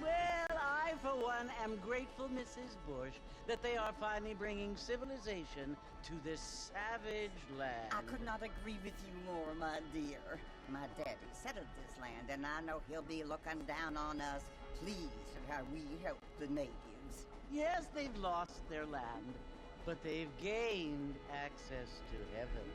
Well, I, for one, am grateful, Mrs. Bush, that they are finally bringing civilization to this savage land. I could not agree with you more, my dear. My daddy settled this land, and I know he'll be looking down on us, pleased at how we help the natives. Yes, they've lost their land, but they've gained access to heaven.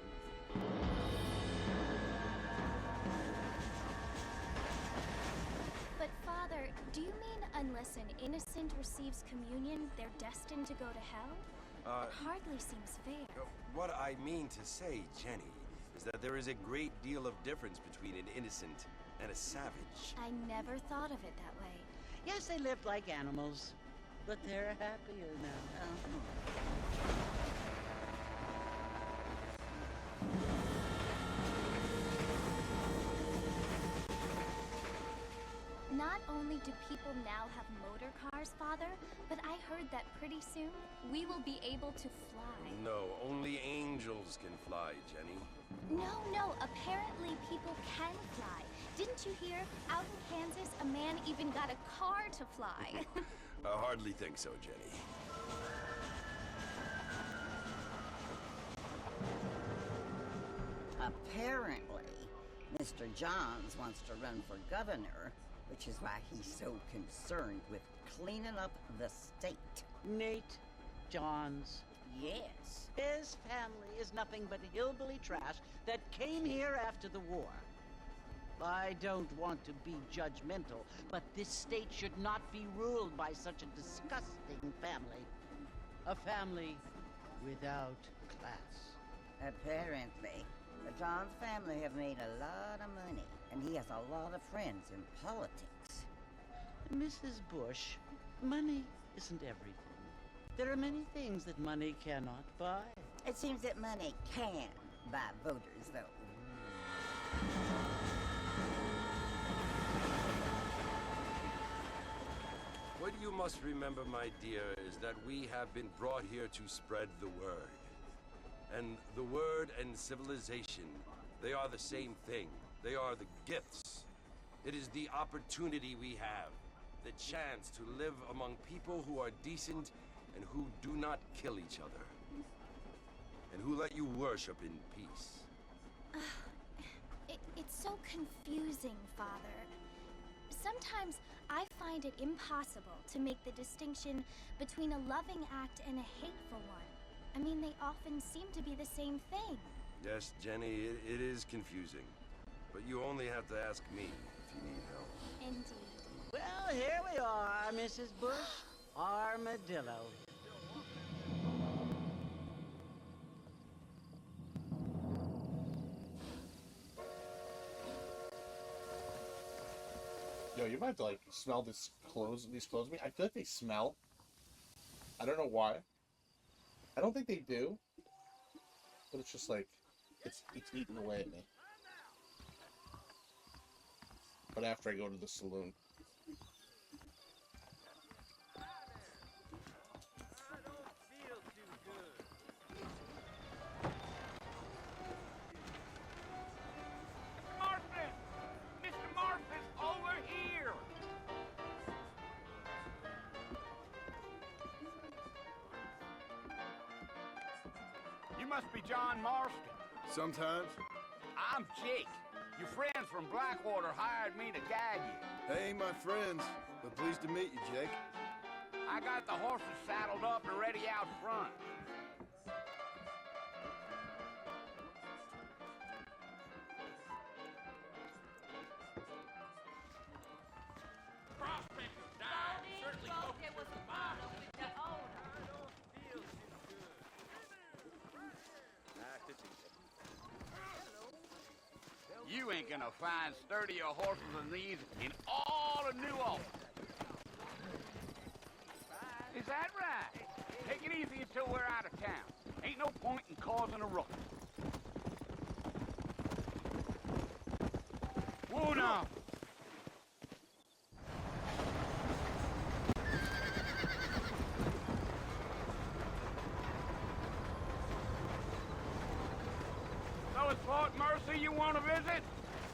But Father, do you mean unless an innocent receives communion, they're destined to go to hell? It hardly seems fair. What I mean to say, Jenny, is that there is a great deal of difference between an innocent and a savage. I never thought of it that way. Yes, they lived like animals, but they're happier now. Not only do people now have motor cars, Father, but I heard that pretty soon we will be able to fly. No, only angels can fly, Jenny. No, apparently people can fly. Didn't you hear? Out in Kansas, a man even got a car to fly. I hardly think so, Jenny. Apparently, Mr. Johns wants to run for governor, which is why he's so concerned with cleaning up the state. Nate Johns. Yes. His family is nothing but hillbilly trash that came here after the war. I don't want to be judgmental, but this state should not be ruled by such a disgusting family. A family without class. Apparently. The Johns family have made a lot of money, and he has a lot of friends in politics. Mrs. Bush, money isn't everything. There are many things that money cannot buy. It seems that money can buy voters, though. What you must remember, my dear, is that we have been brought here to spread the word. And the word and civilization, they are the same thing. They are the gifts. It is the opportunity we have, the chance to live among people who are decent and who do not kill each other. And who let you worship in peace. It's so confusing, Father. Sometimes I find it impossible to make the distinction between a loving act and a hateful one. I mean, they often seem to be the same thing. Yes, Jenny, it is confusing. But you only have to ask me if you need help. Indeed. Well, here we are, Mrs. Bush. Armadillo. Yo, you might have to, like, smell these clothes me. I feel like they smell. I don't know why. I don't think they do. But it's just like, it's eating away at me. But after I go to the saloon. You must be John Marston. Sometimes. I'm Jake. Your friends from Blackwater hired me to guide you. They ain't my friends, but pleased to meet you, Jake. I got the horses saddled up and ready out front. Prospector died. Certainly hope it was a battle with the owner. I don't feel too good. You ain't gonna find sturdier horses than these in all of New Orleans. Is that right? Take it easy until we're out of town. Ain't no point in causing a ruckus. Whoa now! So it's Fort Mercy you want to visit?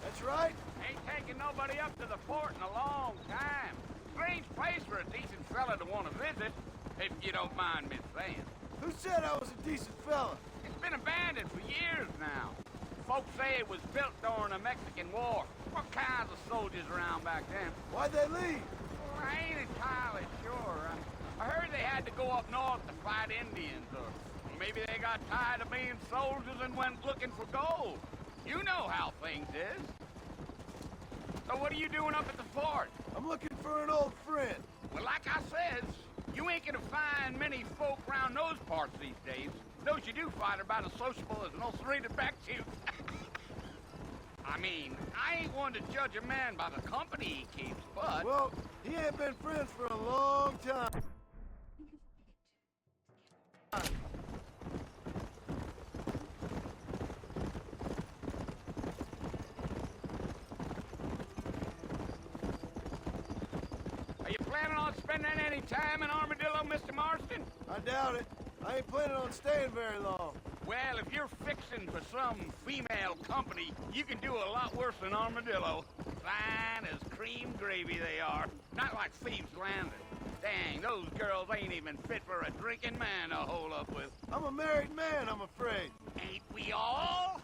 That's right. Ain't taking nobody up to the fort in a long time. Strange place for a decent fella to want to visit, if you don't mind me saying. Who said I was a decent fella? It's been abandoned for years now. Folks say it was built during the Mexican War. What kinds of soldiers around back then? Why'd they leave? Well, I ain't entirely sure. I heard they had to go up north to fight Indians, or maybe they got tired of being soldiers and went looking for gold. You know how things is. So what are you doing up at the fort? I'm looking for an old friend. Well, like I said, you ain't gonna find many folk around those parts these days. Those you do find are about as sociable as an ulcerated back tooth. I mean, I ain't one to judge a man by the company he keeps, but... Well, he ain't been friends for a long time. Are you planning on spending any time in Armadillo, Mr. Marston? I doubt it. I ain't planning on staying very long. Well, if you're fixing for some female company, you can do a lot worse than Armadillo. Fine as cream gravy they are. Not like Thieves Landing. Dang, those girls ain't even fit for a drinking man to hole up with. I'm a married man, I'm afraid. Ain't we all?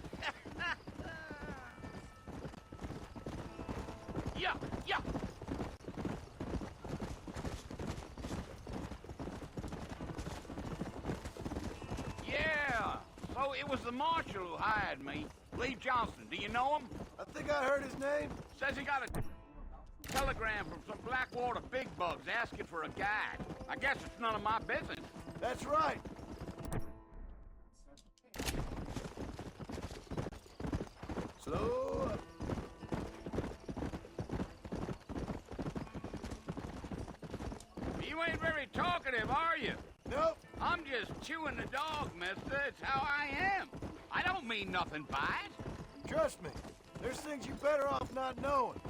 Yeah, yeah. Yeah, so it was the marshal who hired me. Lee Johnson, do you know him? I think I heard his name. Says he got a telegram from some Blackwater big bugs asking for a guide. I guess it's none of my business. That's right. Slow up. You ain't very talkative, are you? Nope. I'm just chewing the dog, mister. It's how I am. I don't mean nothing by it. Trust me. There's things you're better off not knowing.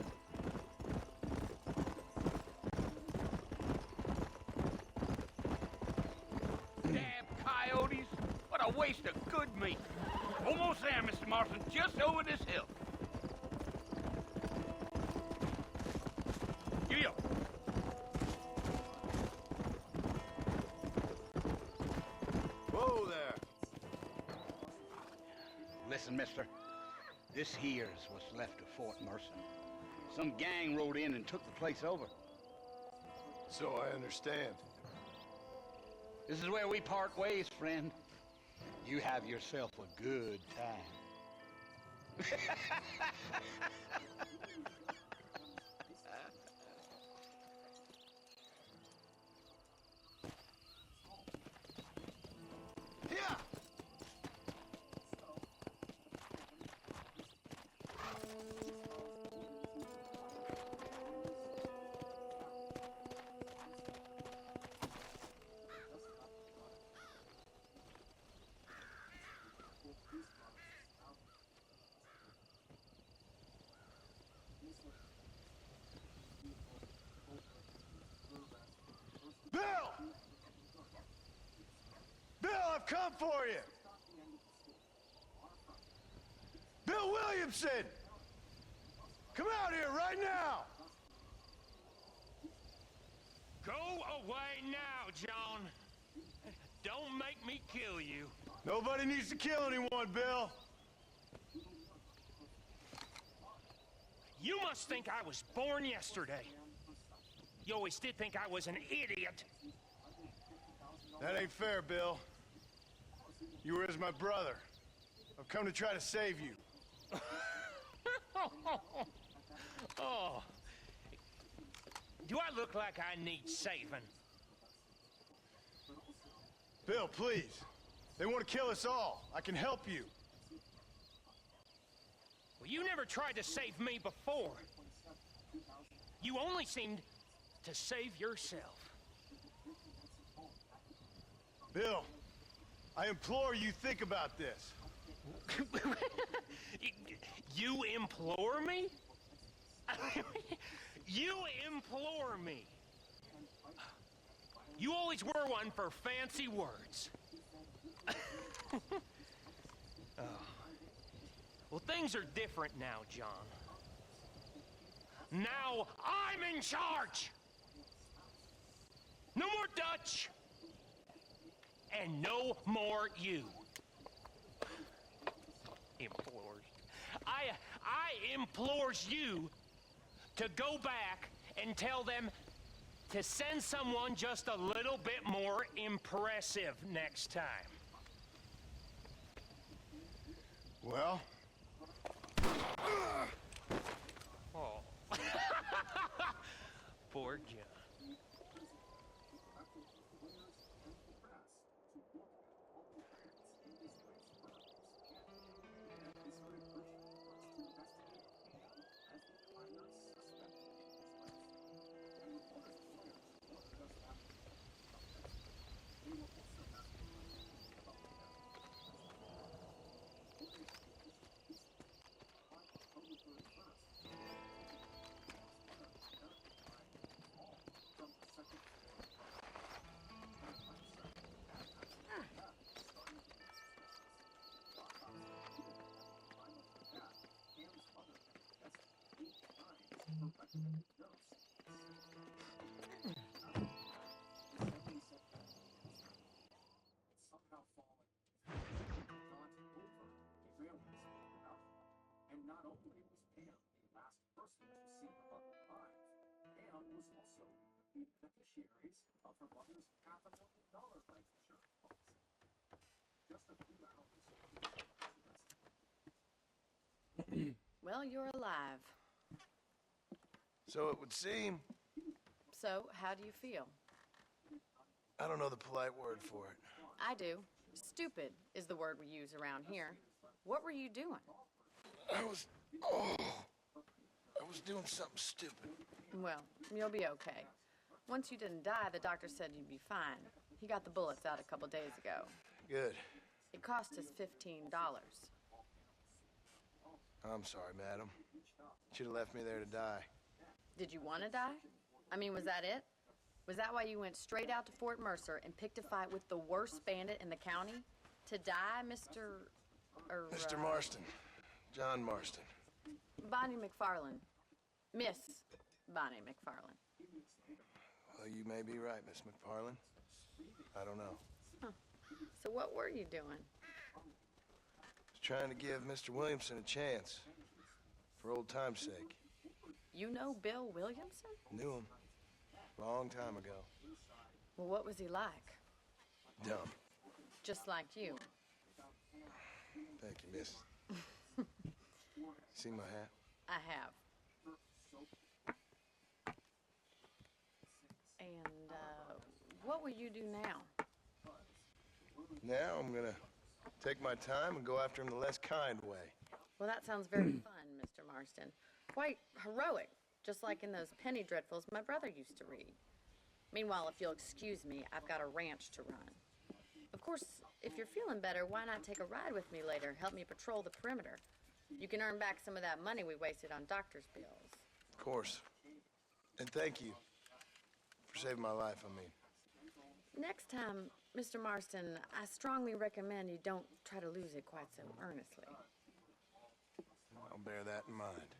Damn coyotes. What a waste of good meat. Almost there, Mr. Marston. Just over this hill. Yeah. Whoa there. Listen, mister. This here's what's left of Fort Mercy. Some gang rode in and took the place over. So I understand. This is where we part ways, friend. you have yourself a good time. Yeah! Bill! Bill, I've come for you! Bill Williamson! Come out here right now! Go away now, John. Don't make me kill you. Nobody needs to kill anyone, Bill. You must think I was born yesterday. You always did think I was an idiot. That ain't fair, Bill. You were as my brother. I've come to try to save you. Oh. Do I look like I need saving? Bill, please. They want to kill us all. I can help you. Well, you never tried to save me before. You only seemed to save yourself. Bill, I implore you think about this. You implore me? You implore me. You always were one for fancy words. Oh. Well, things are different now, John. Now I'm in charge! No more Dutch! And no more you. Implores. I implores you to go back and tell them to send someone just a little bit more impressive next time. Well? Oh. Poor John. Well, you're alive. So it would seem. So, how do you feel? I don't know the polite word for it. I do. Stupid is the word we use around here. What were you doing? I was doing something stupid. Well, you'll be okay. Once you didn't die, the doctor said you'd be fine. He got the bullets out a couple days ago. Good. It cost us $15. I'm sorry, madam. Should have left me there to die. Did you want to die? I mean, was that it? Was that why you went straight out to Fort Mercer and picked a fight with the worst bandit in the county? To die, Mr. Mr. Marston. John Marston. Bonnie McFarland. Miss Bonnie McFarland. Well, you may be right, Miss McFarland. I don't know. Huh. So what were you doing? Was trying to give Mr. Williamson a chance. For old time's sake. You know Bill Williamson? Knew him. Long time ago. Well, what was he like? Dumb. Just like you. Thank you, miss. See my hat? I have. And, what will you do now? Now I'm gonna take my time and go after him the less kind way. Well, that sounds very fun, Mr. Marston. Quite heroic, just like in those penny dreadfuls my brother used to read. Meanwhile, if you'll excuse me, I've got a ranch to run. Of course, if you're feeling better, why not take a ride with me later? Help me patrol the perimeter. You can earn back some of that money we wasted on doctor's bills. Of course. And thank you for saving my life, I mean. Next time, Mr. Marston, I strongly recommend you don't try to lose it quite so earnestly. I'll bear that in mind.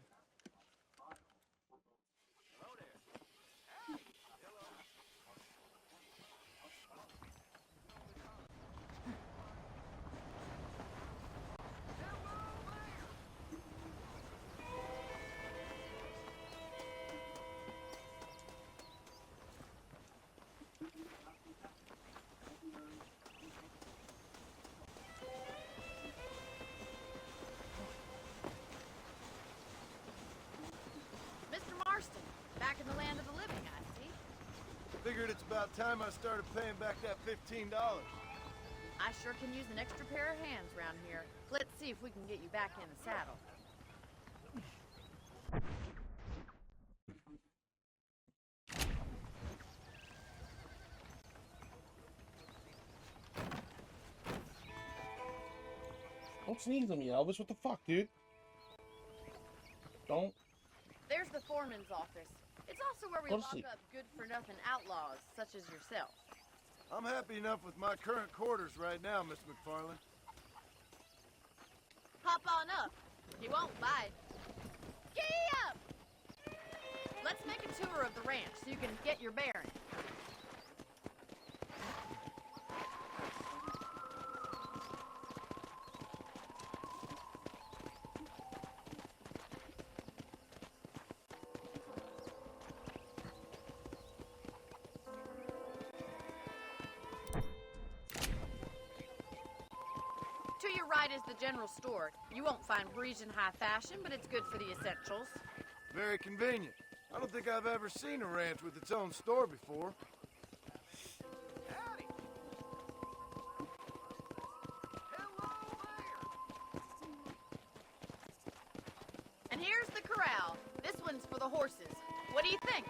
Back in the land of the living, I see. Figured it's about time I started paying back that $15. I sure can use an extra pair of hands around here. Let's see if we can get you back in the saddle. Don't sneeze on me, Elvis. What the fuck, dude? Don't. There's the foreman's office. It's also where we lock up good-for-nothing outlaws, such as yourself. I'm happy enough with my current quarters right now, Miss McFarland. Hop on up. He won't bite. Giddy up! Let's make a tour of the ranch so you can get your bearings. To your right is the general store. You won't find Parisian high fashion, but it's good for the essentials. Very convenient. I don't think I've ever seen a ranch with its own store before. Howdy. Hello there. And here's the corral. This one's for the horses. What do you think?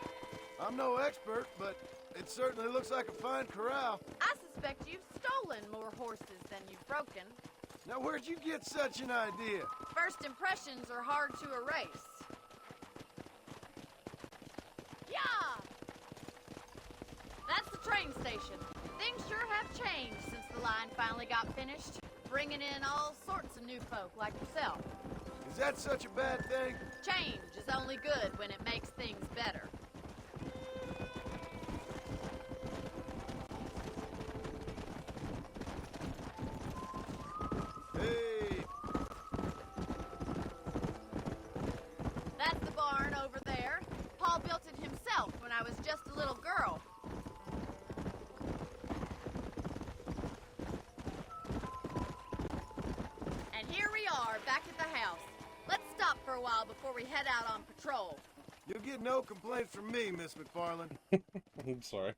I'm no expert, but it certainly looks like a fine corral. I suspect you've stolen more horses than you've broken. Now, where'd you get such an idea? First impressions are hard to erase. Yeah! That's the train station. Things sure have changed since the line finally got finished, bringing in all sorts of new folk like yourself. Is that such a bad thing? Change is only good when it makes things better. Hey! That's the barn over there. Paul built it himself when I was just a little girl. And here we are, back at the house. Let's stop for a while before we head out on patrol. You'll get no complaints from me, Miss McFarland. I'm sorry.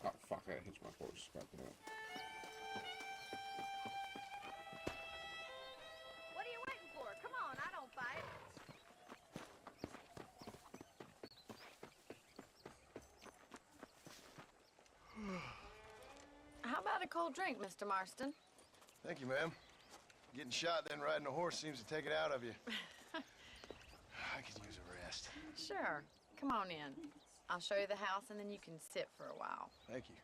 Oh, fuck, I hit my horse. God damn it. What are you waiting for? Come on, I don't fight. How about a cold drink, Mr. Marston? Thank you, ma'am. Getting shot, then riding a horse seems to take it out of you. I could use a rest. Sure. Come on in. I'll show you the house, and then you can sit for a while. Thank you.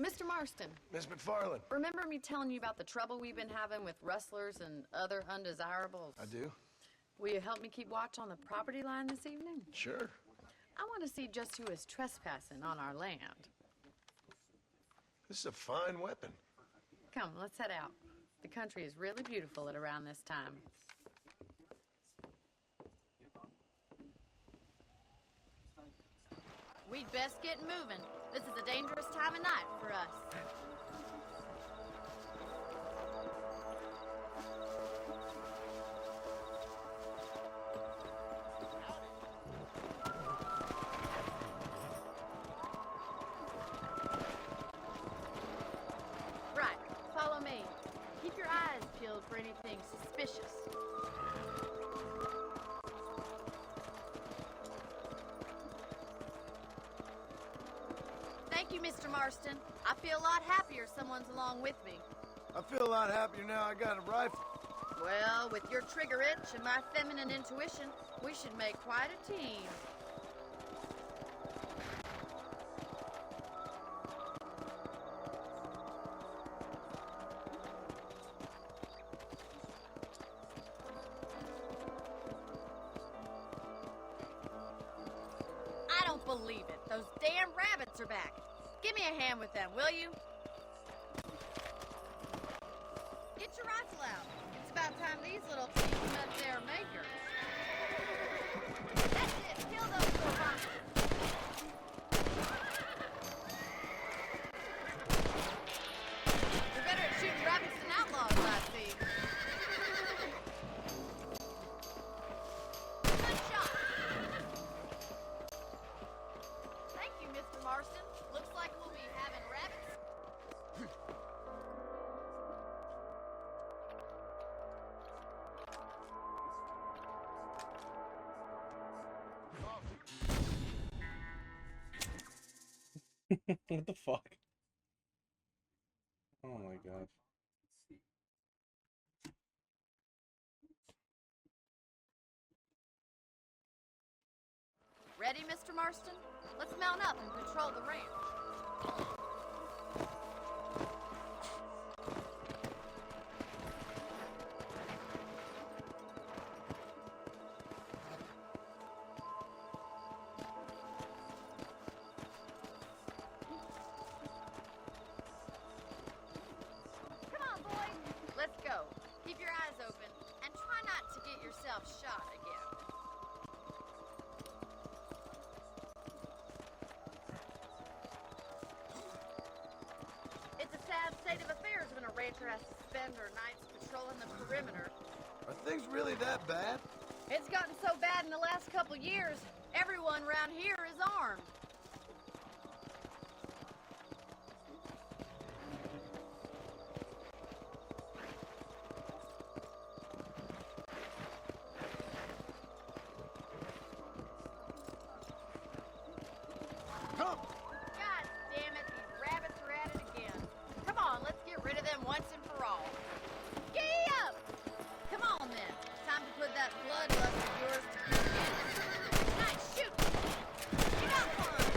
Mr. Marston. Miss McFarland. Remember me telling you about the trouble we've been having with rustlers and other undesirables? I do. Will you help me keep watch on the property line this evening? Sure. I want to see just who is trespassing on our land. This is a fine weapon. Come, let's head out. The country is really beautiful at around this time. We'd best get moving. This is a dangerous time of night for us. Right, follow me. Keep your eyes peeled for anything suspicious. Thank you, Mr. Marston. I feel a lot happier someone's along with me. I feel a lot happier now I got a rifle. Well, with your trigger itch and my feminine intuition, we should make quite a team. I don't believe it. Those damn rabbits are back. Give me a hand with them, will you? Get your rifle out. It's about time these little things met their maker. That's it. Kill those little monsters. You're better at shooting rabbits than outlaws, I see. Good shot. Thank you, Mr. Marston. Looks like we'll be having rabbits. What the fuck? Oh my god. Ready, Mr. Marston? Let's mount up and patrol the ranch. Come on, boys. Let's go. Keep your eyes open and try not to get yourself shot again. It's a sad state of affairs when a rancher has to spend her nights patrolling the perimeter. Are things really that bad? It's gotten so bad in the last couple years, everyone around here is armed. Come! God damn it, these rabbits are at it again. Come on, let's get rid of them once and for all. Giddy up! Come on then, time to put that bloodlust of yours to good use. Nice shoot! You got one!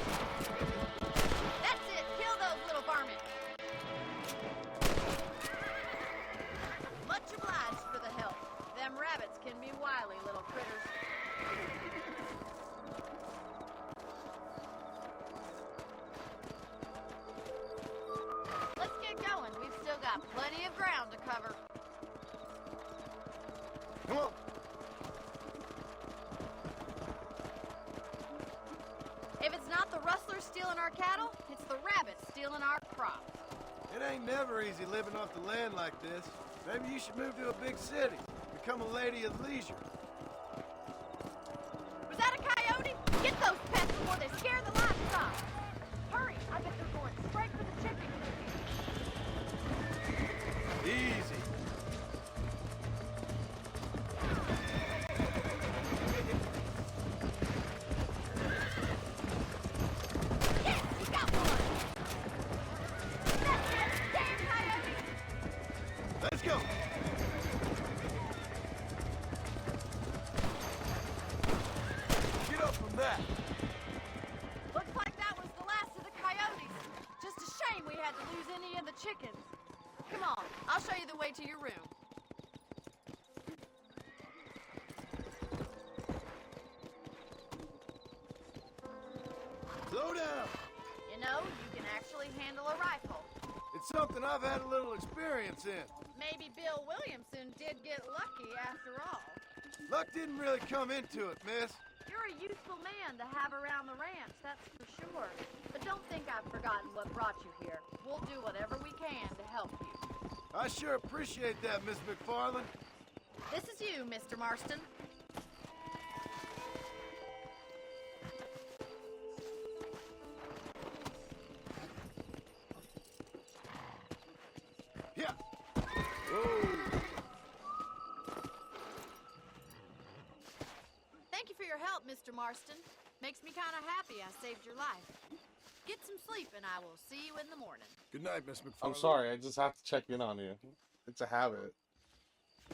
That's it, kill those little varmints. Much obliged for the help. Them rabbits can be wily little critters. Let's get going. We've still got plenty of ground to cover. Come on! If it's not the rustlers stealing our cattle, it's the rabbits stealing our crops. It ain't never easy living off the land like this. Maybe you should move to a big city. Become a lady of leisure. Was that a coyote? Get those pests before they scare the livestock. Hurry, I bet they're going straight for the chicken. Easy. Yes, we got one. That's it, damn coyote. Let's go! Get up from that! Looks like that was the last of the coyotes. Just a shame we had to lose any of the chickens. Come on, I'll show you the way to your room. Slow down! You know, you can actually handle a rifle. It something I've had a little experience in. Maybe Bill Williamson did get lucky after all. Luck didn't really come into it, miss. You're a useful man to have around the ranch, that's for sure. But don't think I've forgotten what brought you here. We'll do whatever we can to help you. I sure appreciate that, Miss McFarland. This is you, Mr. Marston. Yeah. Whoa. Thank you for your help, Mr. Marston. Makes me kind of happy I saved your life. Get some sleep and I will see you in the morning. Good night, Miss McFarland. I'm sorry, I just have to check in on you. It's a habit.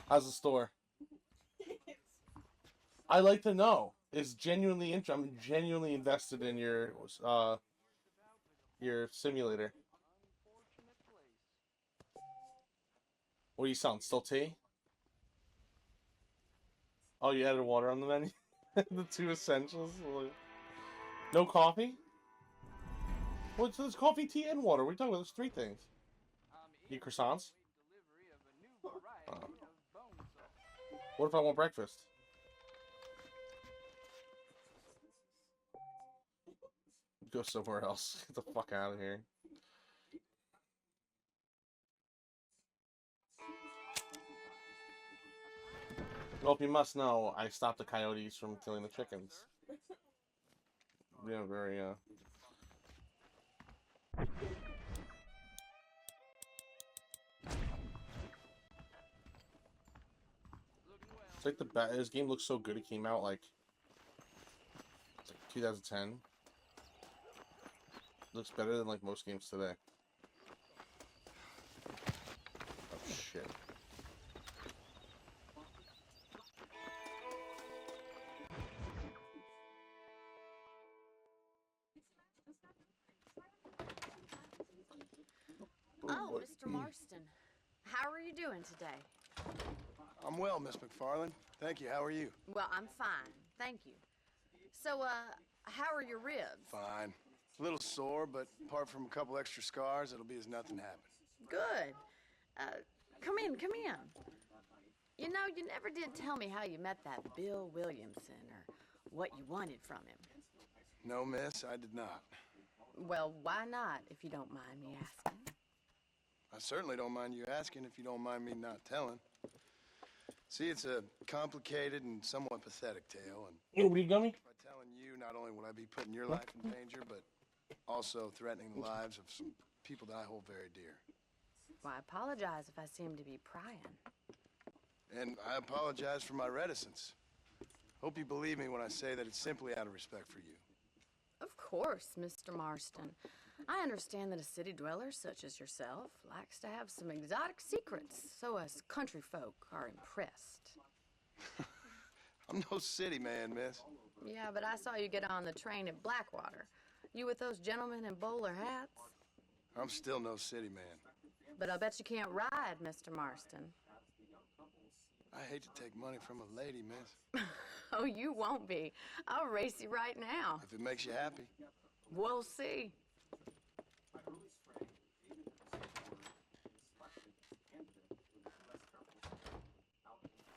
How's the store? I like to know. It's genuinely I'm genuinely invested in your simulator. What are you selling? Still tea? Oh, you added water on the menu? The two essentials? No coffee? Well, so there's coffee, tea, and water. What are you talking about? There's three things. Eat croissants? What if I want breakfast? Go somewhere else. Get the fuck out of here. Well, you must know, I stopped the coyotes from killing the chickens. Yeah, very, It's like this game looks so good. It came out like 2010. Looks better than like most games today. Oh shit. Oh, Mr. Marston. How are you doing today? I'm well, Miss McFarland. Thank you. How are you? Well, I'm fine. Thank you. So, how are your ribs? Fine. A little sore, but apart from a couple extra scars, it'll be as nothing happened. Good. Come in, come in. You know, you never did tell me how you met that Bill Williamson or what you wanted from him. No, miss, I did not. Well, why not, if you don't mind me asking? I certainly don't mind you asking if you don't mind me not telling. See, it's a complicated and somewhat pathetic tale, and What are you gummy? by telling you, not only would I be putting your life in danger, but also threatening the lives of some people that I hold very dear. Well, I apologize if I seem to be prying. And I apologize for my reticence. Hope you believe me when I say that it's simply out of respect for you. Of course, Mr. Marston. I understand that a city dweller such as yourself likes to have some exotic secrets, so us country folk are impressed. I'm no city man, miss. Yeah, but I saw you get on the train at Blackwater. You with those gentlemen in bowler hats? I'm still no city man. But I bet you can't ride, Mr. Marston. I hate to take money from a lady, miss. Oh, you won't be. I'll race you right now. If it makes you happy. We'll see.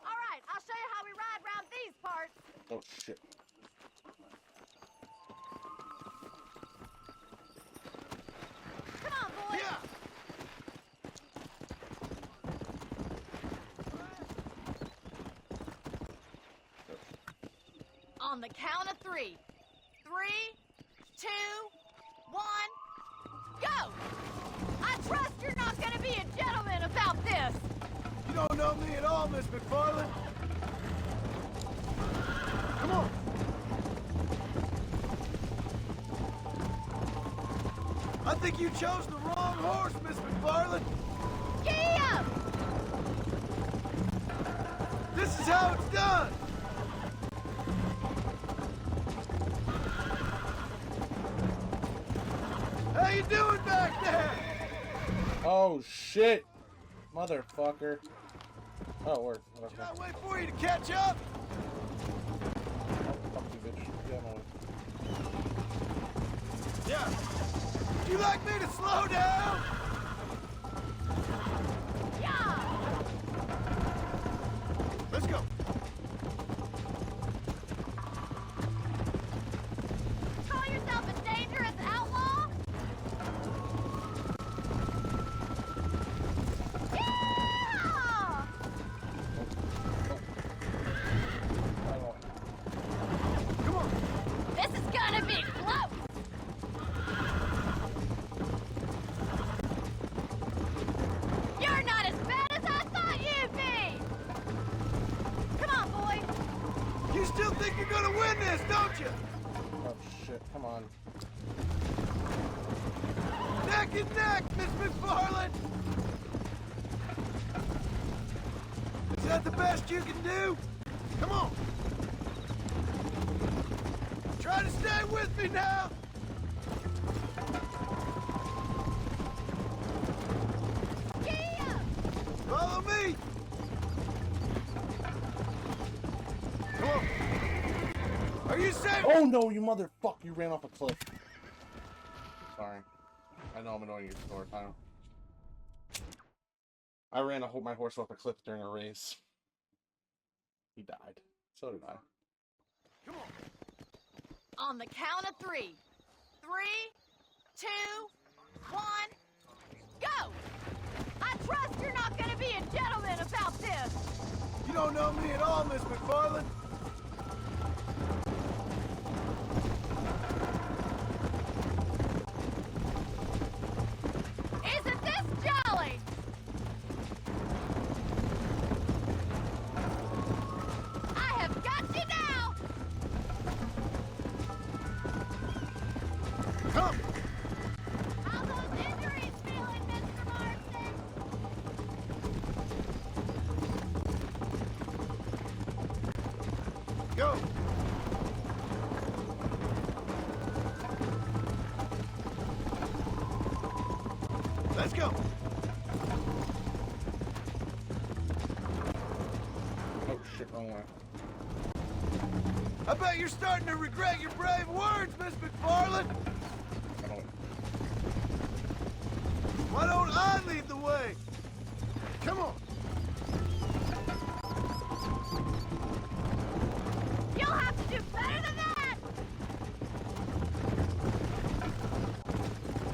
All right, I'll show you how we ride round these parts. Oh shit. Come on, boys. Yeah! On the count of 3. 3, 2, 1, go! I trust you're not gonna be a gentleman about this. You don't know me at all, Miss McFarland. Come on. I think you chose the wrong horse, Miss McFarland. Giddy up! This is how it's done. How you doing back there? Oh shit, motherfucker. Oh, word. Okay. Should I wait for you to catch up? Oh, fuck you, bitch. Get out of my way. Yeah. Would you like me to slow down? win this, don't you? Oh shit, come on. Neck and neck, Miss McFarland! Is that the best you can do? Come on! Try to stay with me now! Gia! Follow me! Come on! Are you safe? Oh no, you motherfucker, you ran off a cliff. Sorry. I know I'm annoying you for time. I ran my horse off a cliff during a race. He died. So did I. Come on! On the count of 3. 3, 2, 1, go! I trust you're not gonna be a gentleman about this! You don't know me at all, Miss McFarland. Isn't this jolly? I have got you now! Come! How those injuries feeling, Mr. Marston? Go! Let's go! Oh shit, wrong way. I bet you're starting to regret your brave words, Miss McFarland! I don't. Why don't I lead the way? Come on! You'll have to do better than that!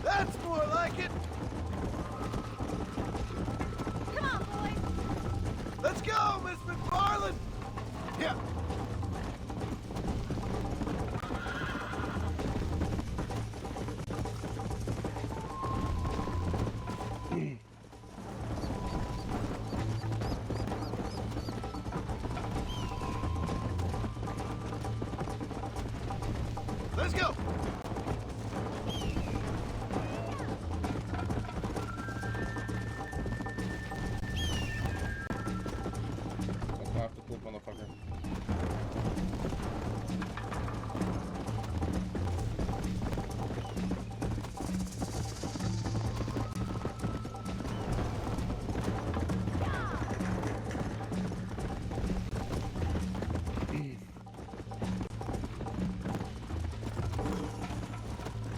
That's more like it! Come on, boys! Let's go, Miss McFarland! Yeah. Let's go! I'll have to clip motherfucker.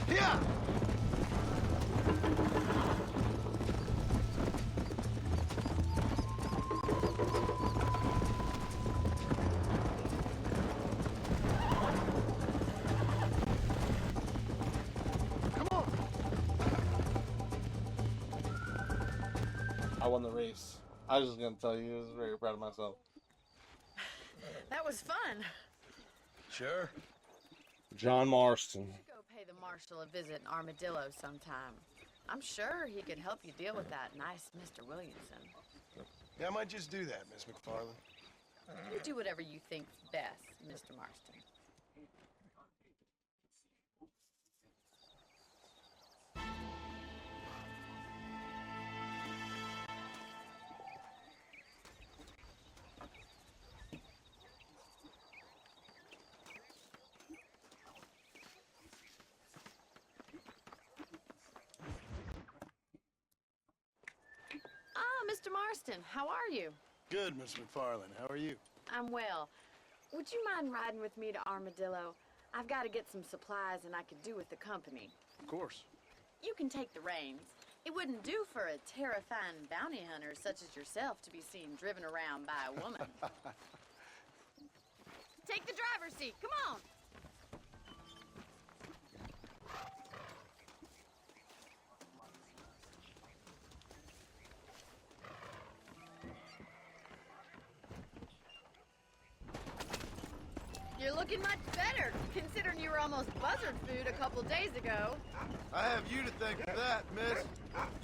Yeah! Come on! I won the race. I was just gonna tell you, I was very proud of myself. That was fun. Sure. John Marston. Go pay the marshal a visit in Armadillo sometime. I'm sure he could help you deal with that nice Mr. Williamson. Yeah, I might just do that, Miss McFarland. You do whatever you think's best, Mr. Marston. Mr. Marston, how are you? Good, Miss McFarland. How are you? I'm well. Would you mind riding with me to Armadillo? I've got to get some supplies and I could do with the company. Of course. You can take the reins. It wouldn't do for a terrifying bounty hunter such as yourself to be seen driven around by a woman. Take the driver's seat. Come on. You're looking much better, considering you were almost buzzard food a couple days ago. I have you to thank for that, miss.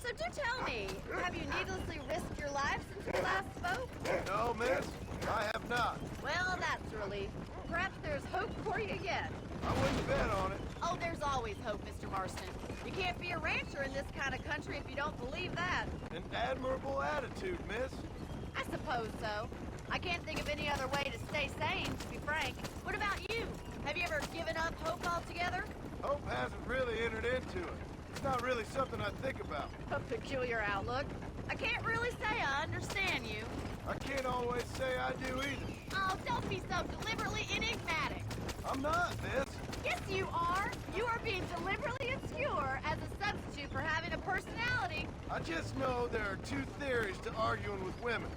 So do tell me, have you needlessly risked your life since we last spoke? No, miss, I have not. Well, that's a relief. perhaps there's hope for you yet. I wouldn't bet on it. Oh, there's always hope, Mr. Marston. You can't be a rancher in this kind of country if you don't believe that. An admirable attitude, miss. I suppose so. I can't think of any other way to stay sane, to be frank. What about you? Have you ever given up hope altogether? Hope hasn't really entered into it. It's not really something I think about. A peculiar outlook. I can't really say I understand you. I can't always say I do either. Oh, don't be so deliberately enigmatic. I'm not, miss. Yes, you are. You are being deliberately obscure as a substitute for having a personality. I just know there are two theories to arguing with women,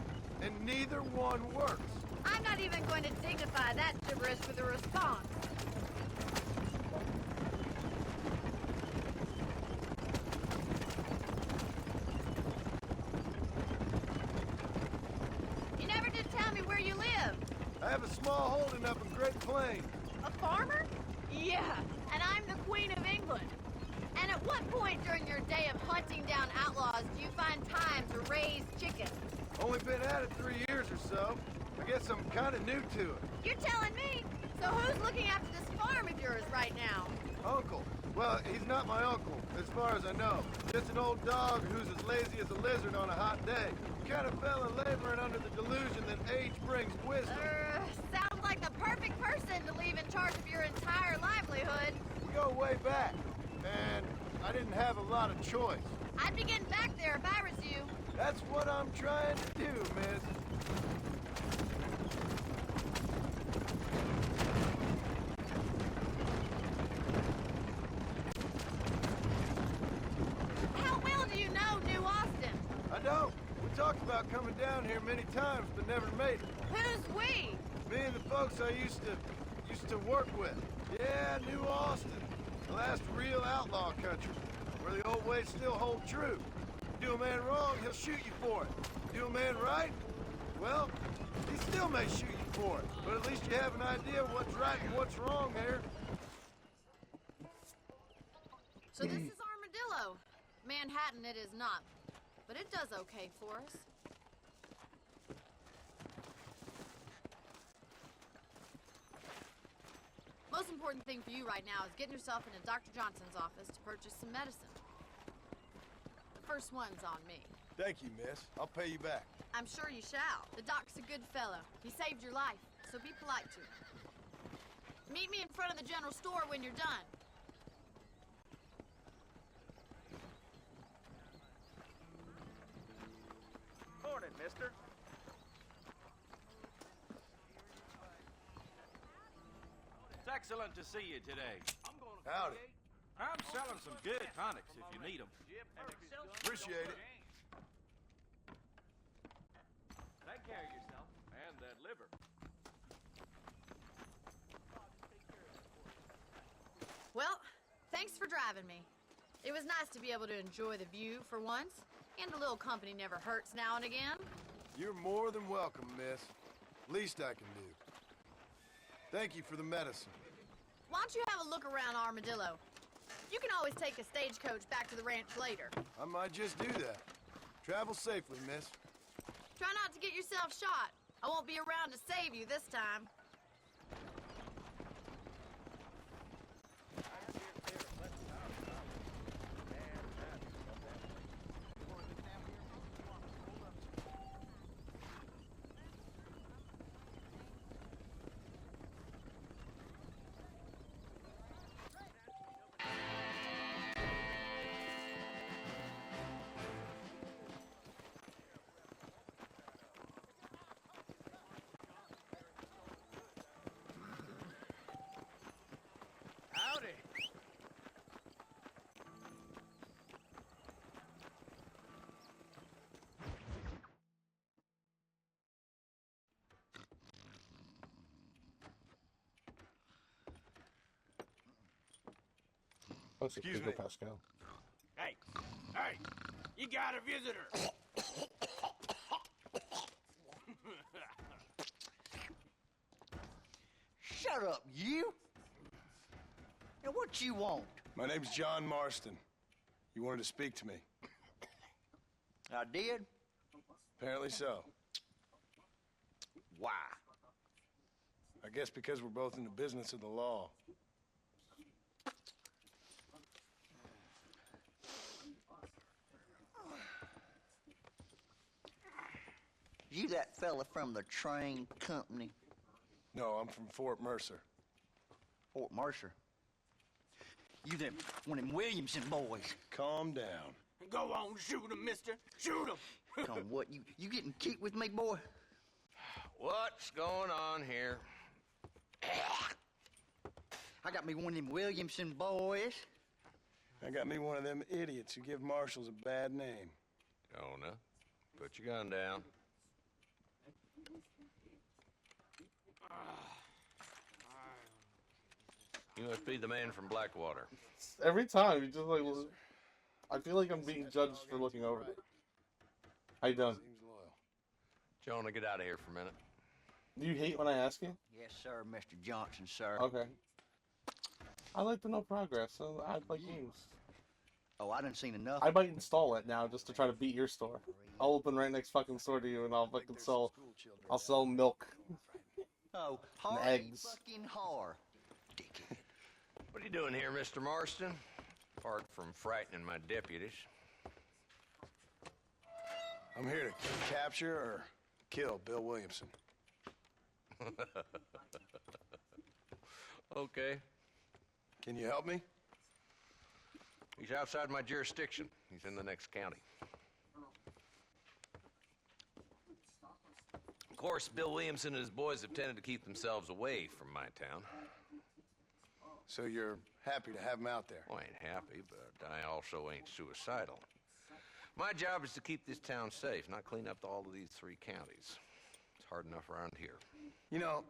and neither one works. I'm not even going to dignify that gibberish with a response. You never did tell me where you live. I have a small holding up in Great Plains. A farmer? Yeah, and I'm the Queen of England. And at what point during your day of hunting down outlaws do you find time to raise chickens? Only been at it 3 years or so. I guess I'm kind of new to it. You're telling me? So who's looking after this farm of yours right now? Uncle. Well, he's not my uncle, as far as I know. Just an old dog who's as lazy as a lizard on a hot day. Kind of fella laboring under the delusion that age brings wisdom. Sounds like the perfect person to leave in charge of your entire livelihood. We go way back, and I didn't have a lot of choice. I'd be getting back there if I was you. That's what I'm trying to do, miss. How well do you know New Austin? I don't. We talked about coming down here many times, but never made it. Who's we? Me and the folks I used to work with. Yeah, New Austin. The last real outlaw country, where the old ways still hold true. Do a man wrong, he'll shoot you for it. Do a man right, well, he still may shoot you for it. But at least you have an idea of what's right and what's wrong there. So this is Armadillo. Manhattan it is not, but it does okay for us. Most important thing for you right now is getting yourself into Dr. Johnson's office to purchase some medicine. The first one's on me. Thank you, miss. I'll pay you back. I'm sure you shall. The doc's a good fellow. He saved your life, so be polite to him. Meet me in front of the general store when you're done. Morning, mister. It's excellent to see you today. Howdy. I'm selling some good tonics if you need them. Appreciate it. Take care of yourself and that liver. Well, thanks for driving me. It was nice to be able to enjoy the view for once, and a little company never hurts now and again. You're more than welcome, miss. Least I can do. Thank you for the medicine. Why don't you have a look around Armadillo? You can always take a stagecoach back to the ranch later. I might just do that. Travel safely, miss. Try not to get yourself shot. I won't be around to save you this time. Howdy. Excuse me, Pascal. Hey, hey, you got a visitor. Shut up, you! Now, what you want? My name's John Marston. You wanted to speak to me? I did? Apparently so. Why? I guess because we're both in the business of the law. You that fella from the train company? No, I'm from Fort Mercer. Fort Mercer? You them, one of them Williamson boys. Calm down. Go on, shoot him, mister. Shoot him. Come on, what, you getting kicked with me, boy? What's going on here? I got me one of them Williamson boys. I got me one of them idiots who give marshals a bad name. Jonah, put your gun down. You must be the man from Blackwater. Every time, you just like, I feel like I'm being judged for looking over it. How you doing? Seems loyal. Jonah, get out of here for a minute. Do you hate when I ask you? Yes, sir, Mr. Johnson, sir. Okay. I like to know progress, so I like games. Oh, I done seen enough. I might install it now just to try to beat your store. I'll open right next fucking store to you, and I'll fucking I'll sell milk. Oh, and hard eggs. fucking hard. Dickhead. What are you doing here, Mr. Marston? Apart from frightening my deputies. I'm here to capture or kill Bill Williamson. Okay. Can you help me? He's outside my jurisdiction. He's in the next county. Of course, Bill Williamson and his boys have tended to keep themselves away from my town. So you're happy to have him out there? Well, I ain't happy, but I also ain't suicidal. My job is to keep this town safe, not clean up all of these 3 counties. It's hard enough around here. You know,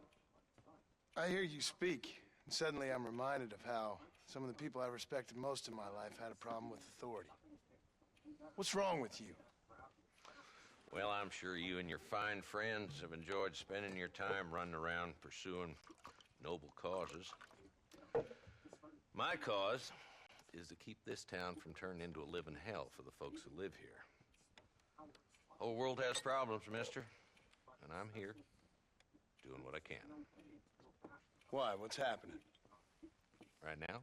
I hear you speak, and suddenly I'm reminded of how some of the people I respected most in my life had a problem with authority. What's wrong with you? Well, I'm sure you and your fine friends have enjoyed spending your time running around pursuing noble causes. My cause is to keep this town from turning into a living hell for the folks who live here. The whole world has problems, mister, and I'm here doing what I can. Why? What's happening? Right now,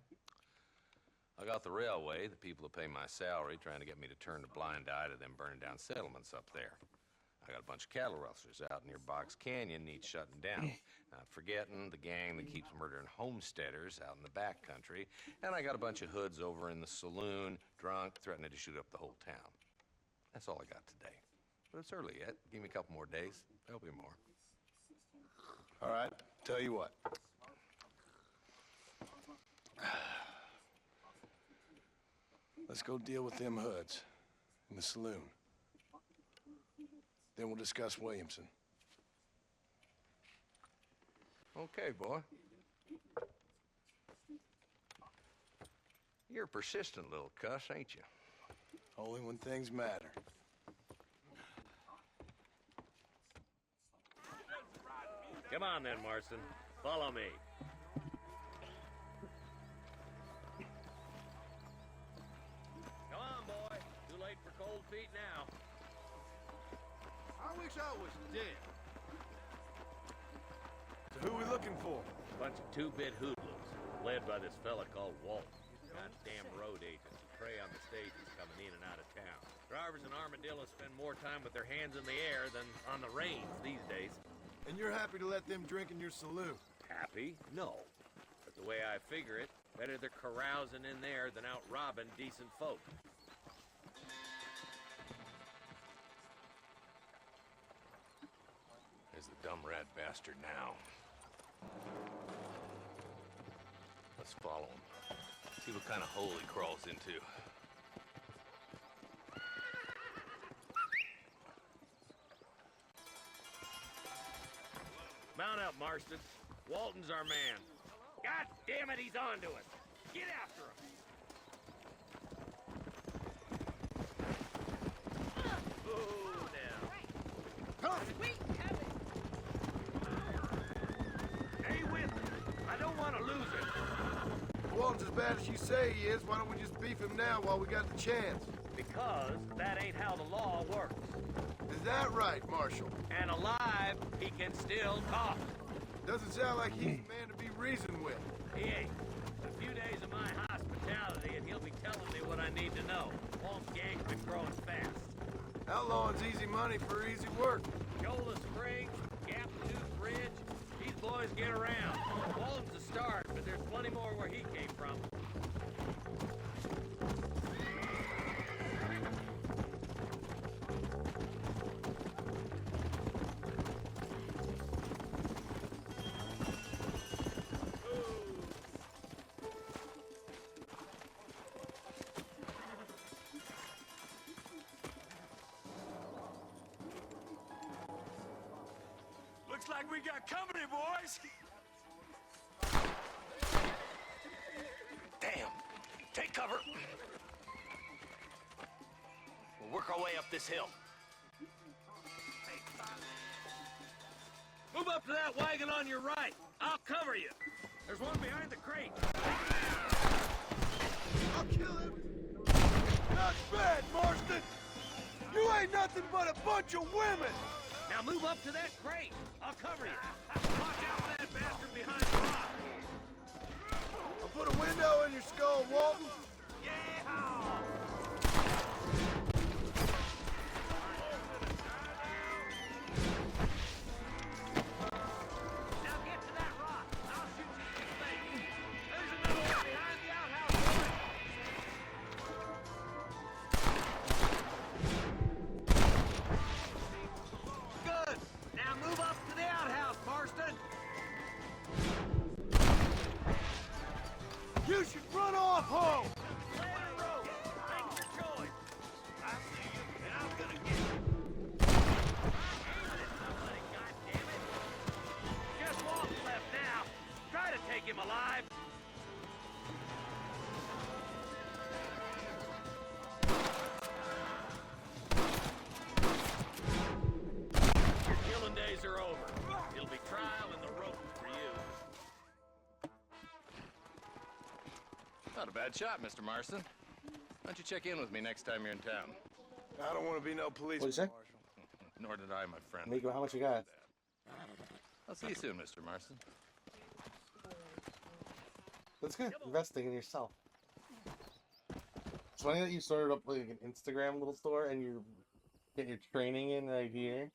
I got the railway, the people who pay my salary, trying to get me to turn a blind eye to them burning down settlements up there. I got a bunch of cattle rustlers out near Box Canyon needs shutting down. Not forgetting the gang that keeps murdering homesteaders out in the back country. And I got a bunch of hoods over in the saloon, drunk, threatening to shoot up the whole town. That's all I got today. But it's early yet. Give me a couple more days. There'll be more. All right, tell you what. Let's go deal with them hoods in the saloon. Then we'll discuss Williamson. Okay, boy. You're a persistent little cuss, ain't you? Only when things matter. Come on then, Marston. Follow me. Come on, boy. Too late for cold feet now. I wish I was dead. So who we looking for? A bunch of 2-bit hoodlums, led by this fella called Walt. Goddamn road agents who prey on the stages coming in and out of town. Drivers in Armadillo spend more time with their hands in the air than on the reins these days. And you're happy to let them drink in your saloon? Happy? No. But the way I figure it, better they're carousing in there than out robbing decent folk. There's the dumb rat bastard now. Let's follow him. See what kind of hole he crawls into. Mount up, Marston. Walton's our man. God damn it, he's on to us. Get after him. Oh, now. Come! Stay with me. I don't want to lose him. If Walton's as bad as you say he is, why don't we just beef him now while we got the chance? Because that ain't how the law works. Is that right, Marshal? And alive, he can still talk. Doesn't sound like he's the man to be reasoned with. He ain't. A few days of my hospitality and he'll be telling me what I need to know. Walt's gang's been growing fast. Outlawing's easy money for easy work. Shola Springs, Gap Tooth Bridge, these boys get around. Walton's the start, but there's plenty more where he came from. Looks like we got company, boys. Damn! Take cover! We'll work our way up this hill. Move up to that wagon on your right. I'll cover you. There's one behind the crate. I'll kill him. Not bad, Marston. You ain't nothing but a bunch of women. Now move up to that crate. I'll cover you. Watch out for that bastard behind the rock. I'll put a window in your skull, Walton. Yeehaw! Now get to that rock. I'll shoot you in the face. There's another one behind the outhouse. Good. Now move up to the outhouse, Marston. You should run off home. Let her roll. Make your choice. I see you, and I'm gonna get you. I'm aiming at somebody, goddammit. Just Walton left now. Try to take him alive. Your killing days are over. It'll be trial and the rope for you. Not a bad shot, Mr. Marston. Why don't you check in with me next time you're in town? I don't want to be no policeman, What'd you say? Marshal. Nor did I, my friend. Nico, how much you got? I'll see you soon, Mr. Marston. That's good. Investing in yourself. It's funny that you started up like an Instagram little store and you're getting your training in right here.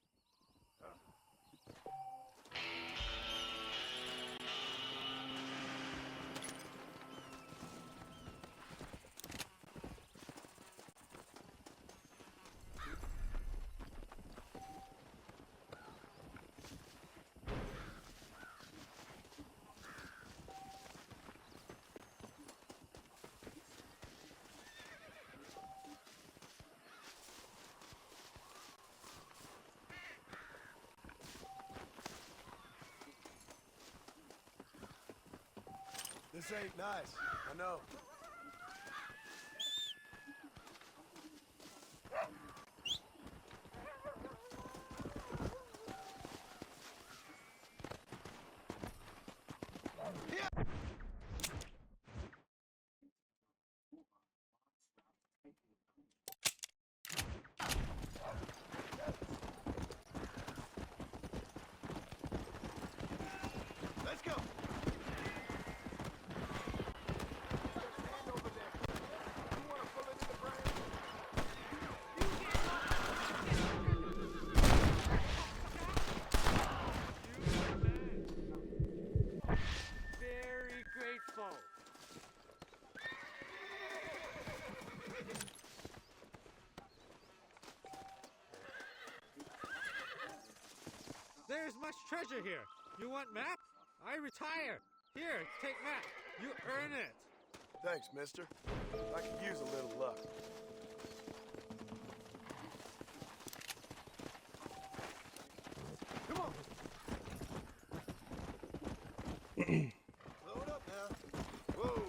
This ain't nice. I know. Let's go. Very grateful. There's much treasure here. You want map? I retire. Here, take map. You earn it. Thanks, mister. I could use a little luck. Come on. Blow it up now. Whoa.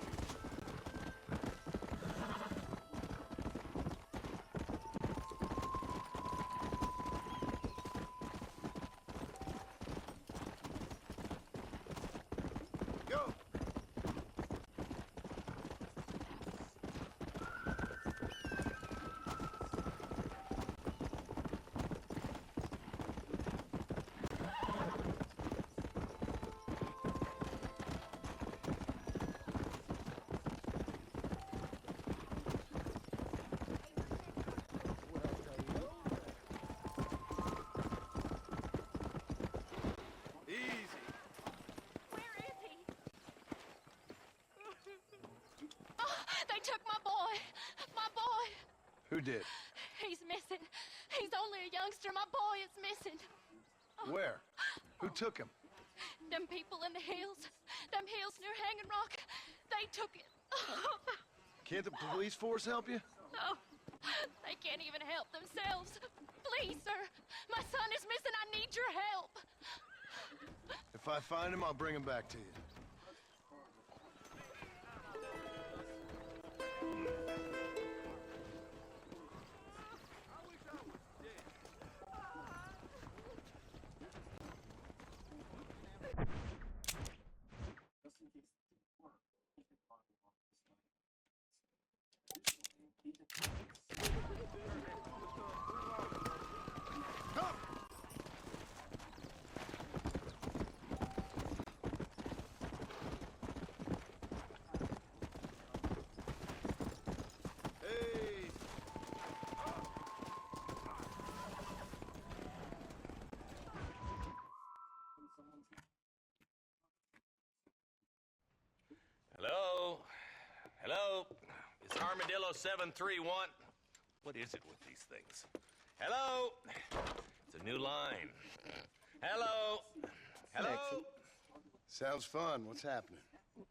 Go. Who did? He's missing. He's only a youngster. My boy is missing. Where? Who took him? Them people in the hills. Them hills near Hanging Rock. They took it. Can't the police force help you? No. They can't even help themselves. Please, sir. My son is missing. I need your help. If I find him, I'll bring him back to you. Hello? Hello? It's Armadillo 731. What is it with these things? Hello? It's a new line. Hello? Hello? Sounds fun. What's happening?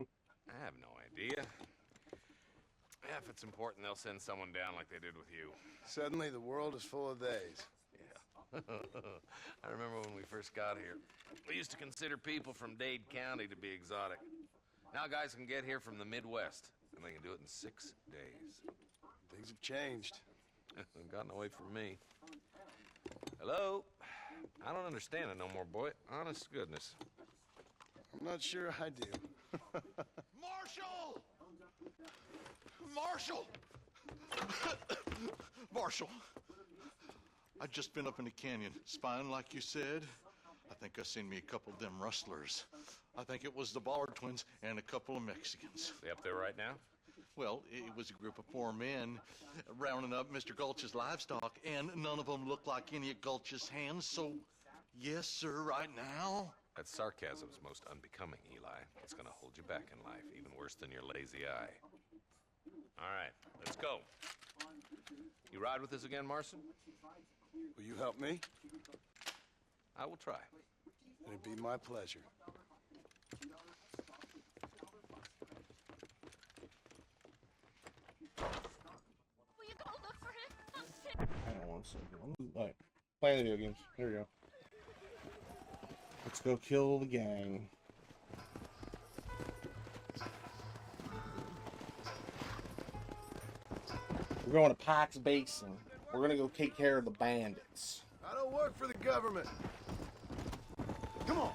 I have no idea. Yeah, if it's important, they'll send someone down like they did with you. Suddenly, the world is full of theys. Yeah. I remember when we first got here. We used to consider people from Dade County to be exotic. Now guys can get here from the Midwest, and they can do it in 6 days. Things have changed. They've gotten away from me. Hello? I don't understand it no more, boy. Honest to goodness. I'm not sure I do. Marshal! Marshal! Marshal! I just been up in the canyon, spying like you said. I think I seen me a couple of them rustlers. I think it was the Ballard twins and a couple of Mexicans. They up there right now? Well, it was a group of poor men rounding up Mr. Gulch's livestock, and none of them looked like any of Gulch's hands, so yes, sir, right now. That sarcasm's most unbecoming, Eli. It's gonna hold you back in life, even worse than your lazy eye. All right, let's go. You ride with us again, Marston? Will you help me? I will try. It'd be my pleasure. Will you go look for him? I'm sick. Hang on one second. All right. Playing the video games. Here we go. Let's go kill the gang. We're going to Pikes Basin. We're going to go take care of the bandits. I don't work for the government. Come on.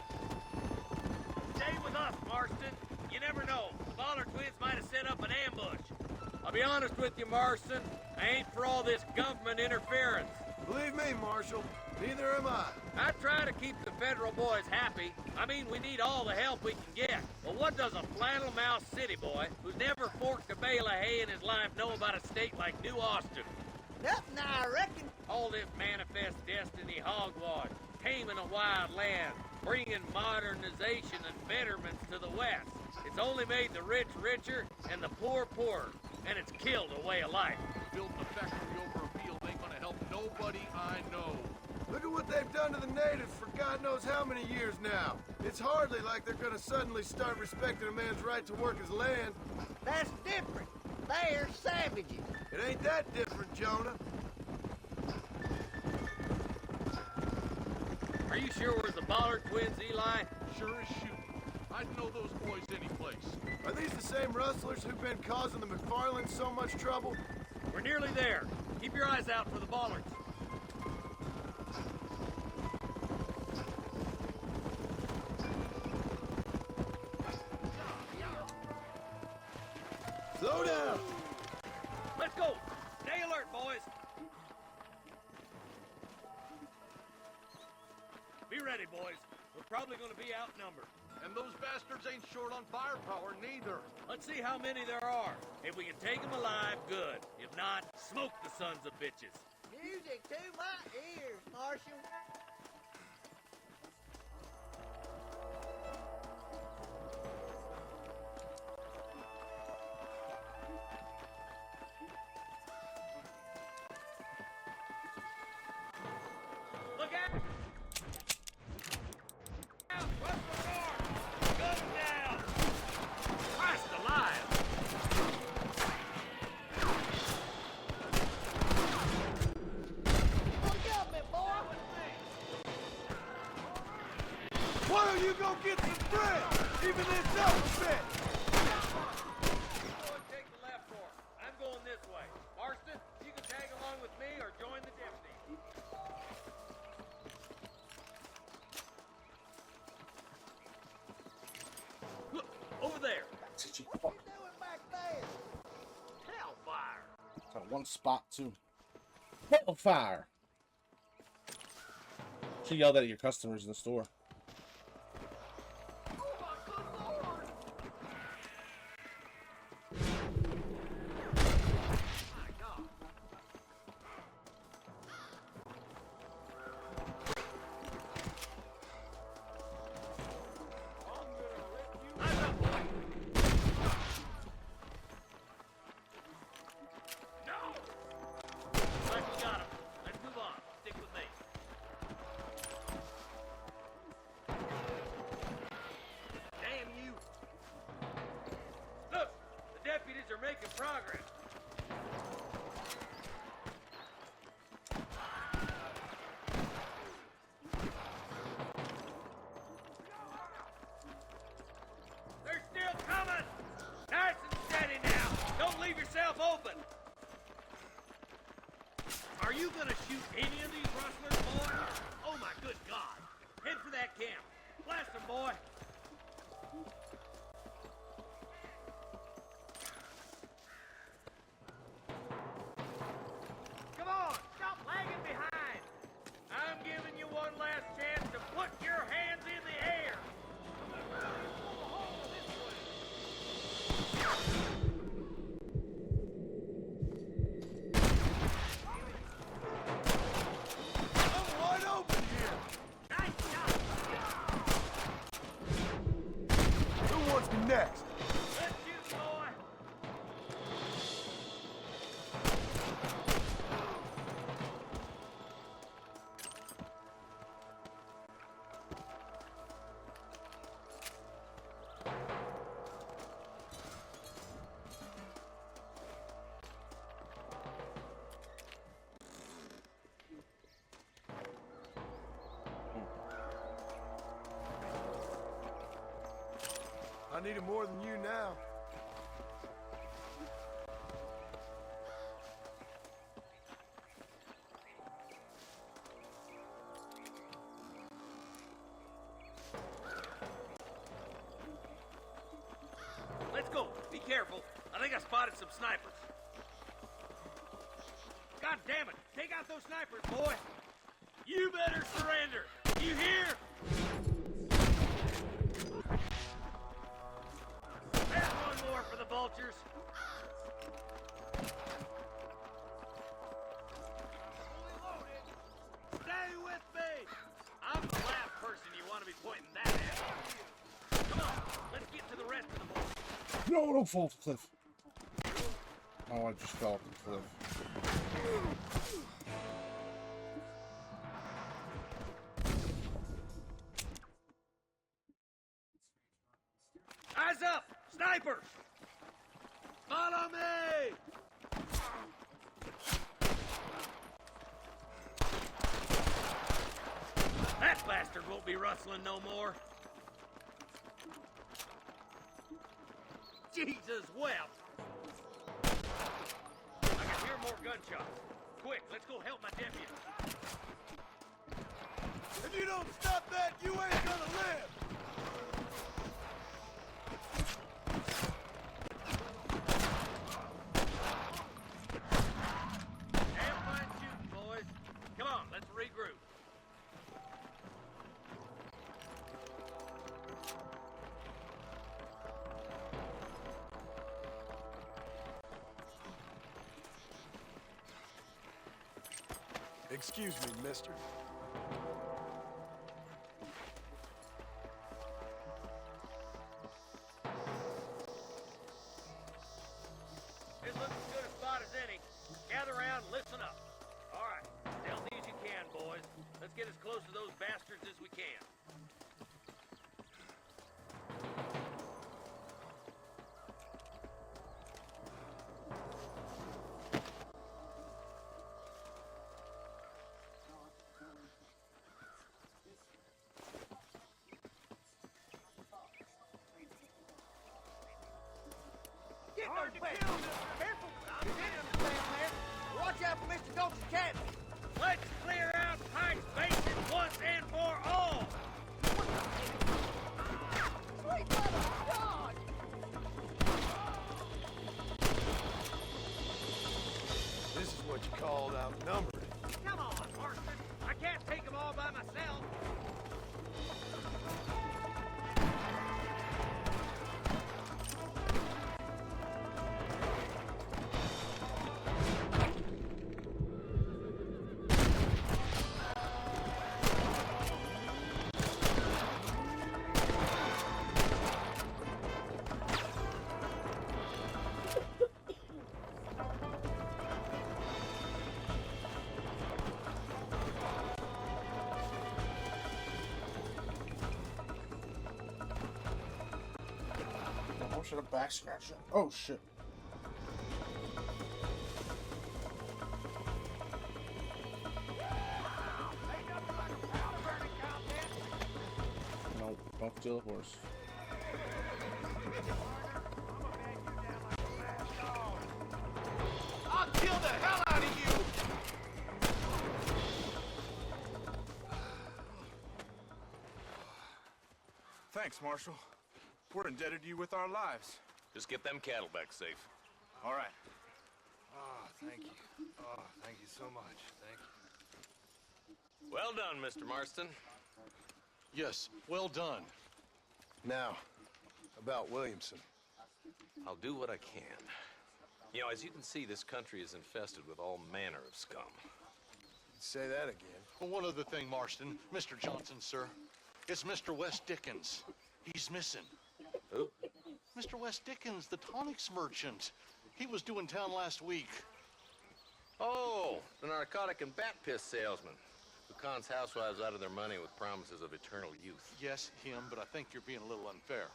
Stay with us, Marston. You never know. The Ballard twins might have set up an ambush. I'll be honest with you, Marston. I ain't for all this government interference. Believe me, Marshal, neither am I. I try to keep the federal boys happy. I mean, we need all the help we can get. But what does a flannel-mouthed city boy who's never forked a bale of hay in his life know about a state like New Austin? Nothing, I reckon. All this manifest destiny hogwash, taming a wild land, bringing modernization and betterments to the West. It's only made the rich richer and the poor poorer, and it's killed a way of life. Building a factory over a field ain't gonna help nobody I know. Look at what they've done to the natives for God knows how many years now. It's hardly like they're gonna suddenly start respecting a man's right to work his land. That's different. They're savages. It ain't that different, Jonah. Are you sure we're the Ballard twins, Eli? Sure as shoot. I'd know those boys any place. Are these the same rustlers who've been causing the McFarlands so much trouble? We're nearly there. Keep your eyes out for the Ballards. Slow down! Let's go! Stay alert, boys! Be ready, boys. We're probably gonna be outnumbered. And those bastards ain't short on firepower, neither. Let's see how many there are. If we can take them alive, good. If not, smoke the sons of bitches. Music to my ears, Marshal. know you go get some bread, even this outfit. Take the left fork. I'm going this way. Marston, you can tag along with me or join the deputy. Look, over there. What you doing back there? Hellfire. Got one spot too. Hellfire. Should yell that at your customers in the store. Progress. They're still coming. Nice and steady now. Don't leave yourself open. Are you gonna shoot any of these rustlers, boy? Oh my good God. Head for that camp. Blast them, boy. Next. Let's shoot, boy. I need it more than you now. Let's go. Be careful. I think I spotted some snipers. God damn it. Take out those snipers, boy. You better surrender. You hear? There's one more for the vultures. Stay with me. I'm the last person you want to be pointing that at. Come on, let's get to the rest of the boys. No, don't fall off the cliff. Oh, I just fell off the cliff. Eyes up! Snipers! Follow me! That bastard won't be rustling no more. Jesus wept! I can hear more gunshots. Quick, let's go help my deputy. If you don't stop that, you ain't gonna live! Damn fine shooting, boys. Come on, let's regroup. Excuse me, mister. This looks as good a spot as any. Gather around, listen up. All right, stealthy as you can, boys. Let's get as close to those bastards as we can. Careful! Down there. Watch out for Mr. Gulch's cabin. Let's clear out Pike's Basin once and for all! Sweet mother of God! This is what you called outnumbered. Come on, Marston. I can't take them all by myself. Oh, should have back scratched it. Oh shit. No, don't steal the horse. I'll kill the hell out of you! Thanks, Marshal. We're indebted to you with our lives. Just get them cattle back safe. All right. Oh, thank you. Oh, thank you so much. Thank you. Well done, Mr. Marston. Yes, well done. Now, about Williamson. I'll do what I can. You know, as you can see, this country is infested with all manner of scum. Say that again. Well, one other thing, Marston. Mr. Johnson, sir. It's Mr. West Dickens. He's missing. Who? Mr. West Dickens, the tonics merchant. He was due in town last week. Oh, the narcotic and bat piss salesman who cons housewives out of their money with promises of eternal youth. Yes, him, but I think you're being a little unfair.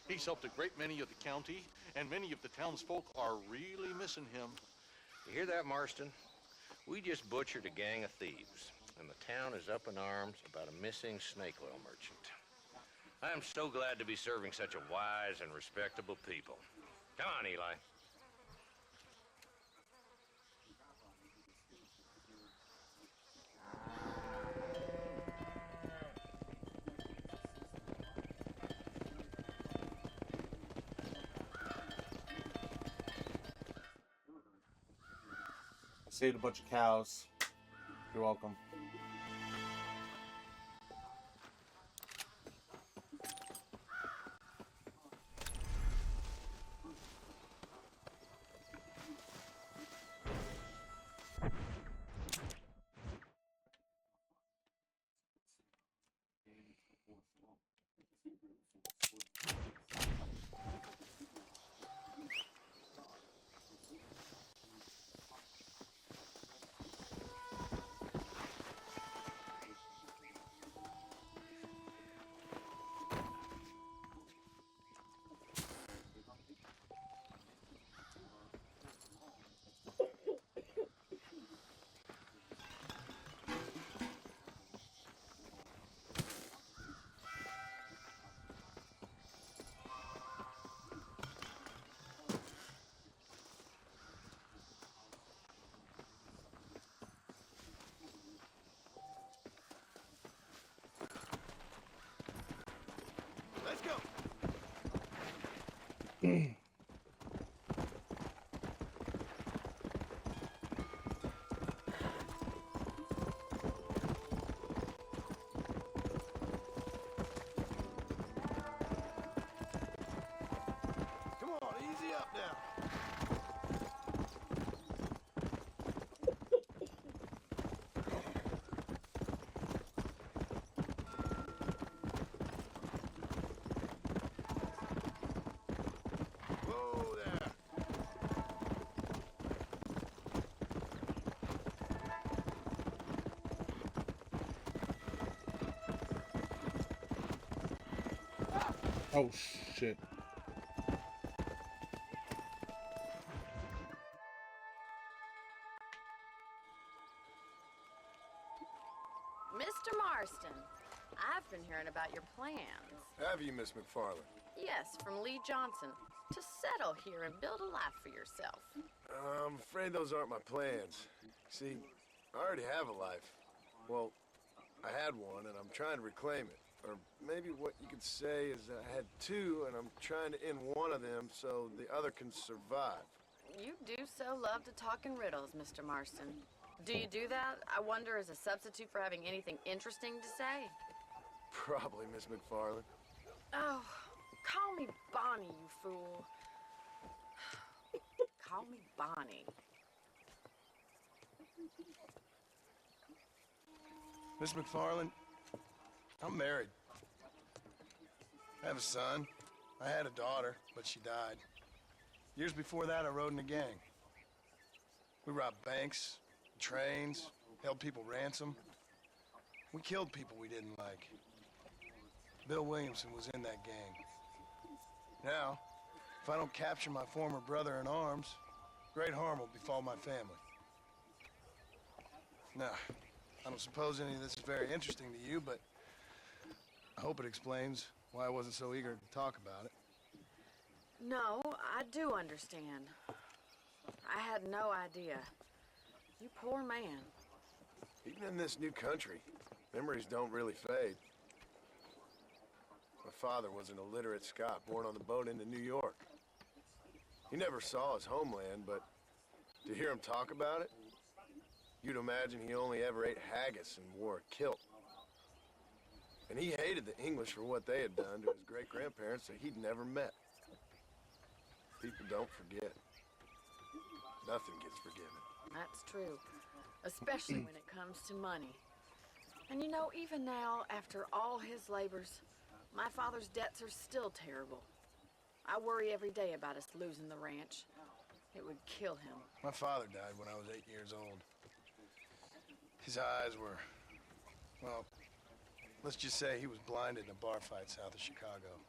He's helped a great many of the county, and many of the townsfolk are really missing him. You hear that, Marston? We just butchered a gang of thieves, and the town is up in arms about a missing snake oil merchant. I am so glad to be serving such a wise and respectable people. Come on, Eli. Saved a bunch of cows. You're welcome. Let's go. Come on, easy up now. Whoa there. Oh shit. Mr. Marston, I've been hearing about your plans. Have you, Miss McFarland? Yes, from Lee Johnson. to settle here and build a life for yourself. I'm afraid those aren't my plans. See, I already have a life. Well, I had one, and I'm trying to reclaim it. Or maybe what you could say is I had two, and I'm trying to end one of them so the other can survive. You do so love to talk in riddles, Mr. Marston. Do you do that, I wonder, as a substitute for having anything interesting to say? Probably, Miss McFarland. Oh, call me Bonnie, you fool. Call me Bonnie. Miss McFarland, I'm married. I have a son. I had a daughter, but she died. Years before that, I rode in a gang. We robbed banks, trains, held people ransom. We killed people we didn't like. Bill Williamson was in that gang. Now, if I don't capture my former brother in arms, great harm will befall my family. Now, I don't suppose any of this is very interesting to you, but I hope it explains why I wasn't so eager to talk about it. No, I do understand. I had no idea. You poor man. Even in this new country, memories don't really fade. My father was an illiterate Scot born on the boat into New York. He never saw his homeland, but to hear him talk about it, you'd imagine he only ever ate haggis and wore a kilt. And he hated the English for what they had done to his great-grandparents that he'd never met. People don't forget. Nothing gets forgiven. That's true, especially when it comes to money. And you know, even now, after all his labors, my father's debts are still terrible. I worry every day about us losing the ranch. It would kill him. My father died when I was 8 years old. His eyes were, well, let's just say he was blinded in a bar fight south of Chicago.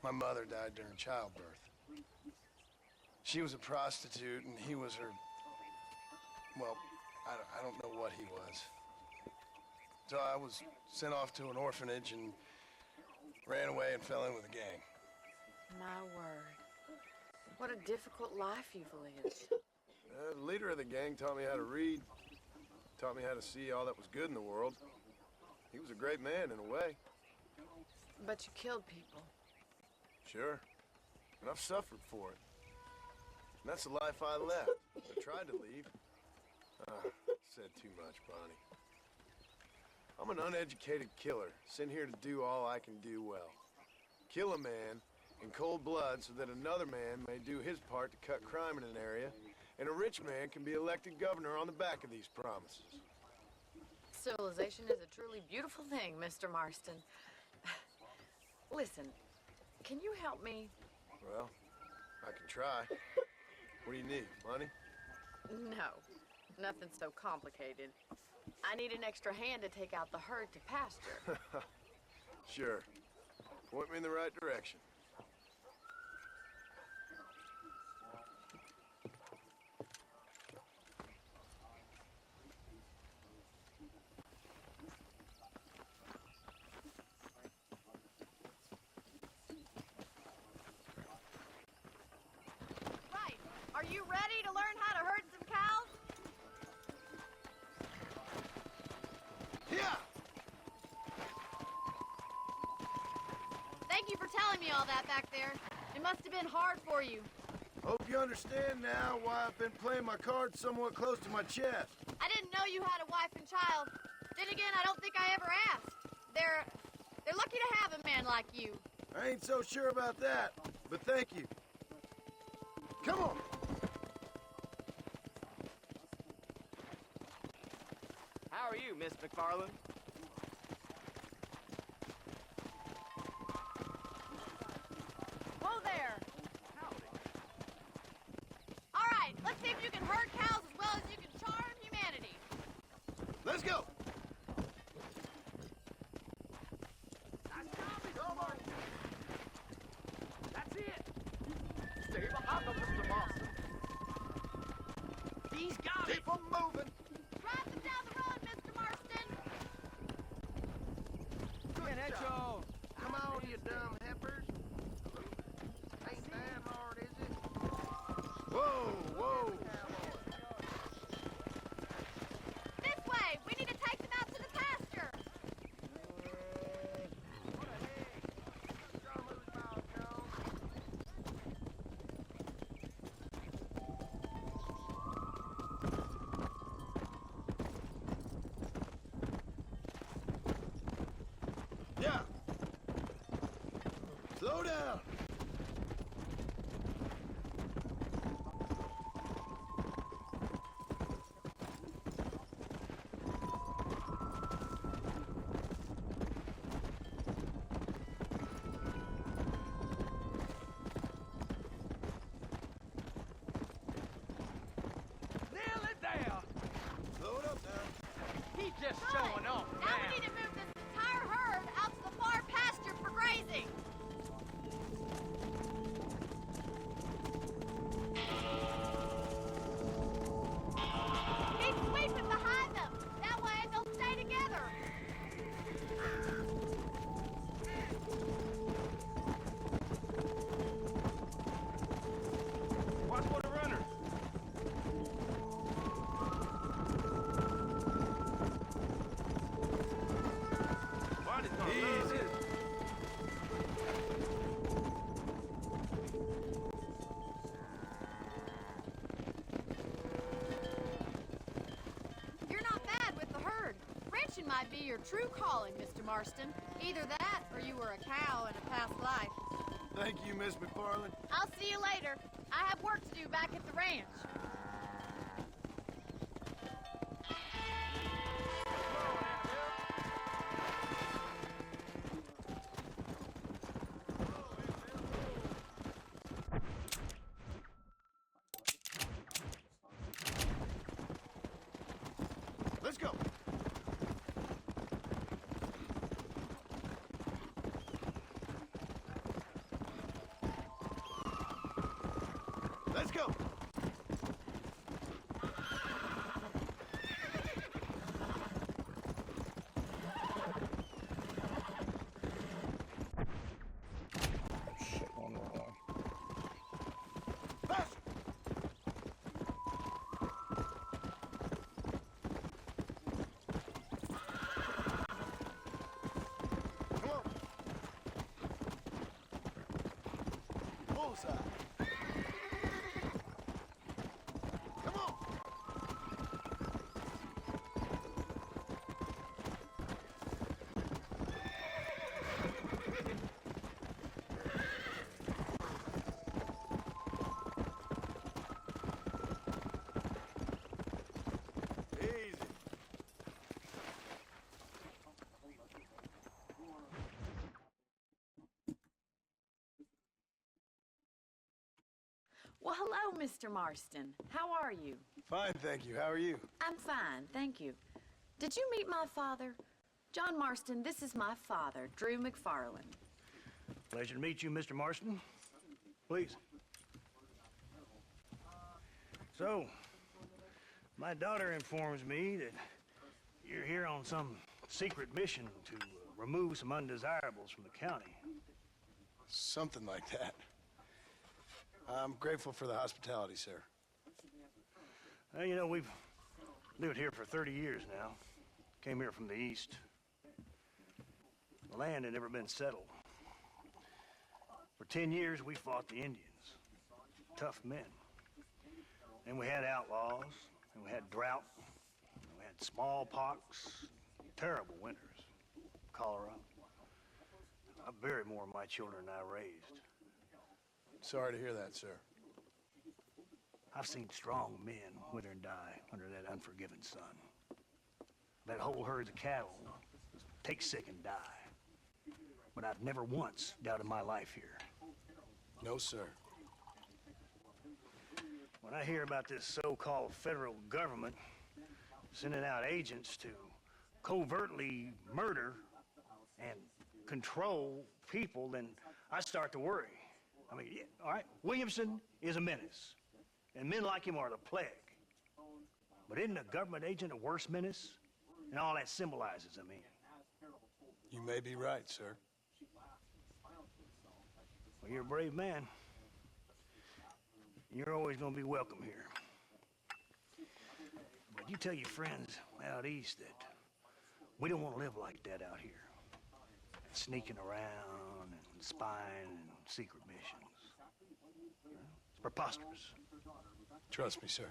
My mother died during childbirth. She was a prostitute, and he was her, well, I don't know what he was. So I was sent off to an orphanage and ran away and fell in with a gang. My word. What a difficult life you've lived. The leader of the gang taught me how to read, taught me how to see all that was good in the world. He was a great man in a way. But you killed people. Sure. And I've suffered for it. And that's the life I left. I tried to leave. Said too much, Bonnie. I'm an uneducated killer, sent here to do all I can do well. Kill a man in cold blood so that another man may do his part to cut crime in an area, and a rich man can be elected governor on the back of these promises. Civilization is a truly beautiful thing, Mr. Marston. Listen, can you help me? Well, I can try. What do you need, money? No, nothing so complicated. I need an extra hand to take out the herd to pasture. Sure. Point me in the right direction. Right. Are you ready to learn how to herd some cows? Yeah! Thank you for telling me all that back there. It must have been hard for you. Hope you understand now why I've been playing my cards somewhat close to my chest. I didn't know you had a wife and child. Then again, I don't think I ever asked. They're lucky to have a man like you. I ain't so sure about that, but thank you. Come on! How are you, Miss McFarland? Whoa there! All right, let's see if you can herd cows as well as you can charm humanity. Let's go! That's it! Stay behind them, Mr. Marston. He's got it! Keep them moving! Drive them down the road, Mr. Marston! Good Come on, you dumb heifers. Slow down! Just showing off now. Now we need to move this entire herd out to the far pasture for grazing. Keep sweeping behind them. That way they'll stay together. Watch for the runners. Easy. You're not bad with the herd. Ranching might be your true calling, Mr. Marston. Either that, or you were a cow in a past life. Thank you, Miss McFarland. I'll see you later. I have work to do back at the ranch. Let's go. Let's go. Shit, one more line. Faster. Come on. Bullseye. Come on. Easy. Well, hello, Mr. Marston. How are you? Fine, thank you. How are you? I'm fine, thank you. Did you meet my father? John Marston, this is my father, Drew McFarland. Pleasure to meet you, Mr. Marston. Please. So, my daughter informs me that you're here on some secret mission to remove some undesirables from the county. Something like that. I'm grateful for the hospitality, sir. Well, you know, we've lived here for 30 years now. Came here from the east. The land had never been settled. For 10 years, we fought the Indians. Tough men. And we had outlaws, and we had drought, and we had smallpox, terrible winters, cholera. I buried more of my children than I raised. Sorry to hear that, sir. I've seen strong men wither and die under that unforgiving sun. That whole herds of cattle take sick and die. But I've never once doubted my life here. No, sir. When I hear about this so-called federal government sending out agents to covertly murder and control people, then I start to worry. I mean, yeah, all right, Williamson is a menace, and men like him are the plague. But isn't a government agent a worse menace? And all that symbolizes, I mean. You may be right, sir. Well, you're a brave man. You're always going to be welcome here. But you tell your friends out east that we don't want to live like that out here. Sneaking around and spying and secret missions. It's preposterous. Trust me, sir.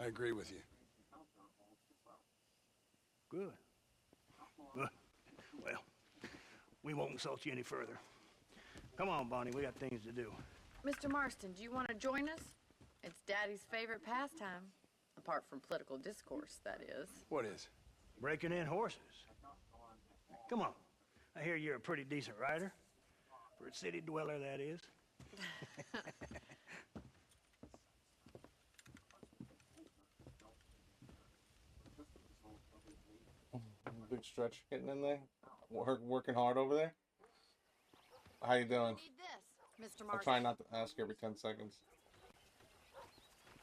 I agree with you. Good. Good. Well, we won't insult you any further. Come on, Bonnie, we got things to do. Mr. Marston, do you want to join us? It's Daddy's favorite pastime. Apart from political discourse, that is. What is? Breaking in horses. Come on. I hear you're a pretty decent rider. For a city dweller, that is. Big stretch getting in there. Working hard over there. How you doing? Need this, Mr. I'm Marston. trying not to ask every 10 seconds.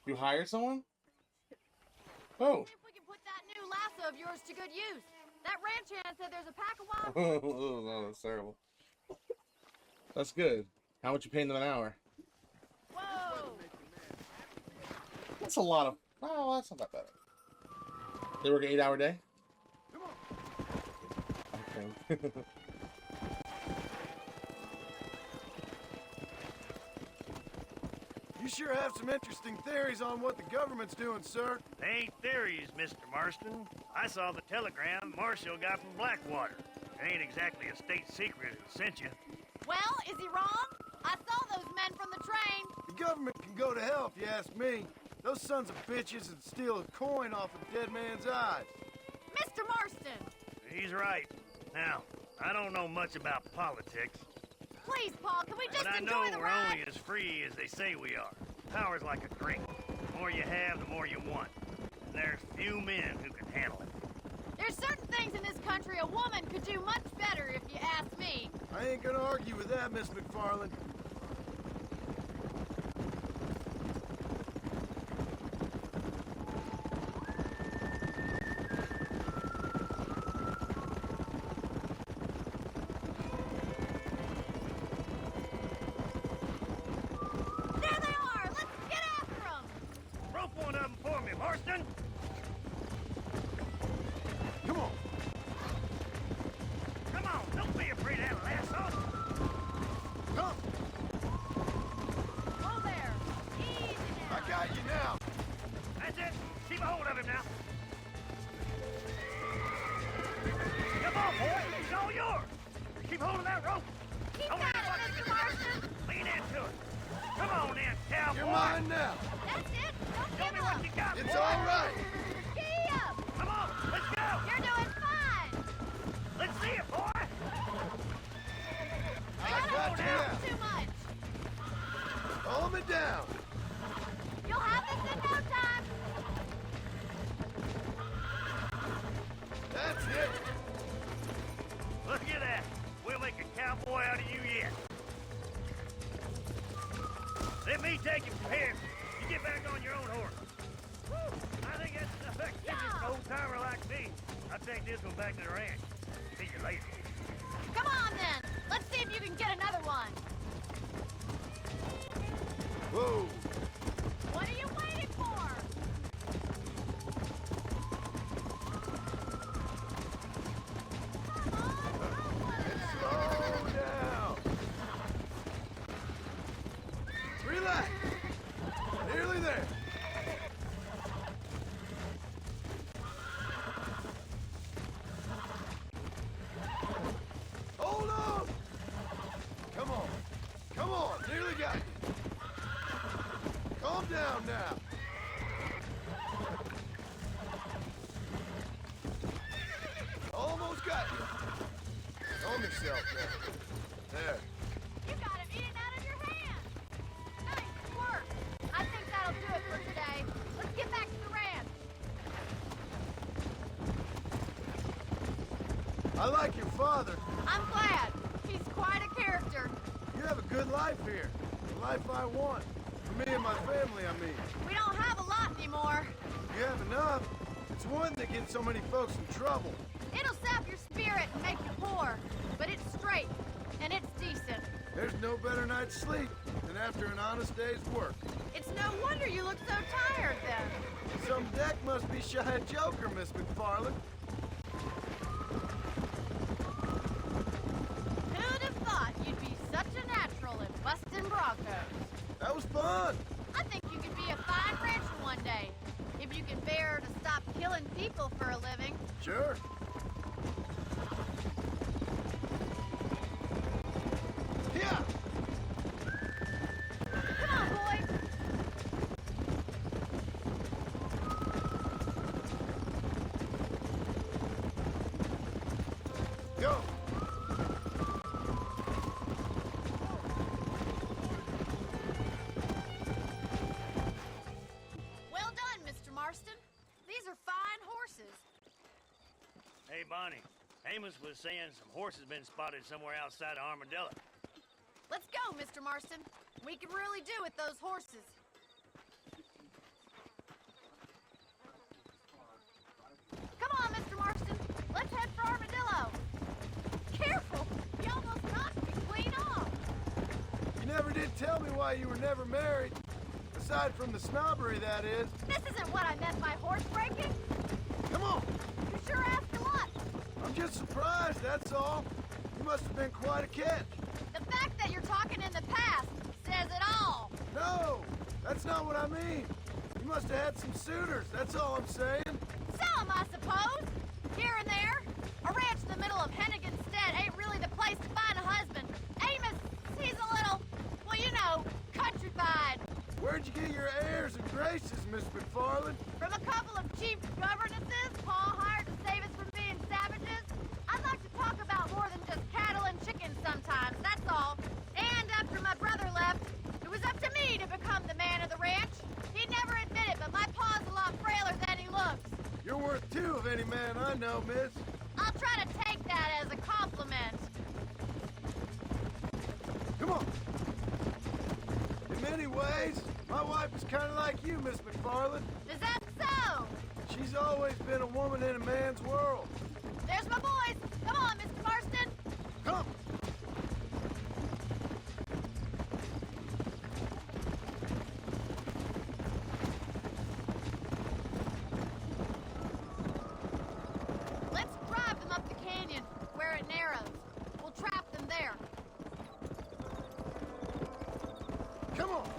You hired someone? Oh. See if we can put that new lasso of yours to good use. That ranch hand said there's a pack of wild. Oh, no, that's terrible. That's good. How much you paying them an hour? Whoa! That's a lot of. Oh, that's not that bad. They work an 8-hour day? I think. You sure have some interesting theories on what the government's doing, sir. They ain't theories, Mr. Marston. I saw the telegram Marshall got from Blackwater. It ain't exactly a state secret that sent you. Well, is he wrong? I saw those men from the train. The government can go to hell if you ask me. Those sons of bitches would steal a coin off a dead man's eyes. Mr. Marston! He's right. Now, I don't know much about politics. Please, Paul, can we just but I enjoy know the we're ride? only as free as they say we are. Power's like a drink. The more you have, the more you want. And there's few men who can handle it. There's certain things in this country a woman could do much better, if you ask me. I ain't gonna argue with that, Miss McFarland. There they are! Let's get after them! Rope one of them for me, Marston! Come on! Come on, don't be afraid of that lasso! Come! Oh, there! Easy now! I got you now! That's it! Keep a hold of him now! Come on, boy! He's all yours! Keep hold of that rope! Keep Don't at let it, him Mr. Marston! lean into it! Come on in, cowboy! You're mine now! That's it! Don't Show give me up! what you got, It's boy. all right! Gee up! Come on, let's go! You're doing fine! Let's see it, boy! I got you now! Too much! Calm it down! You'll have this in no time! That's it! Look at that! We'll make a cowboy out of you yet. Let me take him from here. You get back on your own horse. Woo! I think that's enough extra for an old-timer like me. I'll take this one back to the ranch. See you later. Come on, then! Let's see if you can get another one! Whoa! What are you waiting for? Come on, roll one of them. Slow down! Relax! Nearly there! Hold on! Come on! Come on! Nearly got you! Calm down now! Almost got you! Calm yourself now. There. You got him eating out of your hand! Nice work! I think that'll do it for today. Let's get back to the ranch. I like your father. I'm glad. He's quite a character. You have a good life here. The life I want. For me and my family, I mean. We don't have a lot anymore. You have enough. It's one that gets so many folks in trouble. It'll sap your spirit and make you poor. But it's straight. And it's decent. There's no better night's sleep than after an honest day's work. It's no wonder you look so tired then. Some deck must be shy of Joker, Miss McFarland. Who'd have thought you'd be such a natural at busting Broncos? That was fun. I think you could be a fine rancher one day. If you can bear to stop killing people for a living. Sure. Yeah. Go! Well done, Mr. Marston. These are fine horses. Hey, Bonnie. Amos was saying some horses been spotted somewhere outside of Armadillo. Let's go, Mr. Marston. We can really do with those horses. Come on, Mr. Marston. Let's head for Armadillo. Careful! You almost knocked me clean off. You never did tell me why you were never married. Aside from the snobbery, that is. This isn't what I meant by horse breaking. Come on! You sure asked a lot. I'm just surprised, that's all. You must have been quite a catch. The fact that you're talking in the past says it all. No! That's not what I mean. You must have had some suitors, that's all I'm saying. Some, I suppose. Here and there. A ranch in the middle of Hennigan's Stead ain't really the place to find a husband. Amos, he's a little, well, you know, countrified. Where'd you get your airs and graces, Miss McFarland? From a couple of cheap governesses Paul hired to save us from being savages. I'd like to talk about more than just cattle and chickens sometimes, that's all. And after my brother left, it was up to me to become the man of the ranch. He'd never admit it, but my pa's a lot frailer than he looks. You're worth two of any man I know, miss. I'll try to take that as a compliment. Come on. In many ways, my wife is kind of like you, Miss McFarland. Is that so? She's always been a woman in a man's world. There's my boys. Come on, Mr. Marston. Come. Let's drive them up the canyon, where it narrows. We'll trap them there. Come on.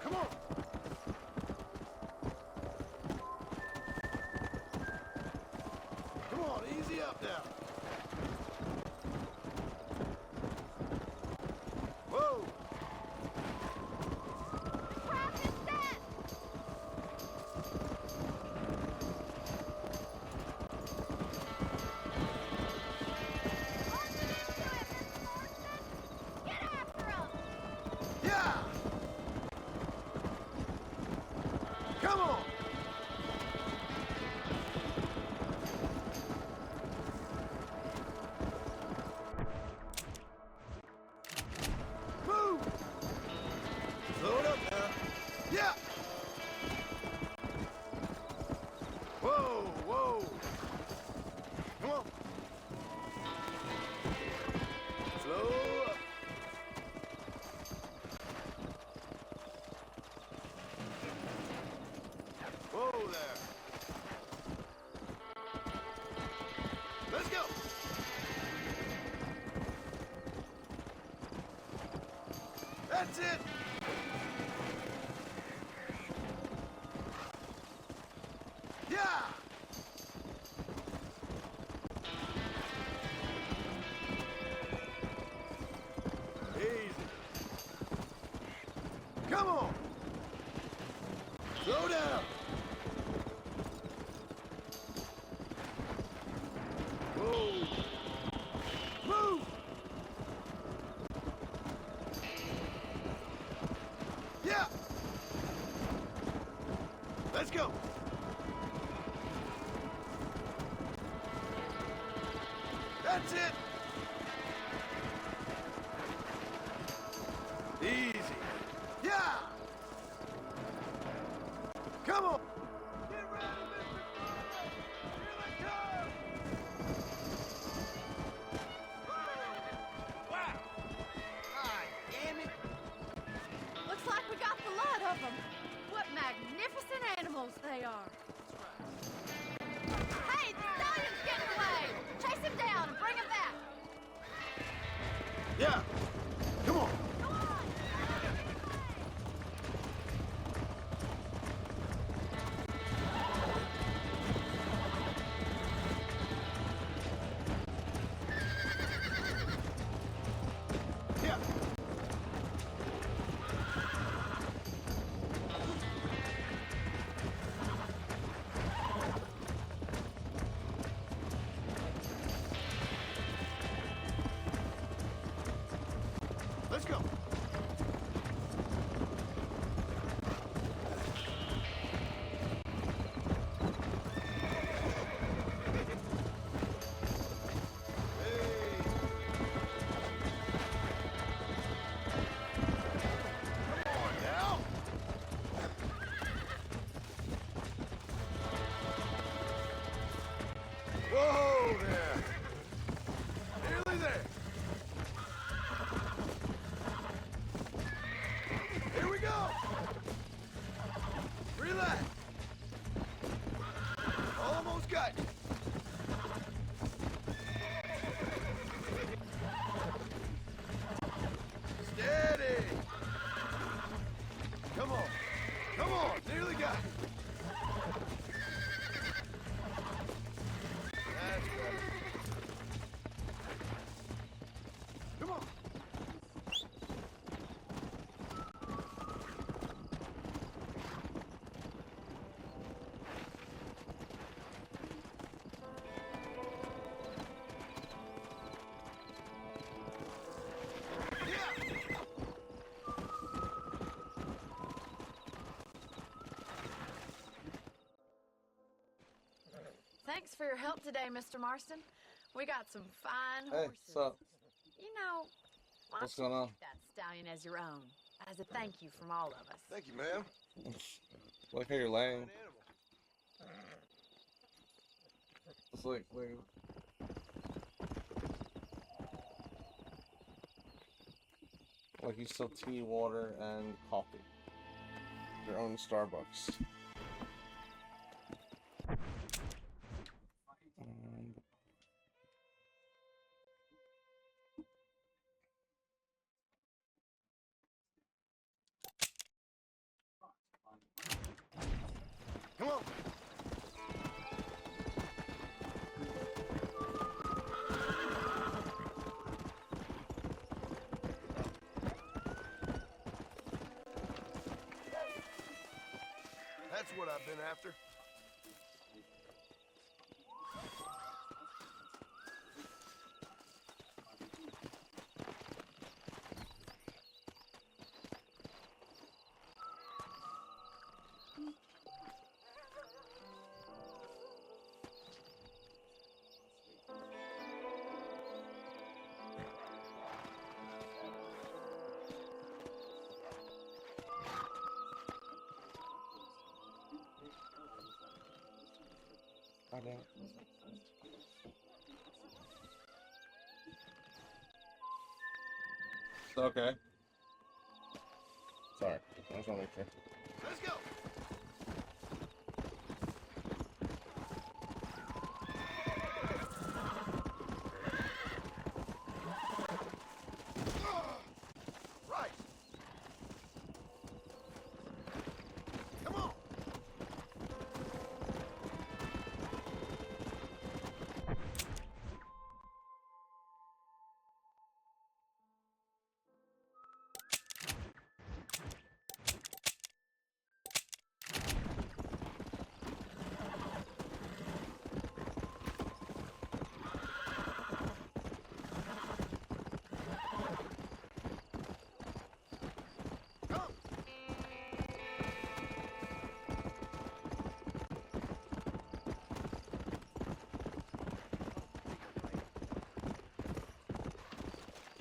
Come on. Come on, easy up now. Whoa. Trap is set. Get after him! Yeah! Come on! Move! Slow it up now. Yeah! Whoa, whoa! Come on! Slow up. Whoa there. Let's go. That's it. Yeah. Easy. Come on. Slow down. Whoa. Move. Yeah. Let's go. That's it. Easy. Yeah. Come on. Get ready, Mr. Farmer. Here they come. Wow! Ah, damn it! Looks like we got the lot of them. What magnificent animals they are. Hey, the stallion's getting away! Chase him down and bring him back! Yeah. Come on. Go on! Yeah. Let's go. Whoa there! Nearly there! Here we go! Relax! Almost got you! Steady! Come on! Come on! Nearly got you! That's better. Come on. Thanks for your help today, Mr. Marston. We got some fine Hey, horses. what's up? You know, why What's don't going you on? keep that stallion as your own, as a thank you from all of us. Thank you, ma'am. Like how you're laying. It's like you sell tea, water, and coffee. Your own Starbucks. Come on. That's what I've been after. God damn it. Okay. Sorry, I just want to make sure. Let's go. Right. Come on.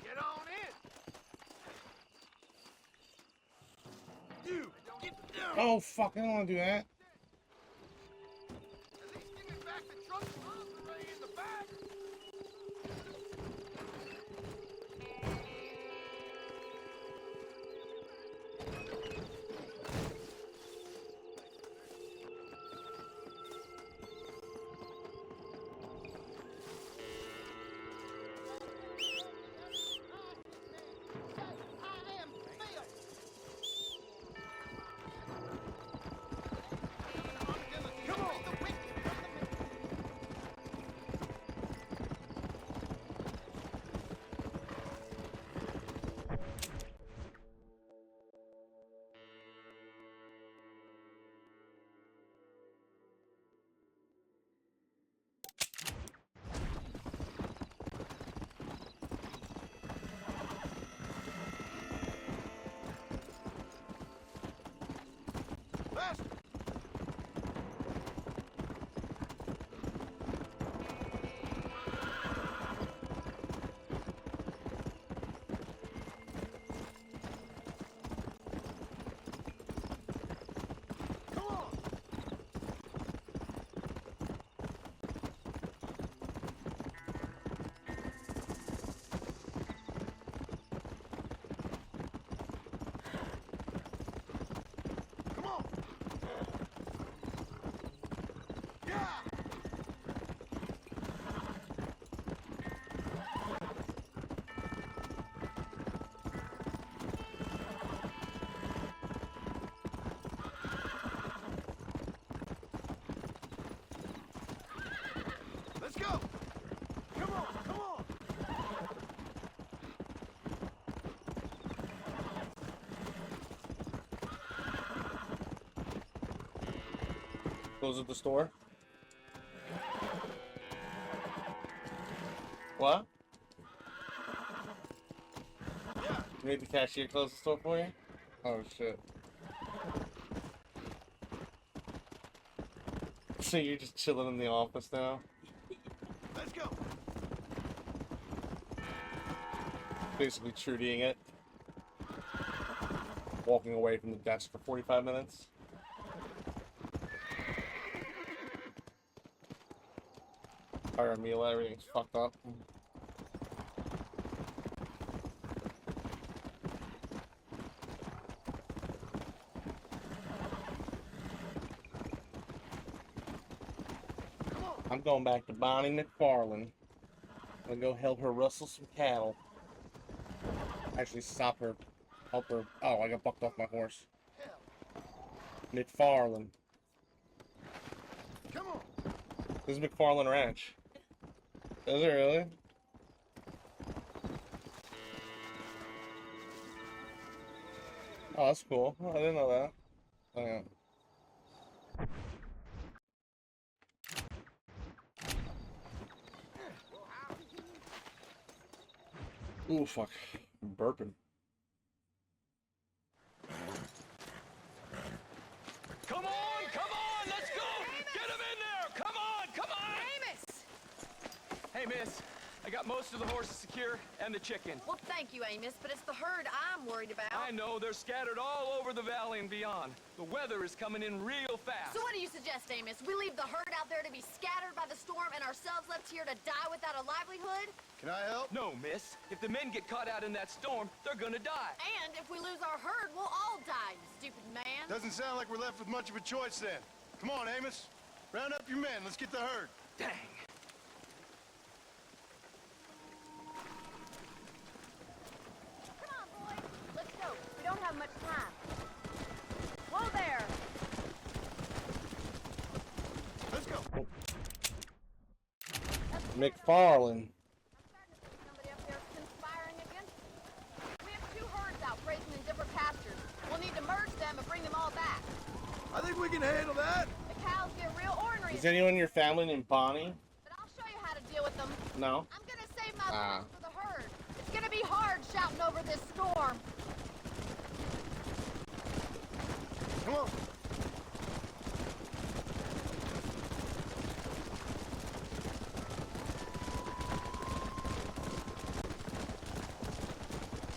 Get on in. You get down. Oh fuck! I don't want to do that. At least give me back the truck lingerie in the back. closes the store? What? You made the cashier close the store for you? Oh shit. So you're just chilling in the office now? Let's go. Basically Trudying it. Walking away from the desk for 45 minutes. Fire meal, everything's fucked up. I'm going back to Bonnie McFarlane. I'm gonna go help her rustle some cattle. Actually stop her. Help her. Oh, I got bucked off my horse. McFarlane. Come on. This is McFarlane Ranch. Is it really? Oh, that's cool. Oh, I didn't know that. Oh, yeah. Ooh, fuck. I'm burping. Come on, let's go! Get him in there! Come on! Amos! Hey, miss. I got most of the horses secure and the chicken. Well, thank you, Amos, but it's the herd I'm worried about. I know, they're scattered all over the valley and beyond. The weather is coming in real fast. So what do you suggest, Amos? We leave the herd out there to be scattered by the storm and ourselves left here to die without a livelihood? Can I help? No, miss. If the men get caught out in that storm, they're gonna die. And if we lose our herd, we'll all die, you stupid man. Doesn't sound like we're left with much of a choice then. Come on, Amos. Round up your men. Let's get the herd. Dang. Come on, boys. Let's go. We don't have much time. Whoa there. Let's go. McFarlane. Somebody up there conspiring against us. We have two herds out grazing in different pastures. We'll need to merge them and bring them all back. I think we can handle that. The cows get real ornery. Is anyone in your family named Bonnie? But I'll show you how to deal with them. No. I'm gonna save my voice for the herd. It's gonna be hard shouting over this storm. Come on.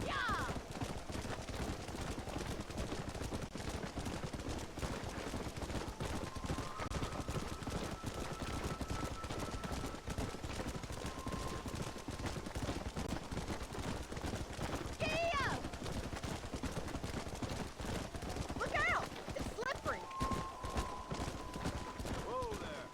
Yeah! Yeah! Look out! It's slippery. Whoa there.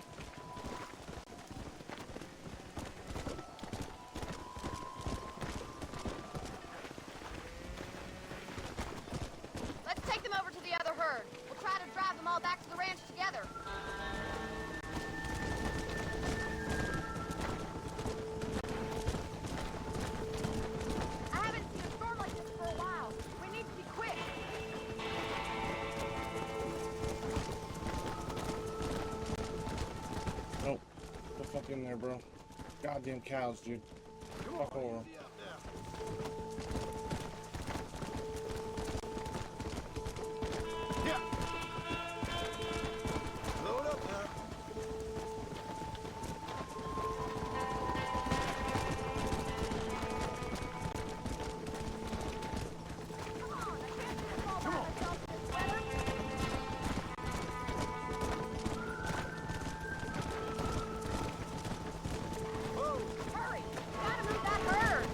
Let's take them over to the other herd. We'll try to drive them all back to the ranch together. I haven't seen a storm like this for a while. We need to be quick. Nope. Go fuck in there, bro. Goddamn cows, dude. Fuck over. Yeah. Load up now. Come on, I can't do this all by myself in this weather. Whoa. Hurry! Gotta move that herd!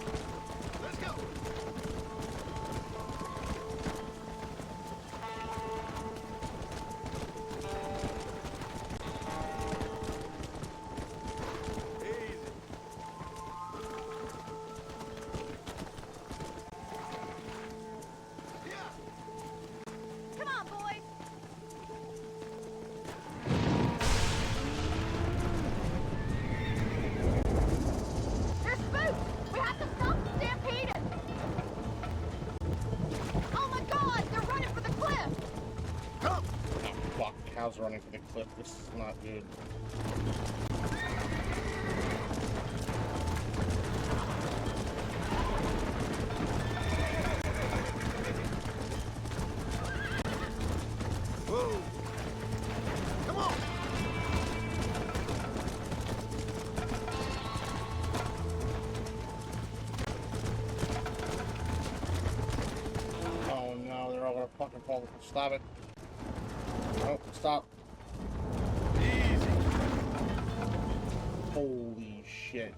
cows running for the cliff. This is not good. Whoa! Come on! Oh no, they're all gonna fucking fall. Stop it. Oh, stop. Easy. Holy shit.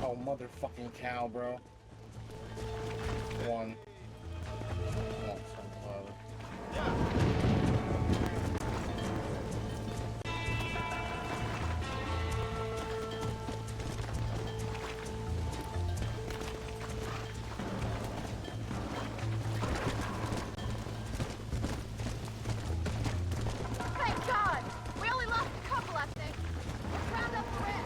Oh, motherfucking cow, bro. One. Oh, sunflower. Thank God! We only lost a couple, I think. Let's round up the rest.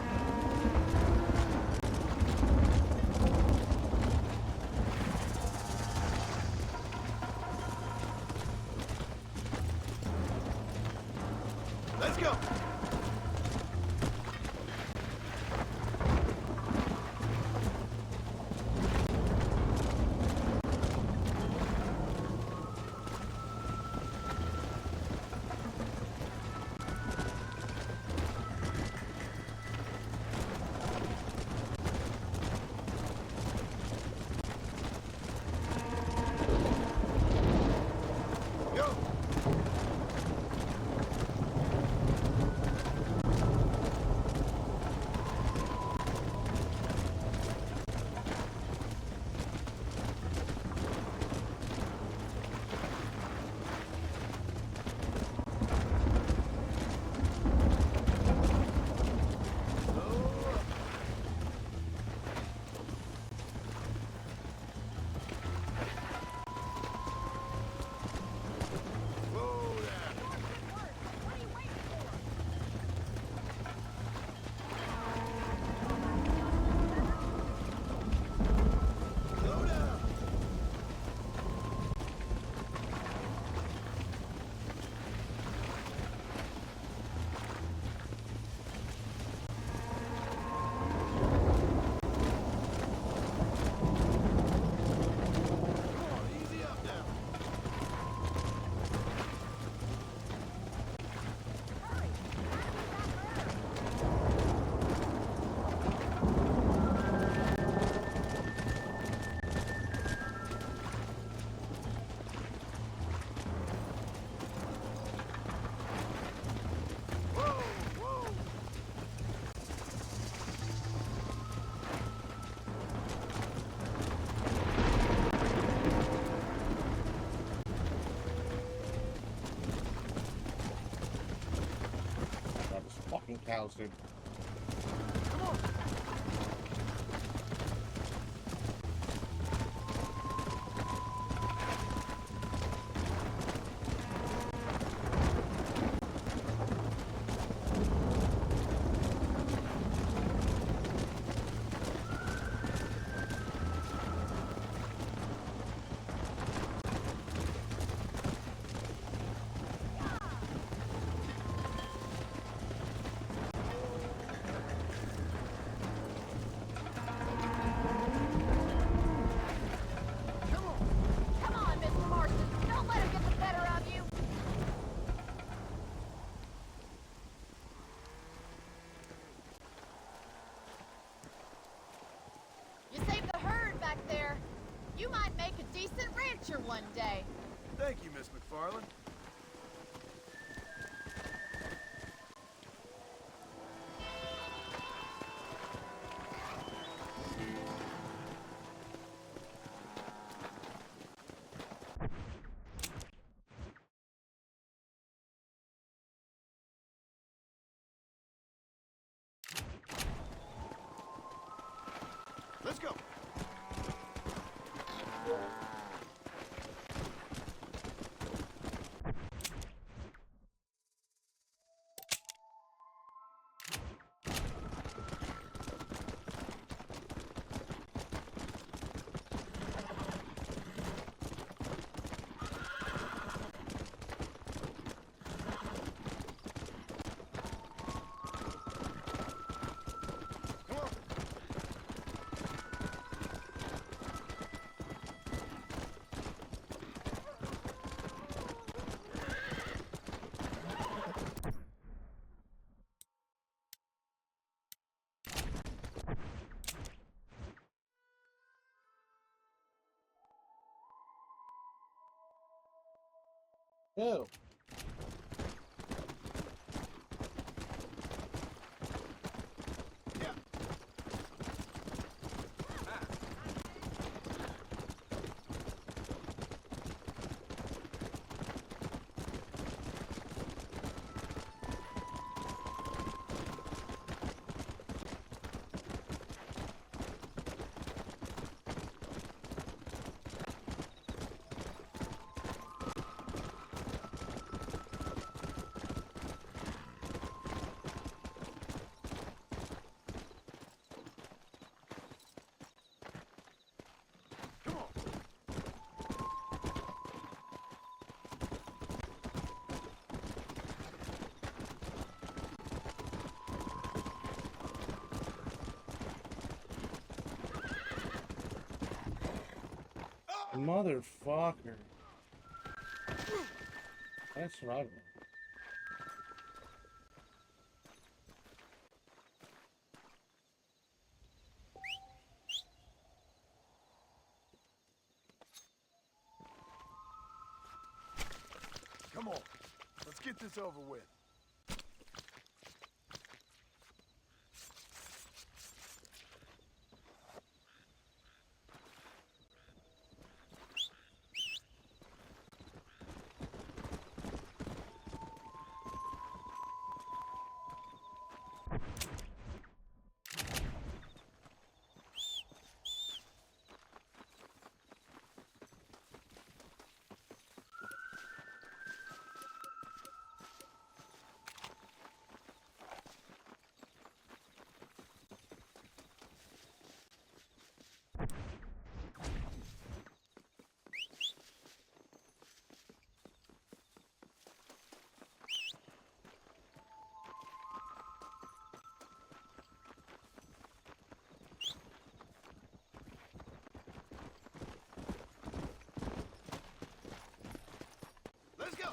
Let's go! Go! Whoa there! What are you waiting for? Slow down! Come on, easy up now. Whoa, whoa! God, this fucking cows, dude. Come on! Come on, Mr. Marston. Don't let him get the better of you. You saved the herd back there. You might make a decent rancher one day. Thank you, Miss McFarland. Let's go. Who? Motherfucker. That's what I want. Come on, let's get this over with. Let's go!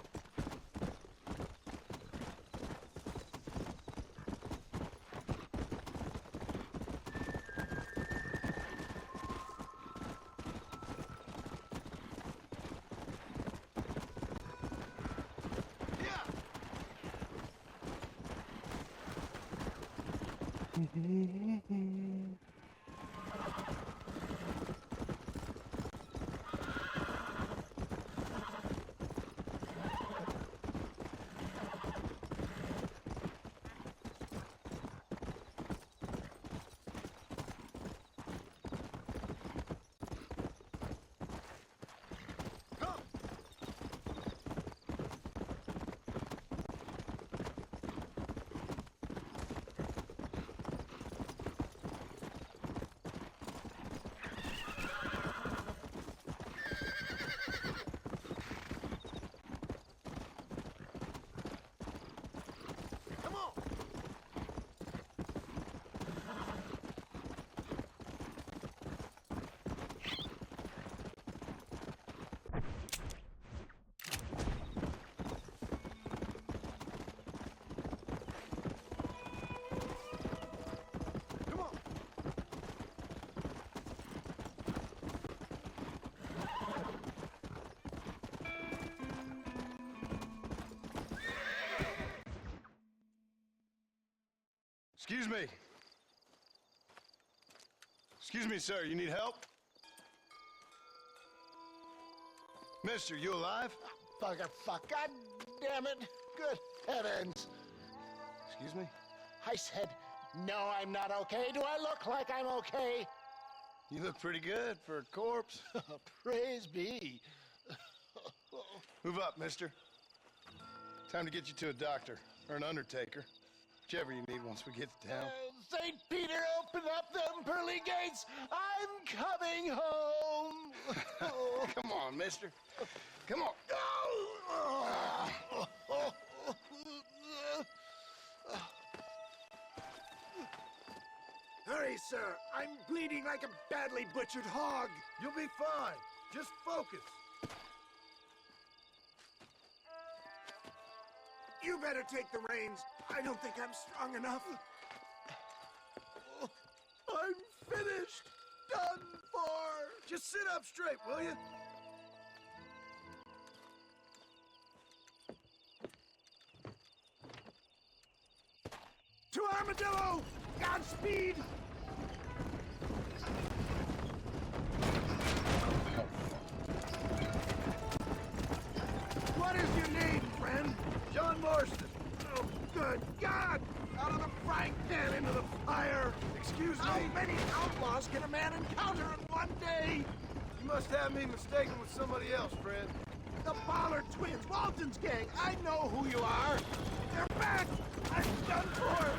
Excuse me. Excuse me, sir. You need help? Mister, you alive? Fuck. God damn it. Good heavens. Excuse me? I said, no, I'm not okay. Do I look like I'm okay? You look pretty good for a corpse. Praise be. Move up, mister. Time to get you to a doctor or an undertaker. Whichever you need once we get to town. St. Peter, open up them pearly gates. I'm coming home. Come on, mister. Come on. Hurry, sir. I'm bleeding like a badly butchered hog. You'll be fine. Just focus. You better take the reins. I don't think I'm strong enough. I'm finished. Done for. Just sit up straight, will you? Armadillo! Godspeed! What is your name, friend? John Marston. Oh, good God! Out of the frying pan into the fire! Excuse me? How many outlaws can a man encounter in one day? You must have me mistaken with somebody else, friend. The Ballard twins, Walton's gang. I know who you are. They're back! I'm done for!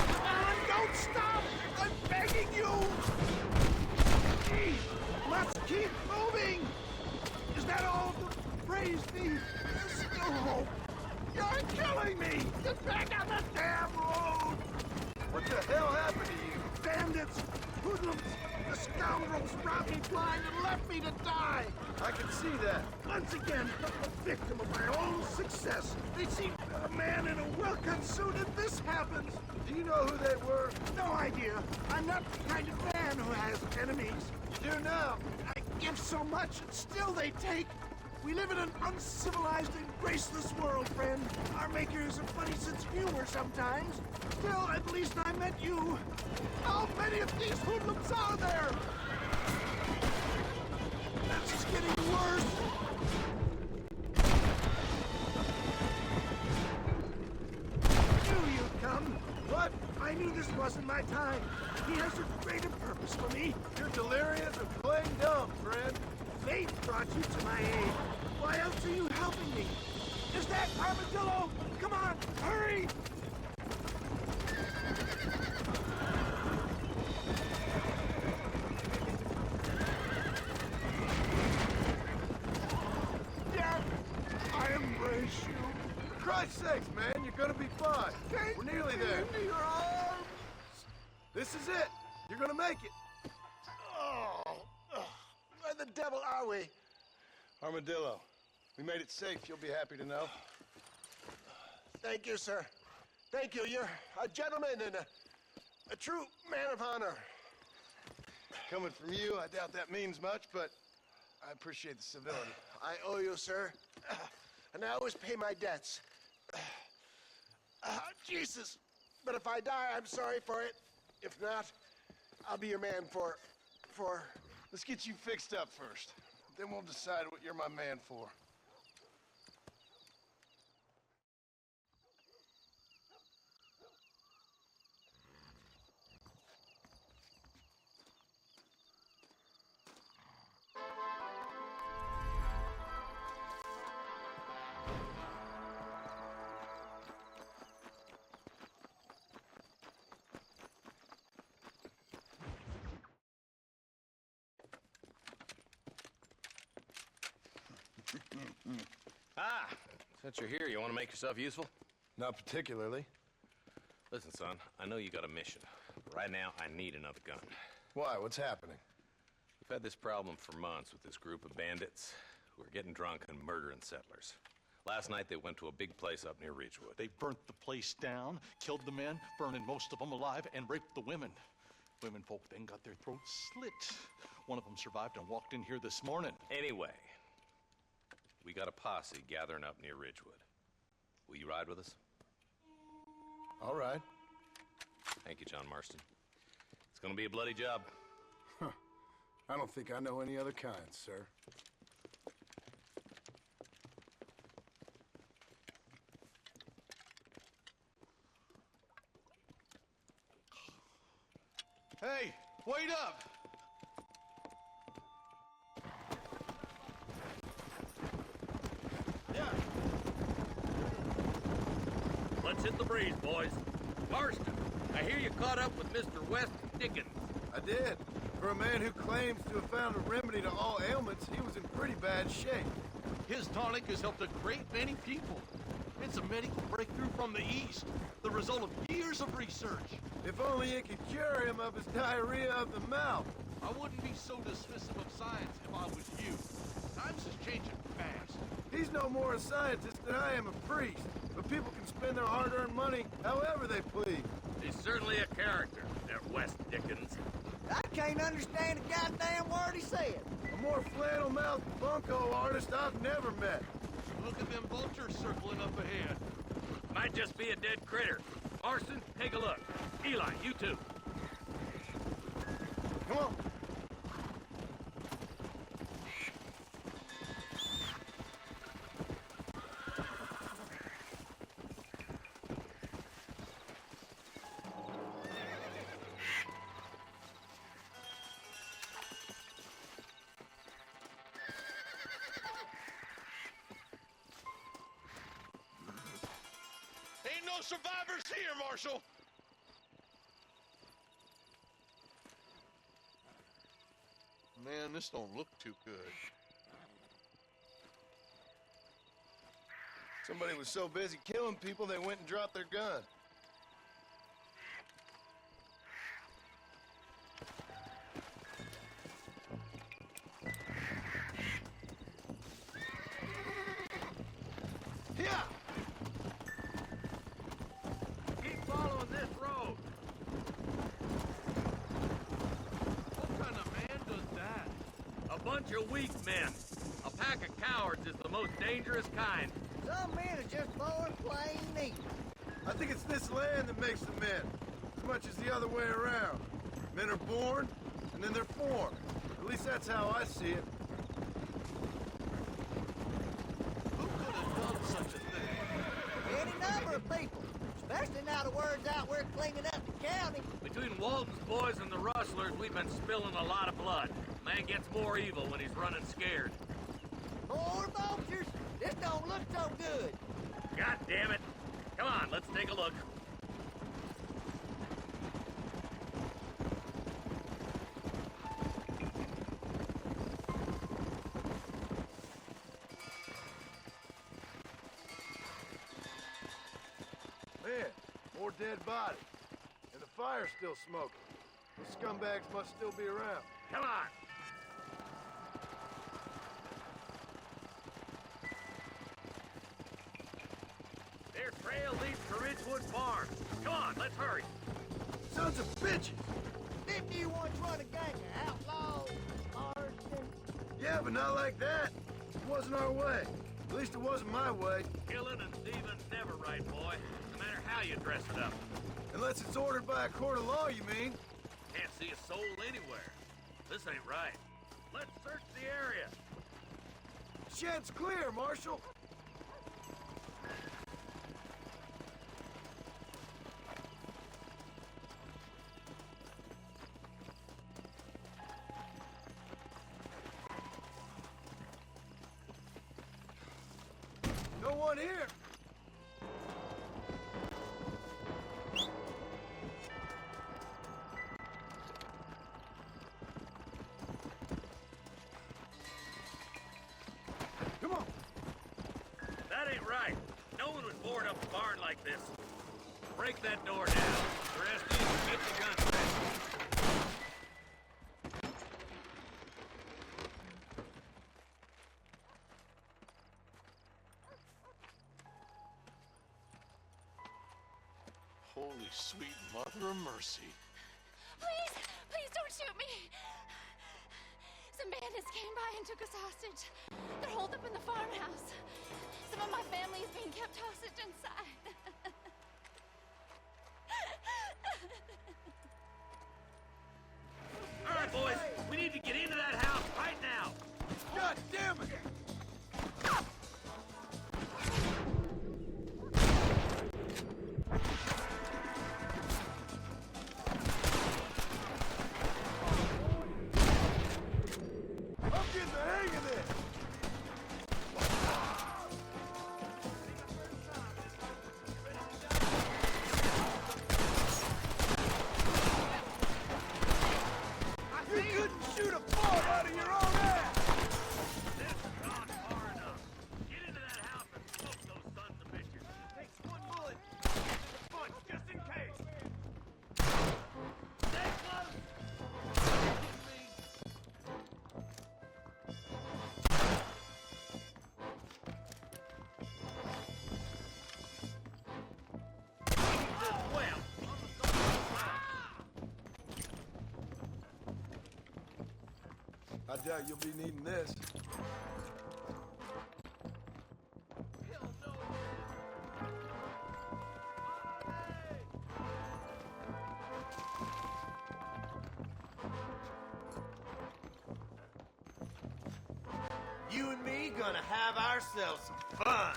Come on, don't stop! I'm begging you! Gee, let's keep moving! Is that all the praise thee? There's still hope. You're killing me! Get back on the damn road! What the hell happened to you? Bandits! Hoodlums! The scoundrels robbed me blind and left me to die! I can see that. Once again, a victim of my own success. They seem a man in a well-cut suit and this happens. Do you know who they were? No idea. I'm not the kind of man who has enemies. You do now. I give so much and still they take. We live in an uncivilized and graceless world, friend. Our makers have funny sense of humor sometimes. Still, at least I met you. How many of these hoodlums are there? This is getting worse. I knew you'd come. What? I knew this wasn't my time. He has a greater purpose for me. You're delirious and playing dumb, friend. Fate brought you to my aid. Why else are you helping me? Is that Armadillo? Come on, hurry! Yeah, I embrace you. For Christ's sakes, man, you're gonna be fine. We're nearly there. Into your arms. This is it. You're gonna make it. Where the devil are we? Armadillo, we made it safe. You'll be happy to know. Thank you, sir. Thank you. You're a gentleman and a true man of honor. Coming from you, I doubt that means much, but I appreciate the civility. I owe you, sir. And I always pay my debts. Jesus. But if I die, I'm sorry for it. If not, I'll be your man for... Let's get you fixed up first. Then we'll decide what you're my man for. Ah, since you're here, you want to make yourself useful? Not particularly. Listen, son, I know you got a mission. But right now, I need another gun. Why? What's happening? We've had this problem for months with this group of bandits who are getting drunk and murdering settlers. Last night, they went to a big place up near Ridgewood. They burnt the place down, killed the men, burning most of them alive, and raped the women. Women folk then got their throats slit. One of them survived and walked in here this morning. Anyway, we got a posse gathering up near Ridgewood. Will you ride with us? All right. Thank you, John Marston. It's gonna be a bloody job. Huh. I don't think I know any other kind, sir. Hey, wait up! Let's hit the breeze, boys. Marston, I hear you caught up with Mr. West Dickens. I did. For a man who claims to have found a remedy to all ailments, he was in pretty bad shape. His tonic has helped a great many people. It's a medical breakthrough from the East, the result of years of research. If only it could cure him of his diarrhea of the mouth. I wouldn't be so dismissive of science if I was you. Times is changing fast. He's no more a scientist than I am a priest. But people can spend their hard-earned money however they please. He's certainly a character, that West Dickens. I can't understand a goddamn word he said. A more flannel-mouthed bunco artist I've never met. Look at them vultures circling up ahead. Might just be a dead critter. Marston, take a look. Eli, you too. Come on. Ain't no survivors here, Marshal! Man, this don't look too good. Somebody was so busy killing people, they went and dropped their gun. Yeah! Keep following this road. What kind of man does that? A bunch of weak men. A pack of cowards is the most dangerous kind. Some men are just born plain neat. I think it's this land that makes them men, as much as the other way around. Men are born, and then they're formed. At least that's how I see it. Who could have done such a thing? Any number of people, especially now the word's out we're cleaning up the county. Between Walton's boys and the rustlers, we've been spilling a lot of blood. Man gets more evil when he's running scared. More vultures? This don't look so good. God damn it. Come on, let's take a look. Man, more dead bodies. And the fire's still smoking. Those scumbags must still be around. Come on. Their trail leads to Ridgewood Farm. Come on, let's hurry. Sons of bitches! Didn't you once run a gang of outlaws, Marston? Yeah, but not like that. It wasn't our way. At least it wasn't my way. Killing and thieving's never right, boy. No matter how you dress it up. Unless it's ordered by a court of law, you mean? Can't see a soul anywhere. This ain't right. Let's search the area. Shed's clear, Marshal. No one here. Come on. That ain't right. No one would board up a barn like this. Break that door down. The rest of you get the guns ready. Holy sweet mother of mercy. Please, please don't shoot me. Some bandits came by and took us hostage. They're holed up in the farmhouse. Some of my family is being kept hostage inside. All right, boys. We need to get into that house right now. God damn it! I'm getting the hang of this! You couldn't shoot a ball out of your own ass! This has gone far enough. Get into that house and smoke those sons of bitches. Takes one bullet in the punch, just in case! Stay close. Well, I doubt you'll be needing this. You and me gonna have ourselves some fun.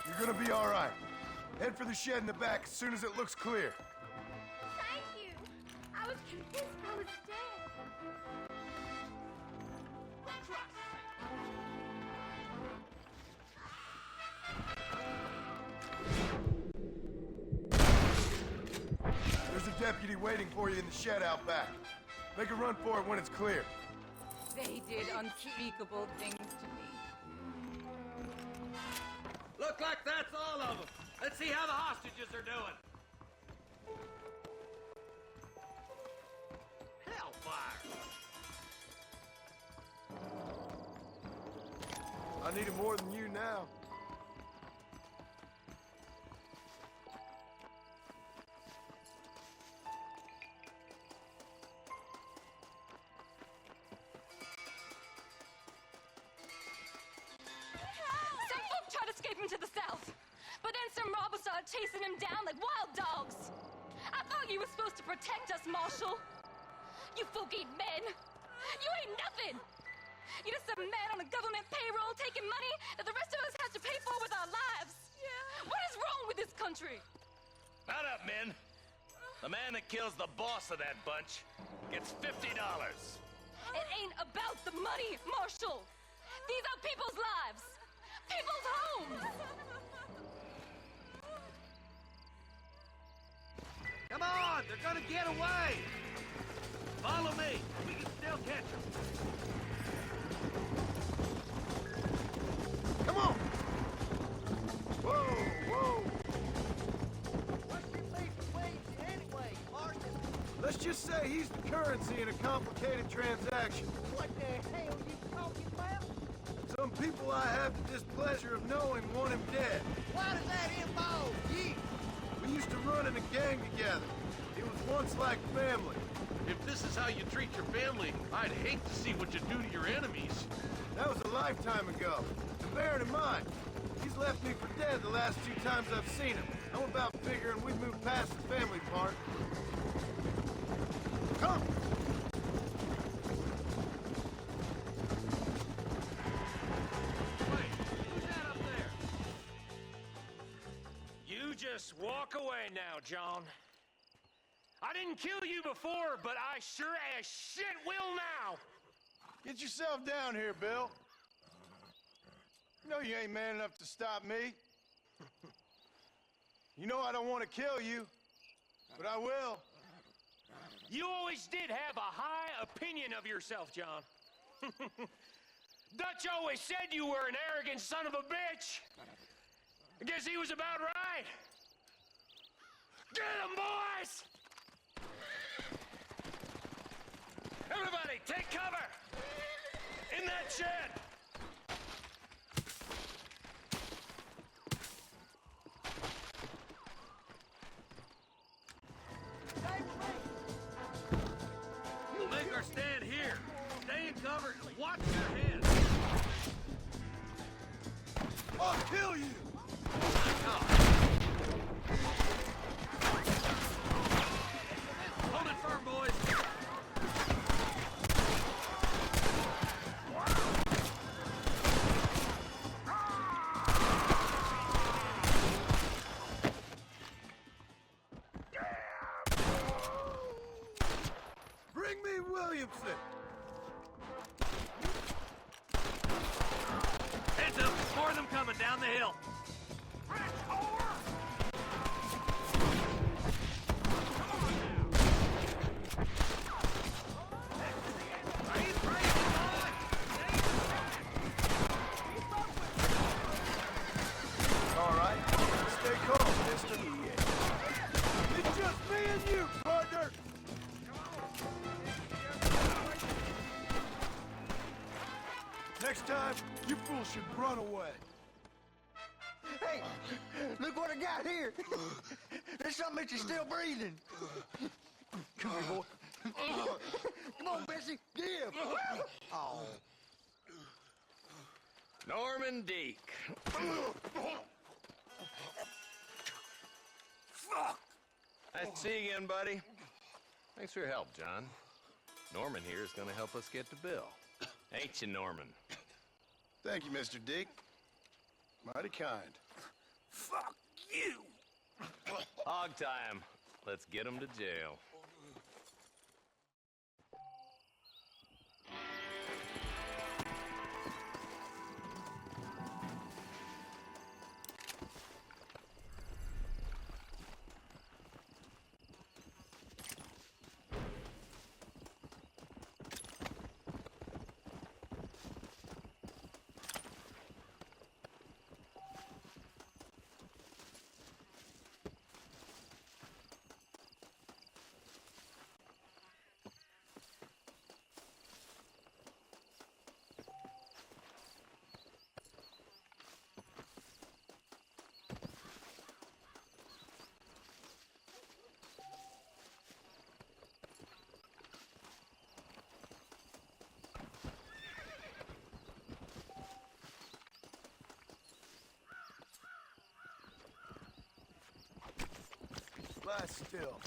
You're gonna be all right. Head for the shed in the back as soon as it looks clear. Thank you. I was convinced I was dead. There's a deputy waiting for you in the shed out back. Make a run for it when it's clear. They did unspeakable things to me. Look like that's all of them. Let's see how the hostages are doing. Hellfire! I need it more than you now. Some folk tried escaping to the south, but then some robbers started chasing him down like wild dogs. I thought you were supposed to protect us, Marshal. You folk ain't men. You ain't nothing. You're just a man on a government payroll taking money that the rest of us have to pay for with our lives. Yeah. What is wrong with this country? Mount up, men. The man that kills the boss of that bunch gets $50. It ain't about the money, Marshal. These are people's lives. People's homes. Come on, they're gonna get away. Follow me. We can still catch them. Come on! Whoa, whoa! What's your favorite wage anyway, Marston? Let's just say he's the currency in a complicated transaction. What the hell you talking about? Some people I have the displeasure of knowing want him dead. Why does that involve you? We used to run in a gang together. It was once like family. If this is how you treat your family, I'd hate to see what you do to your enemies. That was a lifetime ago. And bearing in mind, he's left me for dead the last 2 times I've seen him. I'm about figuring we've moved past the family part. Come! Wait, who's that up there? You just walk away now, John. I didn't kill you before, but I sure as shit will now. Get yourself down here, Bill. You know you ain't man enough to stop me. You know I don't want to kill you, but I will. You always did have a high opinion of yourself, John. Dutch always said you were an arrogant son of a bitch. I guess he was about right. Get him, boys! Everybody, take cover! In that shed! We'll make our stand here. Stay in cover and watch your head. I'll kill you! Hold it firm, boys. Bring me Williamson! Heads up, more of them coming down the hill. All right, stay calm, mister. It's just me and you, partner! Next time, you fools should run away. Hey, look what I got here. There's something that you're still breathing. Come here, boy. Come on, Bessie. Give. Oh. Norman Deek. Nice to see you again, buddy. Thanks for your help, John. Norman here is gonna help us get the bill. Ain't you, Norman? Thank you, Mr. Dick. Mighty kind. Fuck you! Hog time. Let's get him to jail. Lie still.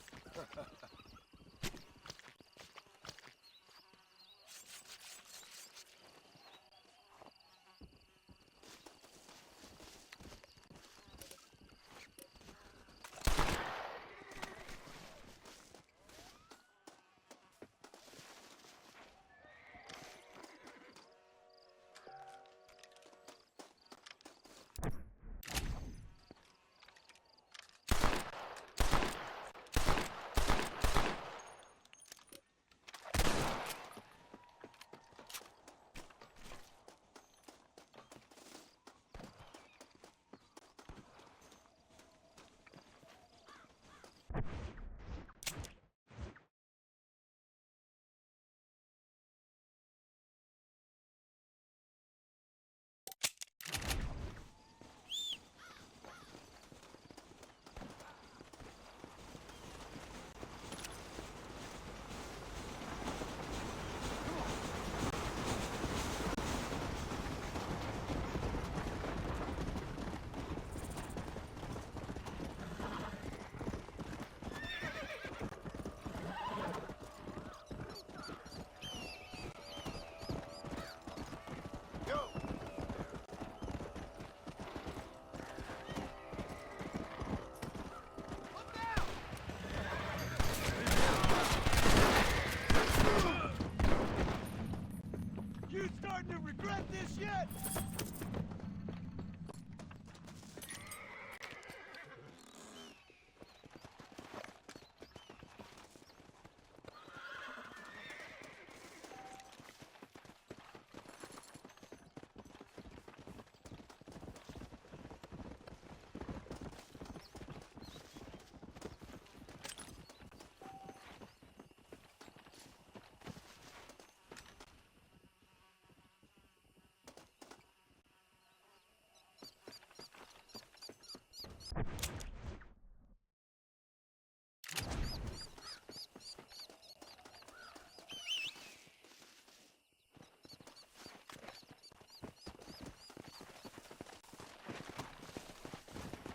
You starting to regret this yet?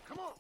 Come on!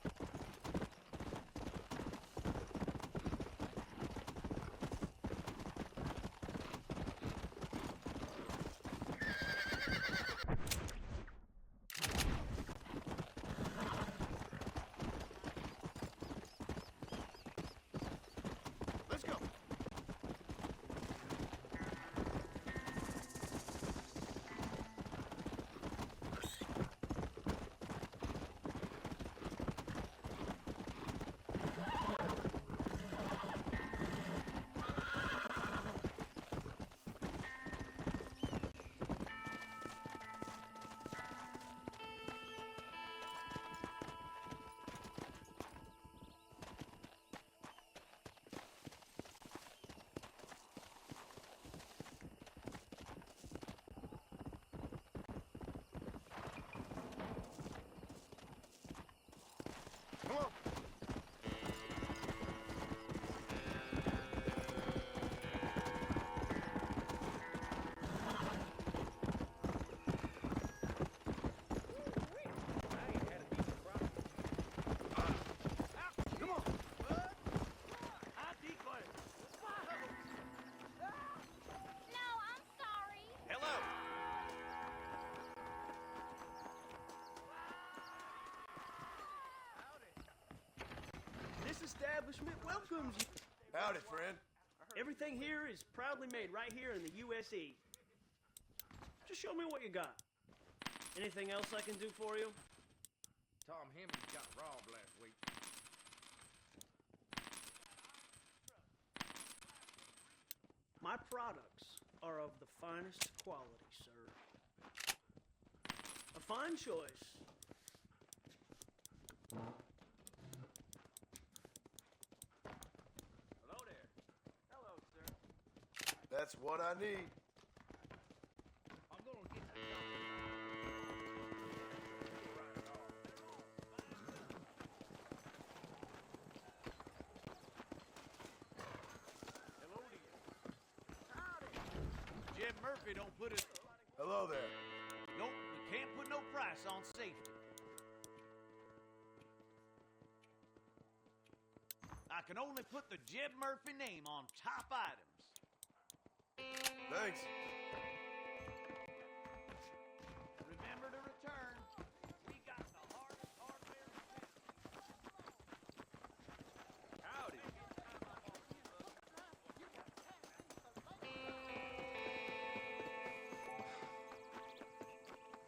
establishment welcomes you. Howdy, friend. Everything here is proudly made right here in the USA. Just show me what you got. Anything else I can do for you? Tom Hemmings got robbed last week. My products are of the finest quality, sir. A fine choice. Hello there. Hello, sir. That's what I need. I'm gonna get the Hello to you. Howdy. Jim Murphy don't put it. Hello there. Nope, we can't put no price on safety. I can only put the Jeb Murphy name on top items. Thanks. Remember to return. We got the hardest hardware. Howdy.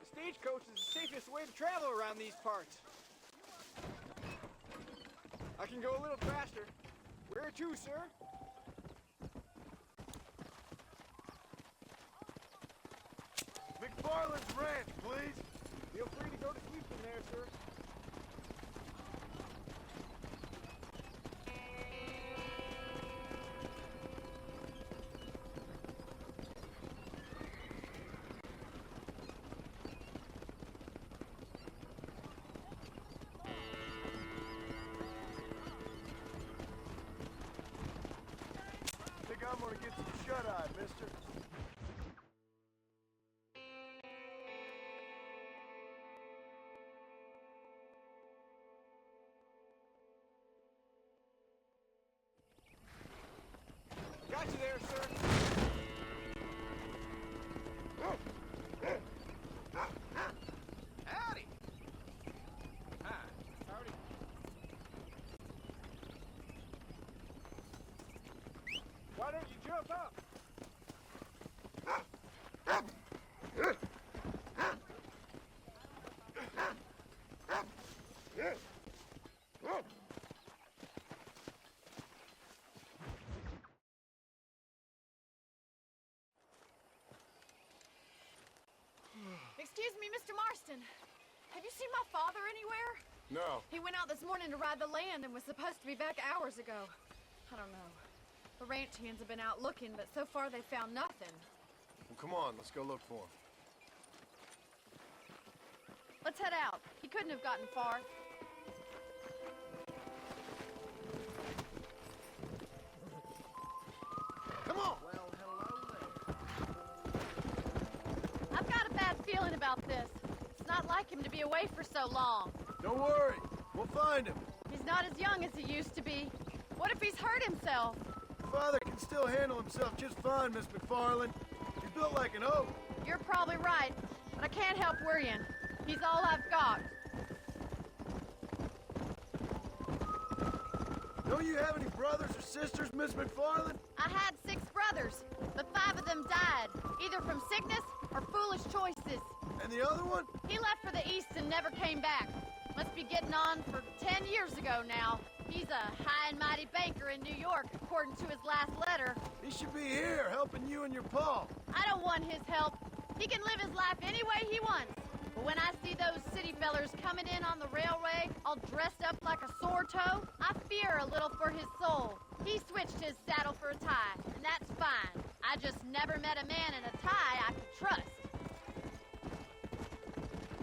The stagecoach is the safest way to travel around these parts. I can go a little faster. Where to, sir? McFarland's Ranch, please. Feel free to go to sleep in there, sir. Think I'm gonna get some shut-eye, mister. Got you there, sir. Howdy. Hi. Howdy. Why don't you jump up? Excuse me, Mr. Marston. Have you seen my father anywhere? No. He went out this morning to ride the land and was supposed to be back hours ago. I don't know. The ranch hands have been out looking, but so far they found nothing. Well, come on, let's go look for him. Let's head out. He couldn't have gotten far. Come on! Well, hello there. I've got a bad feeling about this. It's not like him to be away for so long. Don't worry, we'll find him. He's not as young as he used to be. What if he's hurt himself? Father can still handle himself just fine, Miss McFarland. He's built like an oak. You're probably right, but I can't help worrying. He's all I've got. Don't you have any brothers or sisters, Miss McFarland? I had 6 brothers, but 5 of them died, either from sickness or foolish choices. And the other one? He left for the east and never came back. Must be getting on for 10 years ago now. He's a high and mighty banker in New York, according to his last letter. He should be here, helping you and your pa. I don't want his help. He can live his life any way he wants. But when I see those city fellers coming in on the railway, all dressed up like a sore toe, I fear a little for his soul. He switched his saddle for a tie, and that's fine. I just never met a man in a tie I could trust.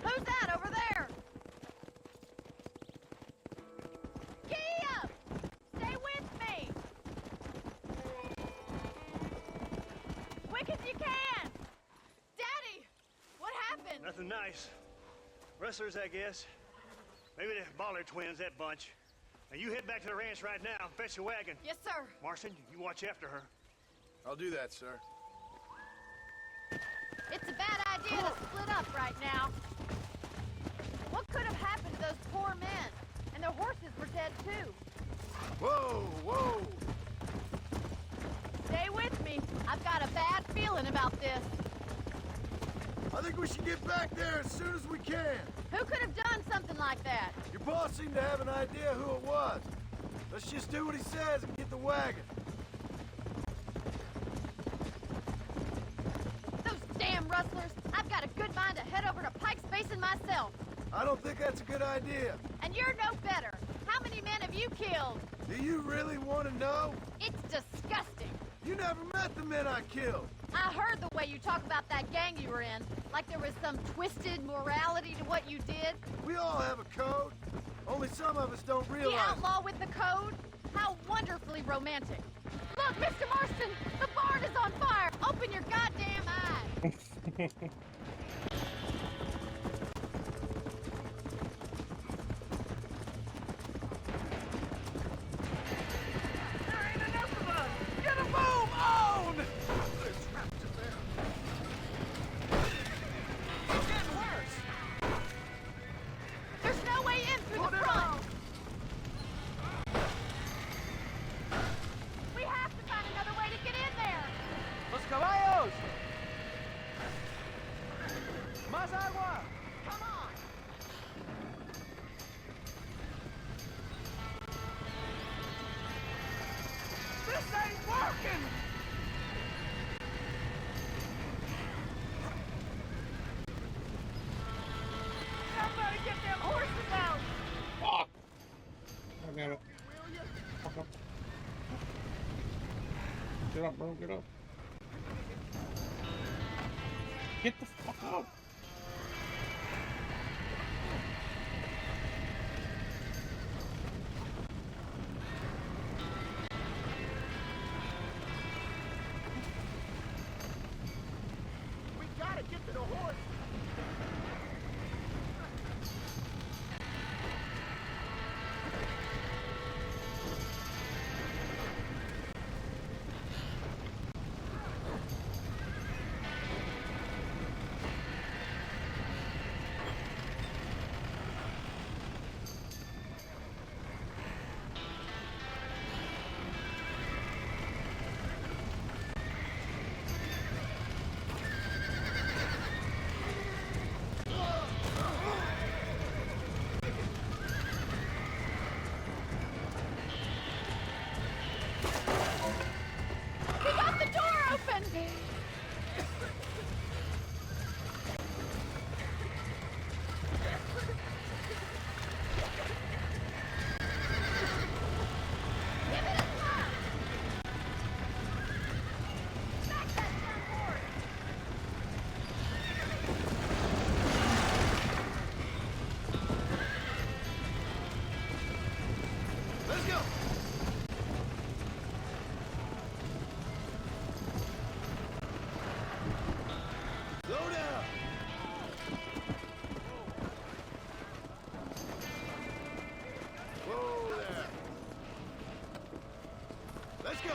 Who's that over there? Giddy up! Stay with me! Quick as you can! Daddy! What happened? Nothing nice. Rustlers, I guess. Maybe the Bollard twins, that bunch. Now you head back to the ranch right now and fetch the wagon. Yes, sir. Marston, you watch after her. I'll do that, sir. It's a bad idea to split up right now. What could have happened to those poor men? And their horses were dead, too. this. I think we should get back there as soon as we can. Who could have done something like that? Your boss seemed to have an idea who it was. Let's just do what he says and get the wagon. Those damn rustlers! I've got a good mind to head over to Pike's Basin myself. I don't think that's a good idea. And you're no better. How many men have you killed? Do you really want to know? It's disgusting. You never met the men I killed. I heard the way you talk about that gang you were in, like there was some twisted morality to what you did. We all have a code. Only some of us don't realize. The outlaw with the code? How wonderfully romantic. Look, Mr. Marston, the barn is on fire. Open your goddamn eyes. Damn it. Fuck up. Get up, bro. Get up. Get the fuck up. We gotta get to the horse. Let's go!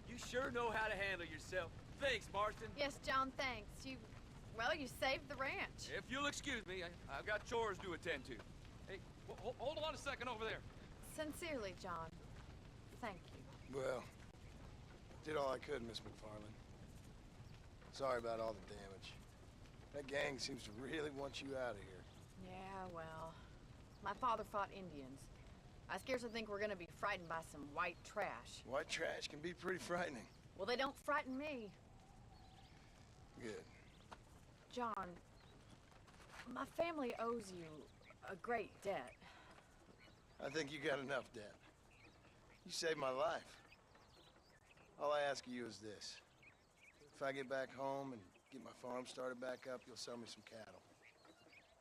You sure know how to handle yourself. Thanks, Marston. Yes, John, thanks. Well, you saved the ranch. If you'll excuse me, I've got chores to attend to. Hey, hold on a second over there. Sincerely, John. Thank you. Well, did all I could, Miss McFarland. Sorry about all the damage. That gang seems to really want you out of here. Yeah, well, my father fought Indians. I scarcely think we're gonna be frightened by some white trash. White trash can be pretty frightening. Well, they don't frighten me. Good. John, my family owes you a great debt. I think you got enough debt. You saved my life. All I ask of you is this. If I get back home and get my farm started back up, you'll sell me some cattle.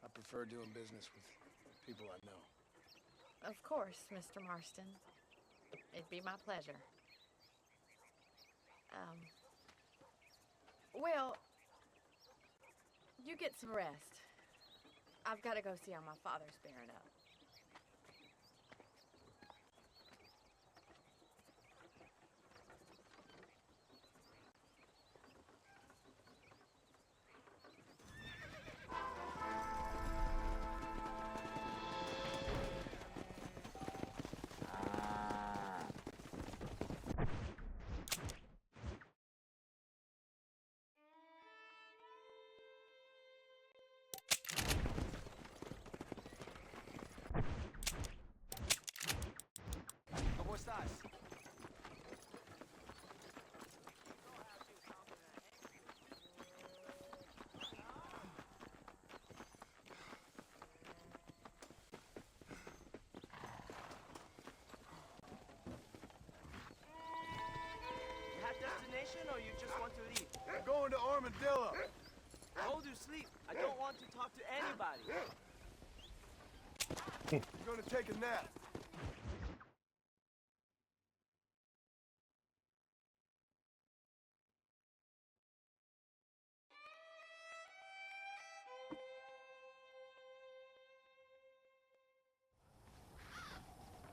I prefer doing business with people I know. Of course, Mr. Marston. It'd be my pleasure. Well, you get some rest. I've got to go see how my father's bearing up. armadillo. Hold your sleep. I don't want to talk to anybody. I'm gonna take a nap.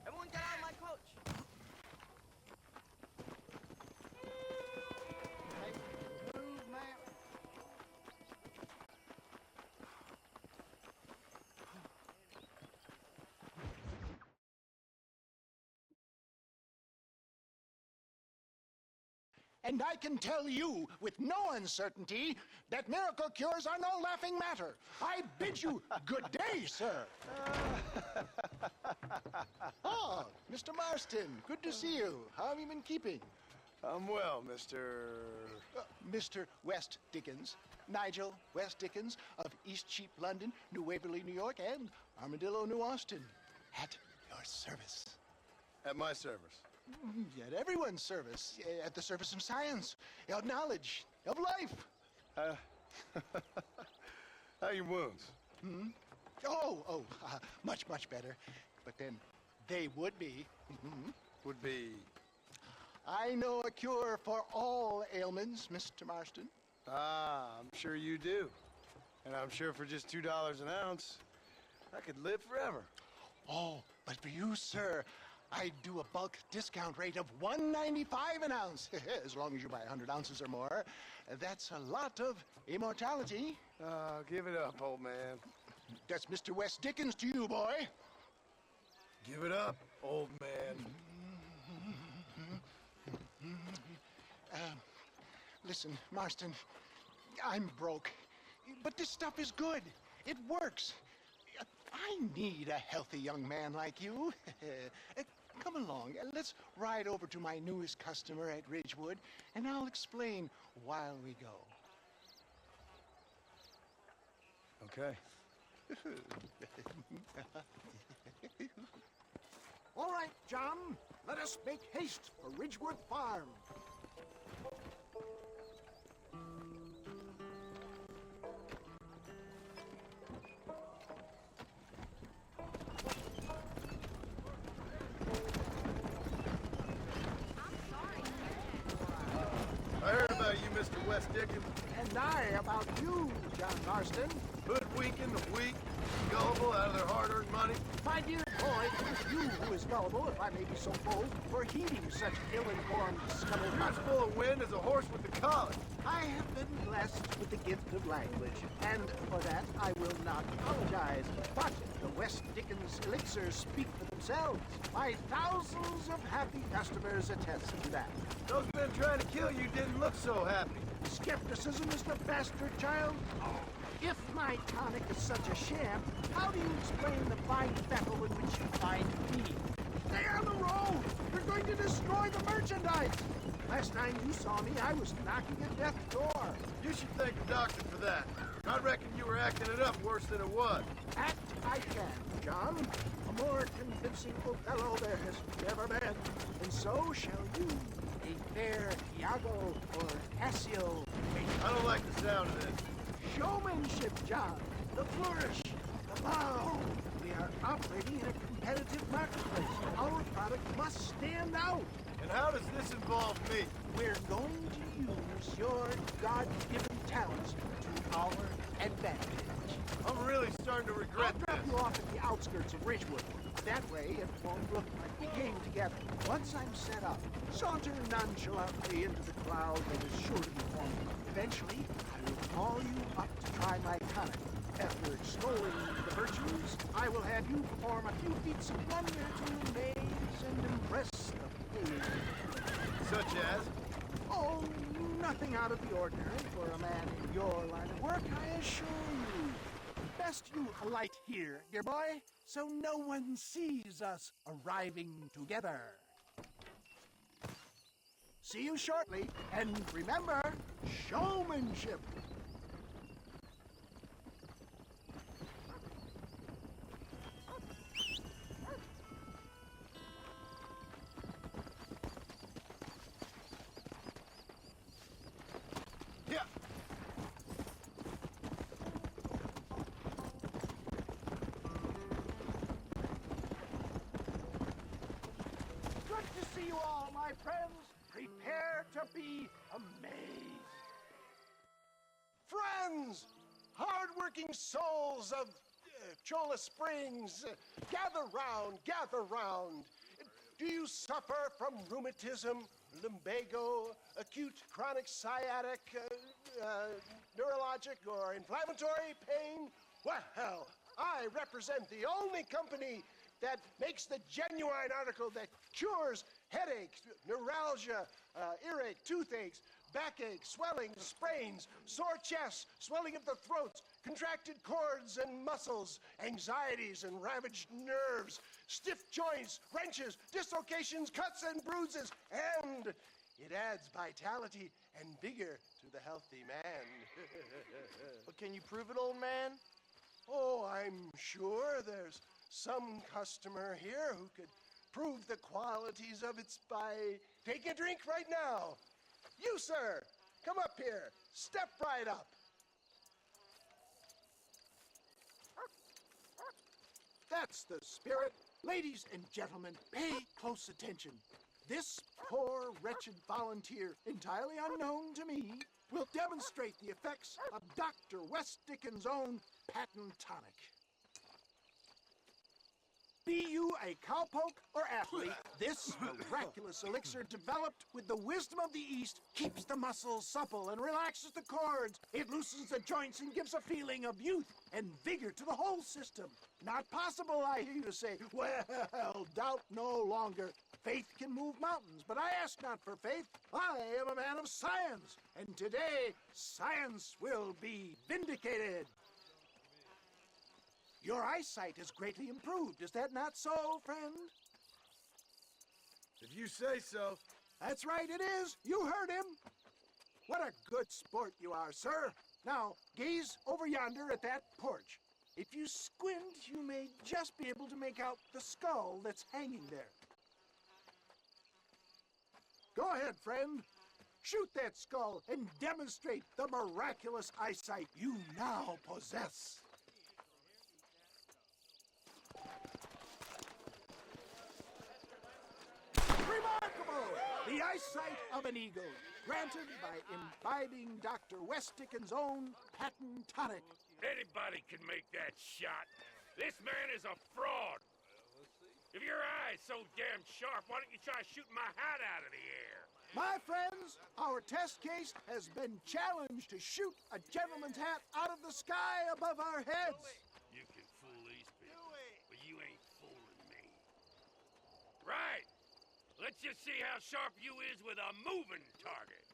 Everyone get out of my coach. And I can tell you with no uncertainty that miracle cures are no laughing matter. I bid you good day, sir. Oh, Mr. Marston, good to see you. How have you been keeping? I'm well, Mr. Mr. West Dickens. Nigel West Dickens of Eastcheap, London, New Waverly, New York, and Armadillo, New Austin. At your service. At my service. At everyone's service. At the service of science, of knowledge, of life. How are your wounds? Much, much better. But then they would be. Would be? I know a cure for all ailments, Mr. Marston. Ah, I'm sure you do. And I'm sure for just $2 an ounce, I could live forever. Oh, but for you, sir, I do a bulk discount rate of $1.95 an ounce, as long as you buy 100 ounces or more. That's a lot of immortality. Give it up, old man. That's Mr. West Dickens to you, boy. Give it up, old man. Listen, Marston, I'm broke, but this stuff is good. It works. I need a healthy young man like you. Come along, let's ride over to my newest customer at Ridgewood, and I'll explain while we go. Okay. All right, John, let us make haste for Ridgewood Farm. I heard about you, Mr. West Dickens. And I about you, John Marston. Hoodwinking the weak, gullible out of their hard-earned money. My dear boy, it is you who is gullible, if I may be so bold, for heeding such ill-informed scuttlebutt. You're as full of wind as a horse with the collar. I have been blessed with the gift of language, and for that I will not apologize. But the West Dickens elixirs speak for themselves. My thousands of happy customers attest to that. Those men trying to kill you didn't look so happy. Skepticism is the bastard child. If my tonic is such a sham, how do you explain the fine battle in which you find me? Stay on the road! We're going to destroy the merchandise! Last time you saw me, I was knocking at death's door. You should thank the doctor for that. I reckon you were acting it up worse than it was. Act I can, John. A more convincing Othello there has never been. And so shall you, a fair Iago or Cassio. I don't like the sound of this. Showmanship, John. The flourish, the bow. We are operating in a competitive marketplace. Our product must stand out. And how does this involve me? We're going to use your God-given talents to our advantage. I'm really starting to regret I'll drop you off at the outskirts of Ridgewood. That way, it won't look like we came together. Once I'm set up, saunter nonchalantly into the crowd that is sure to be forming. Eventually, I will call you up to try my tonic. After extolling the virtues, I will have you perform a few feats of wonder to amaze and impress the page. Such as? Oh, nothing out of the ordinary for a man in your line of work, I assure you. Best you alight here, dear boy, so no one sees us arriving together. See you shortly, and remember, showmanship. you all, my friends, prepare to be amazed. Friends, hard-working souls of Cholla Springs, gather round. Do you suffer from rheumatism, lumbago, acute chronic sciatic, neurologic, or inflammatory pain? Well, I represent the only company that makes the genuine article that cures headaches, neuralgia, earache, toothaches, backache, swelling, sprains, sore chests, swelling of the throats, contracted cords and muscles, anxieties and ravaged nerves, stiff joints, wrenches, dislocations, cuts and bruises, and it adds vitality and vigor to the healthy man. But can you prove it, old man? Oh, I'm sure there's some customer here who could prove the qualities of it by taking a drink right now. You, sir, come up here. Step right up. That's the spirit. Ladies and gentlemen, pay close attention. This poor, wretched volunteer, entirely unknown to me, will demonstrate the effects of Dr. West Dickens' own patent tonic. Be you a cowpoke or athlete, this miraculous elixir developed with the wisdom of the East keeps the muscles supple and relaxes the cords. It loosens the joints and gives a feeling of youth and vigor to the whole system. Not possible, I hear you say. Well, doubt no longer. Faith can move mountains, but I ask not for faith. I am a man of science, and today science will be vindicated. Your eyesight has greatly improved. Is that not so, friend? If you say so. That's right, it is. You heard him. What a good sport you are, sir. Now, gaze over yonder at that porch. If you squint, you may just be able to make out the skull that's hanging there. Go ahead, friend. Shoot that skull and demonstrate the miraculous eyesight you now possess. Remarkable! The eyesight of an eagle, granted by imbibing Dr. West Dickens' own patent tonic. Anybody can make that shot. This man is a fraud. If your eye's so damn sharp, why don't you try shooting my hat out of the air? My friends, our test case has been challenged to shoot a gentleman's hat out of the sky above our heads. You can fool these people, but you ain't fooling me. Right. Let's just see how sharp you is with a moving target.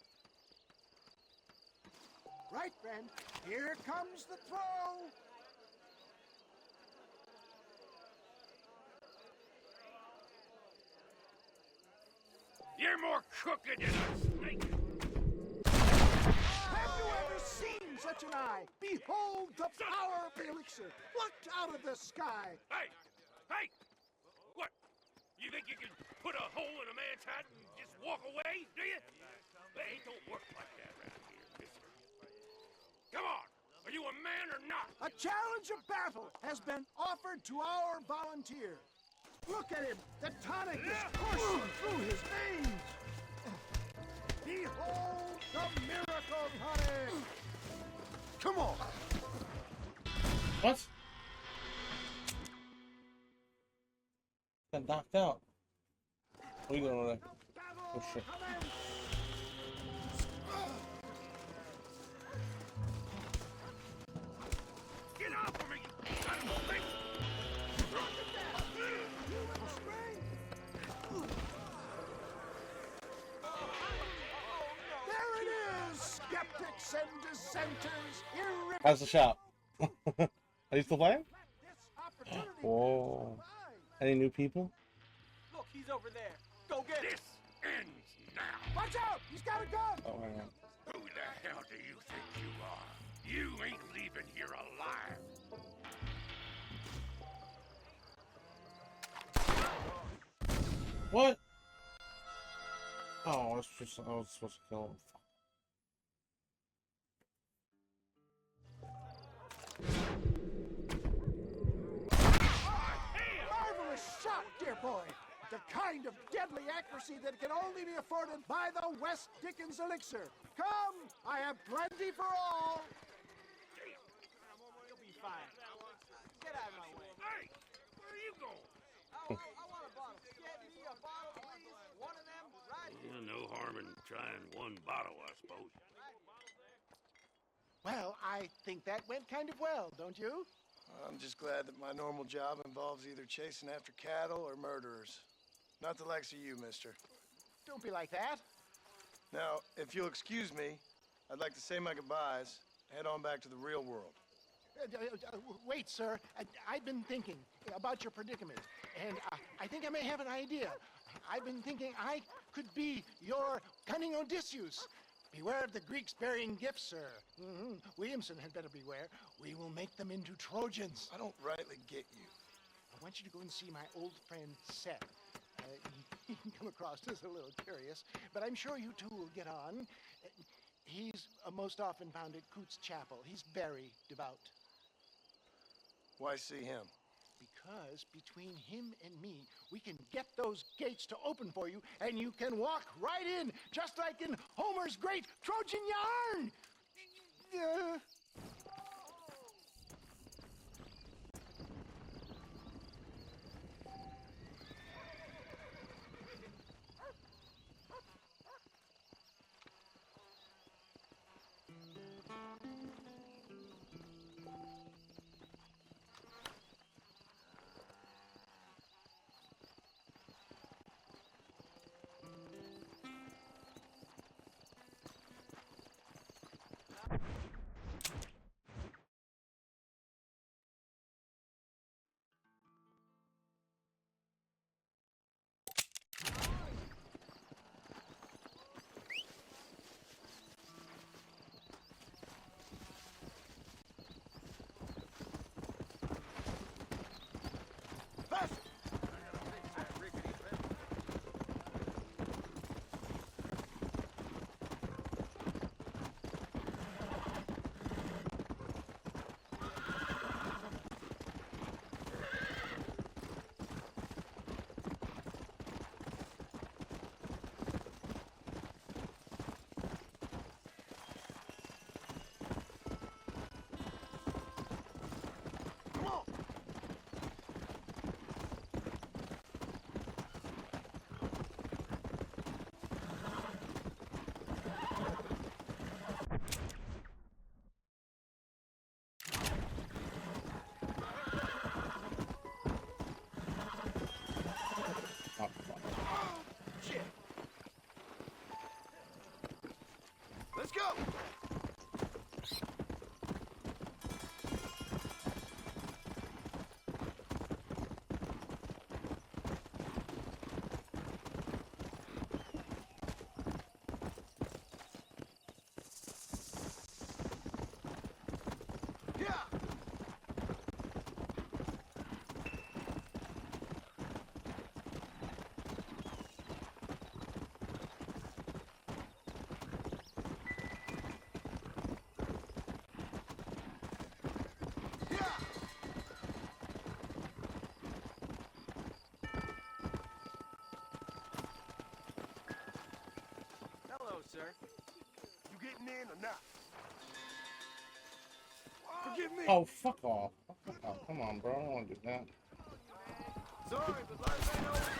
Right, friend. Here comes the throw. You're more crooked than a snake. Have you ever seen such an eye? Behold the power of the elixir, plucked out of the sky. Hey! Hey! What? You think you can put a hole in a man's hat and just walk away, do you? It don't work like that around here, mister. Come on! Are you a man or not? A challenge of battle has been offered to our volunteer. Look at him! The tonic is coursing through his veins! Behold the miracle tonic! Come on! What? Got knocked out. What are you doing over there? Oh shit. Get off of me, you son of a bitch! There it is! Skeptics and dissenters, How's the shop? Are you still playing? Whoa. Any new people? Look, he's over there. Go get This ends now. Watch out! He's got a gun! Oh, hang on. Who the hell do you think you are? You ain't leaving here alive. What? Oh, I was supposed to kill him. Marvelous shot, dear boy! The kind of deadly accuracy that can only be afforded by the West Dickens elixir. Come, I have plenty for all. You'll be fine. Get out of my way. Hey, where are you going? I want a bottle. Get me a bottle, please. One of them, right here. Yeah, no harm in trying one bottle, I suppose. Well, I think that went kind of well, don't you? I'm just glad that my normal job involves either chasing after cattle or murderers. Not the likes of you, mister. Don't be like that. Now, if you'll excuse me, I'd like to say my goodbyes, head on back to the real world. Wait, sir. I've been thinking about your predicament, and I think I may have an idea. I've been thinking I could be your cunning Odysseus. Beware of the Greeks bearing gifts, sir. Williamson had better beware. We will make them into Trojans. I don't rightly get you. I want you to go and see my old friend Seth. He can come across as a little curious, but I'm sure you two will get on. He's most often found at Coots Chapel. He's very devout. Why see him? Because between him and me, we can get those gates to open for you, and you can walk right in, just like in Homer's great Trojan yarn! Let's go! Sir. You getting in or not? Forgive me. Oh, fuck off. Fuck off. Come on, bro. I don't want to do that. Sorry, but life ain't always kind.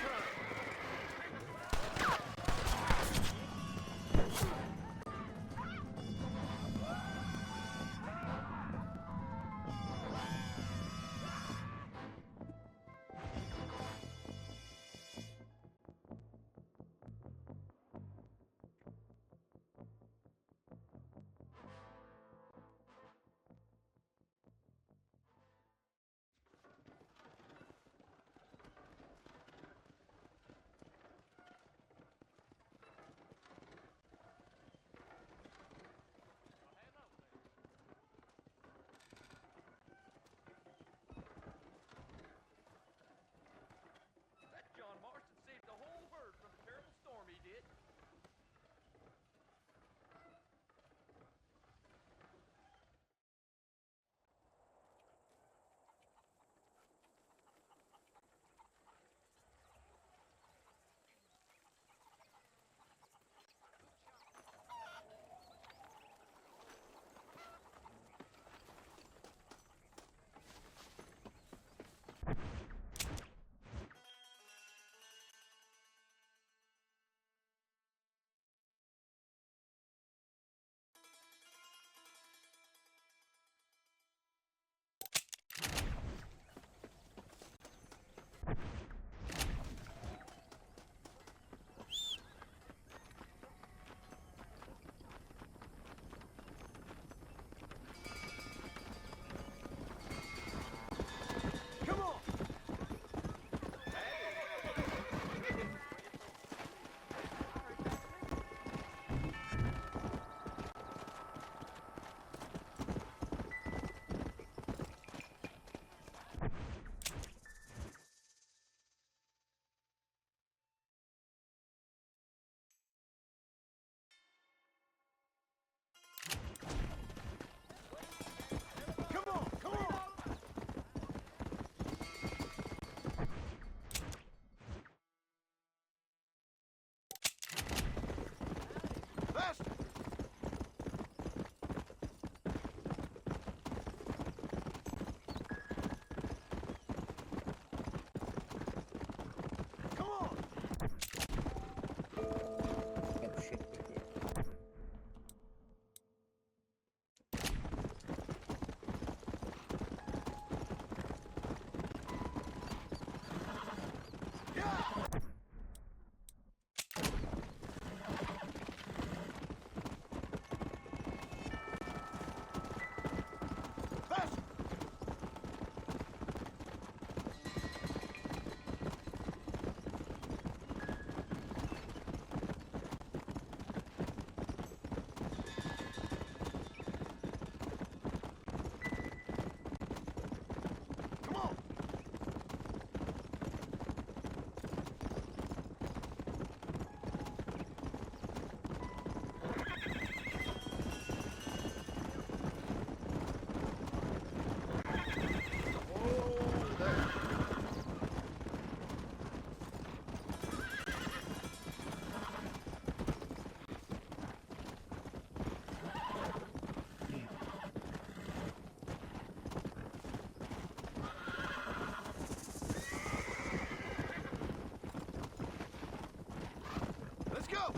go!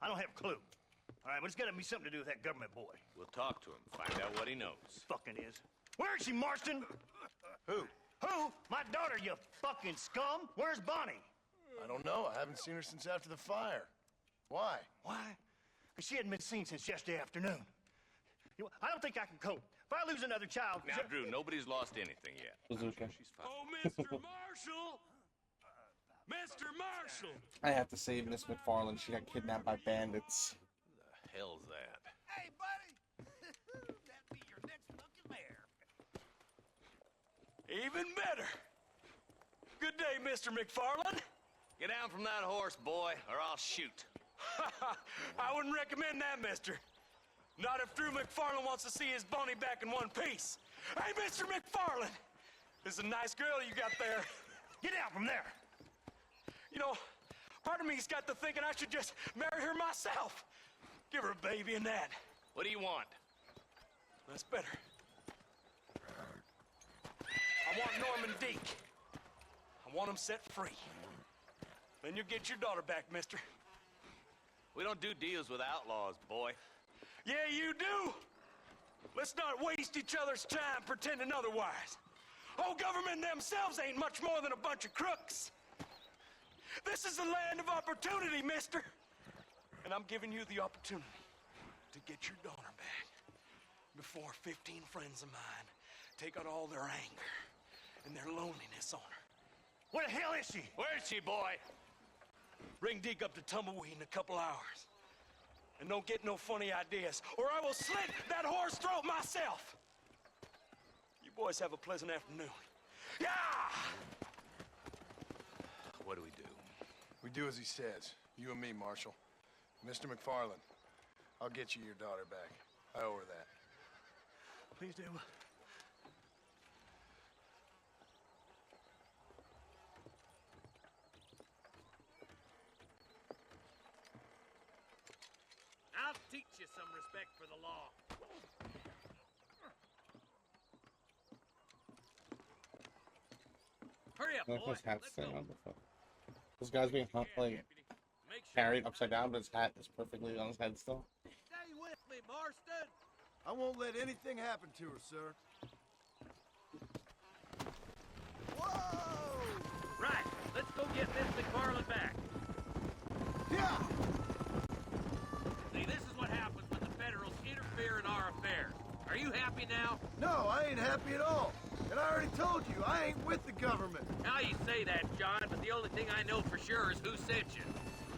I don't have a clue. All right, but it's gotta be something to do with that government boy. We'll talk to him, find out what he knows. Fucking is. Where is she, Marston? Who? Who? My daughter, you fucking scum. Where's Bonnie? I don't know. I haven't seen her since after the fire. Why? Why? Because she hadn't been seen since yesterday afternoon. You know, I don't think I can cope. If I lose another child... Now, Drew, nobody's lost anything yet. She's fine. Oh, Mr. Marshall! Mr. Marshall! I have to save Miss McFarland. She got kidnapped by bandits. Who the hell's that? Hey, buddy! That'd be your next fucking mare. Even better. Good day, Mr. McFarland. Get down from that horse, boy, or I'll shoot. I wouldn't recommend that, mister. Not if Drew McFarland wants to see his Bonnie back in one piece. Hey, Mr. McFarland! This is a nice girl you got there. Get out from there! You know, part of me's got to thinking I should just marry her myself. Give her a baby and that. What do you want? That's better. I want Norman Deek. I want him set free. Then you'll get your daughter back, mister. We don't do deals with outlaws, boy. Yeah, you do. Let's not waste each other's time pretending otherwise. Oh, government themselves ain't much more than a bunch of crooks. This is the land of opportunity, mister. And I'm giving you the opportunity to get your daughter back before 15 friends of mine take out all their anger and their loneliness on her. Where the hell is she? Where is she, boy? Bring Deke up to Tumbleweed in a couple hours. And don't get no funny ideas, or I will slit that horse throat myself. You boys have a pleasant afternoon. Yeah! What do we do? We do as he says. You and me, Marshal. Mr. McFarland, I'll get you your daughter back. I owe her that. Please do. I'll teach you some respect for the law. Hurry up, boy. His hat's staying on before. This guy's being like carried upside down, but his hat is perfectly on his head still. Stay with me, Marston. I won't let anything happen to her, sir. Whoa! Right, let's go get Miss McFarland back. Yeah! See, this is what happens when the Federals interfere in our affairs. Are you happy now? No, I ain't happy at all. And I already told you, I ain't with the government. Now you say that, John, but the only thing I know for sure is who sent you.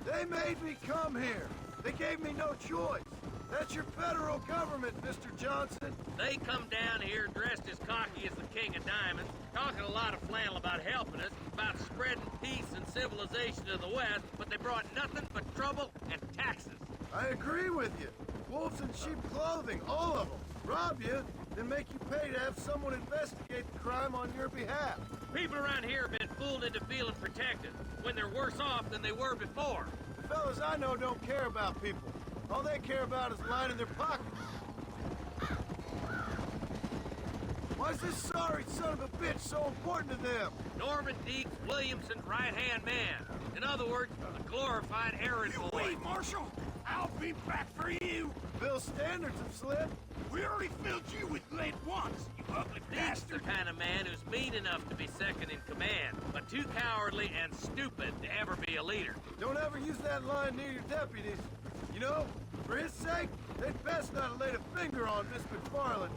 They made me come here. They gave me no choice. That's your federal government, Mr. Johnson. They come down here dressed as cocky as the King of Diamonds, talking a lot of flannel about helping us, about spreading peace and civilization to the West, but they brought nothing but trouble and taxes. I agree with you. Wolves in sheep clothing, all of them. Rob you, then make you pay to have someone investigate the crime on your behalf. People around here have been fooled into feeling protected, when they're worse off than they were before. The fellas I know don't care about people. All they care about is lining their pockets. Why is this sorry son of a bitch so important to them? Norman Deeks Williamson's right-hand man. In other words, a glorified errand boy. Wait, Marshal! I'll be back for you! Bill's standards have slipped. We already filled you with lead once, you ugly Deeks bastard! the kind of man who's mean enough to be second in command, but too cowardly and stupid to ever be a leader. Don't ever use that line near your deputies. You know, for his sake, they'd best not have laid a finger on Miss McFarland.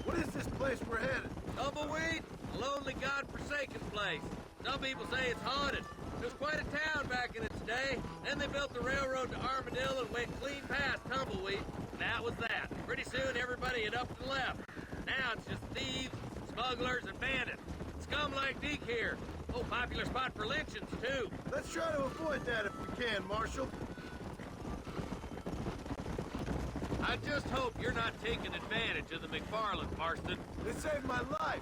What is this place we're headed? Tumbleweed, a lonely, god-forsaken place. Some people say it's haunted. It was quite a town back in its day. Then they built the railroad to Armadillo and went clean past Tumbleweed. And that was that. Pretty soon everybody had up and left. Now it's just thieves, smugglers, and bandits. Scum like Deke here. Oh, popular spot for lynchings, too. Let's try to avoid that if we can, Marshal. I just hope you're not taking advantage of the McFarlands, Marston. They saved my life.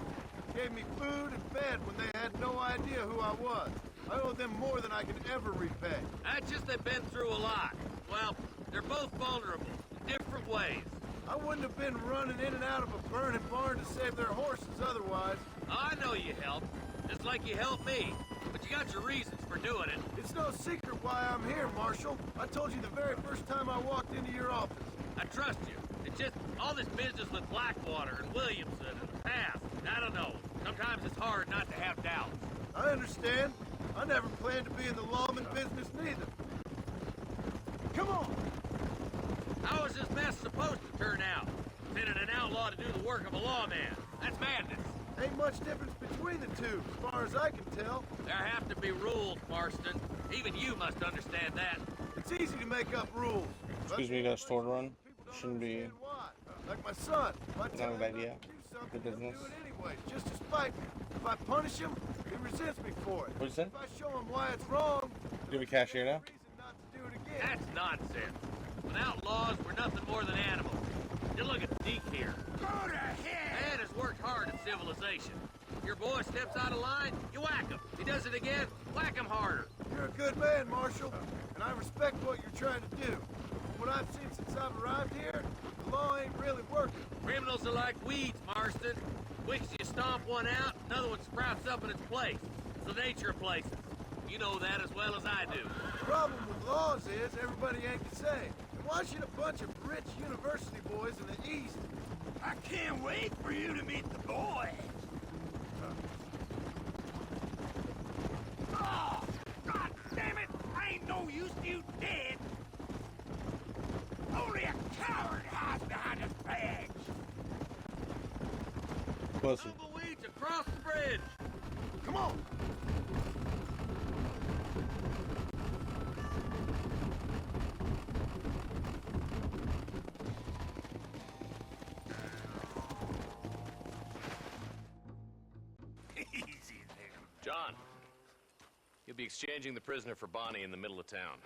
Gave me food and bed when they had no idea who I was. I owe them more than I can ever repay. That's just they've been through a lot. Well, they're both vulnerable in different ways. I wouldn't have been running in and out of a burning barn to save their horses otherwise. I know you helped, just like you helped me. But you got your reasons for doing it. It's no secret why I'm here, Marshal. I told you the very first time I walked into your office. I trust you. It's just all this business with Blackwater and Williamson and the past. I don't know. Sometimes it's hard not to have doubts. I understand. I never planned to be in the lawman business neither. Come on! How is this mess supposed to turn out? Sending an outlaw to do the work of a lawman. That's madness. Ain't much difference between the two, as far as I can tell. There have to be rules, Marston. Even you must understand that. It's easy to make up rules. Excuse me, you got a store to run? Shouldn't be. Like my son. Not a bad idea. Good business. Do it anyway, just to spite me. If I punish him, he resents me for it. What'd you say? If I show him why it's wrong, Do you have a cashier now? do it again. That's nonsense. When outlaws, we're nothing more than animals. You look at Deke here. Go to hell! Man has worked hard at civilization. Your boy steps out of line, you whack him. He does it again, whack him harder. You're a good man, Marshal, and I respect what you're trying to do. From what I've seen since I've arrived here, the law ain't really working. Criminals are like weeds, Marston. Quick as you stomp one out, another one sprouts up in its place. It's the nature of places. You know that as well as I do. The problem with laws is everybody ain't the same. And why should a bunch of rich university boys in the East... I can't wait for you to meet the boys. Oh, God damn it! I ain't no use to you dead. Only a coward hides behind his badge. Pussy. Tumbleweeds across the bridge. Come on! Easy there. John, you'll be exchanging the prisoner for Bonnie in the middle of town.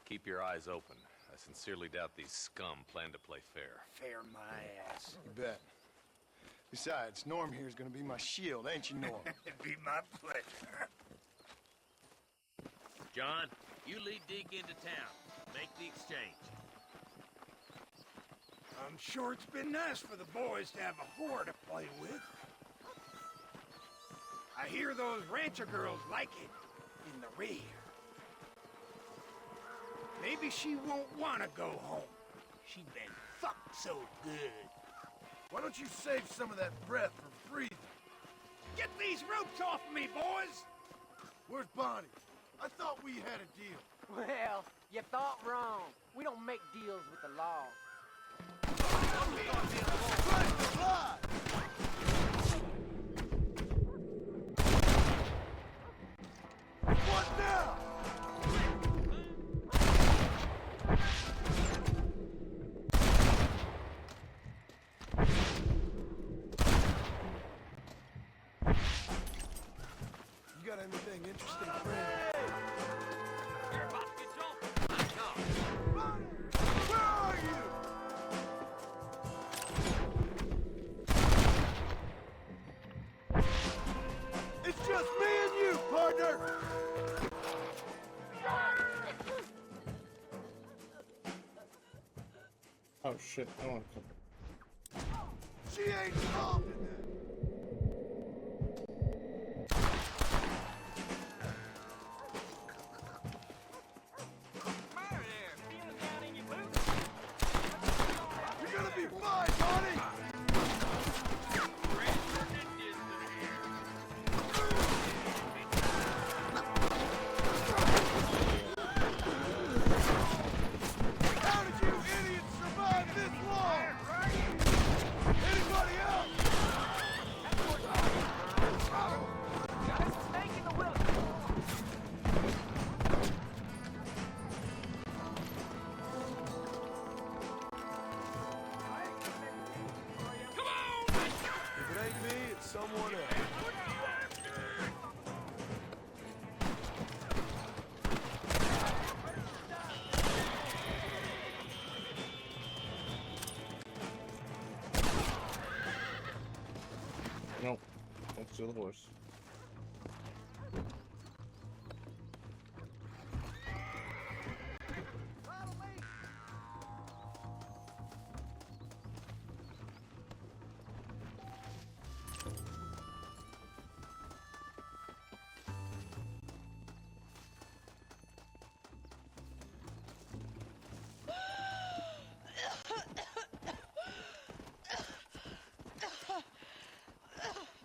Keep your eyes open. I sincerely doubt these scum plan to play fair. Fair my ass. You bet. Besides, Norm here's gonna be my shield, ain't you, Norm? It'd be my pleasure. John, you lead Deke into town. Make the exchange. I'm sure it's been nice for the boys to have a whore to play with. I hear those rancher girls like it in the rear. Maybe she won't want to go home. She's been fucked so good. Why don't you save some of that breath for breathing? Get these ropes off me, boys! Where's Bonnie? I thought we had a deal. Well, you thought wrong. We don't make deals with the law. What now? You got anything interesting, friend? You're about to get jumped. I know. Where are you? It's just me and you, partner! Oh shit, I don't want to. She ain't involved in that. You're gonna be fine, Bonnie! How did you idiots survive this long? Anybody else? the horse.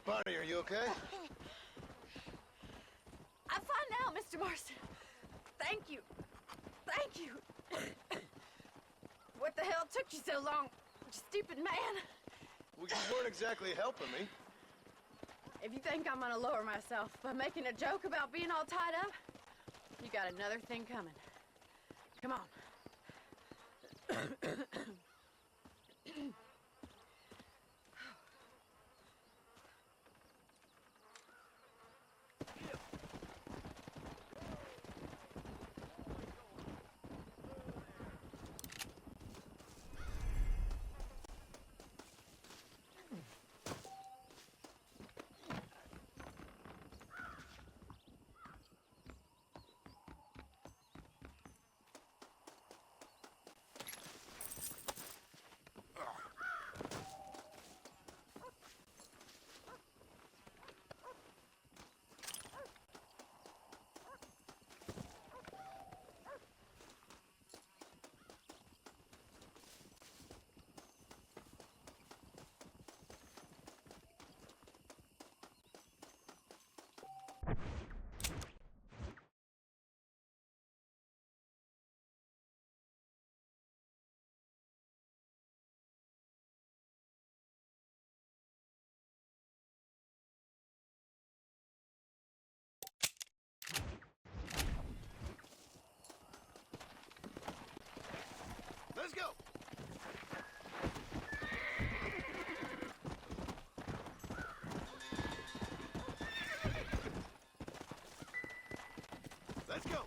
Bonnie, are you okay? I'm fine now, Mr. Marston. Thank you. Thank you. What the hell took you so long, you stupid man? Well, you weren't exactly helping me. If you think I'm gonna lower myself by making a joke about being all tied up, you got another thing coming. Come on. Let's go. Let's go.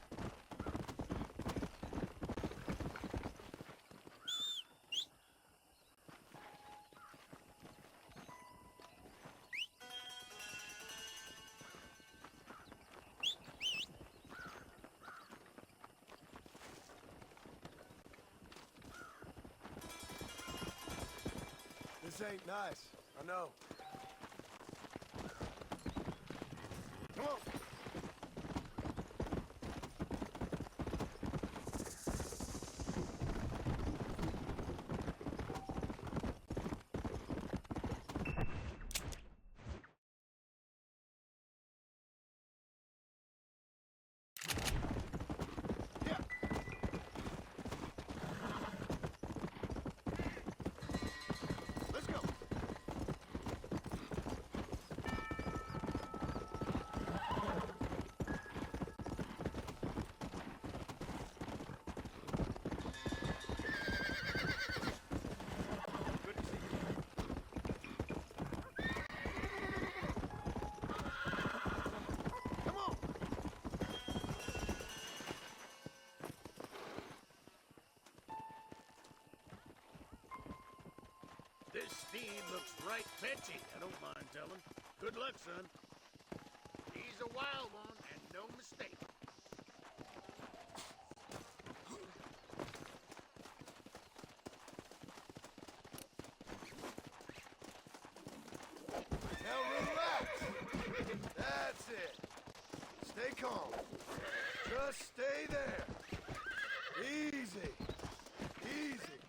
This ain't nice. I know. Come on. This steed looks right fetching, I don't mind telling. Good luck, son. He's a wild one, and no mistake. Now relax. That's it. Stay calm. Just stay there. Easy. Easy.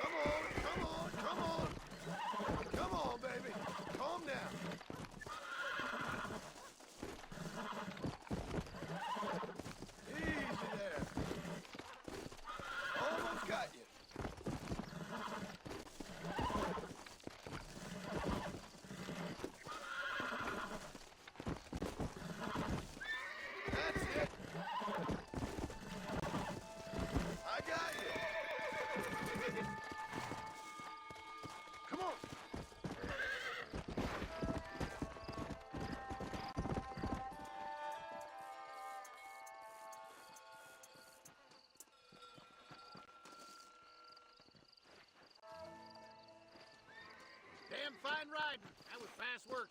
Come on, come on, come on. Come on, baby. Calm down. Easy there. Almost got you. That's it.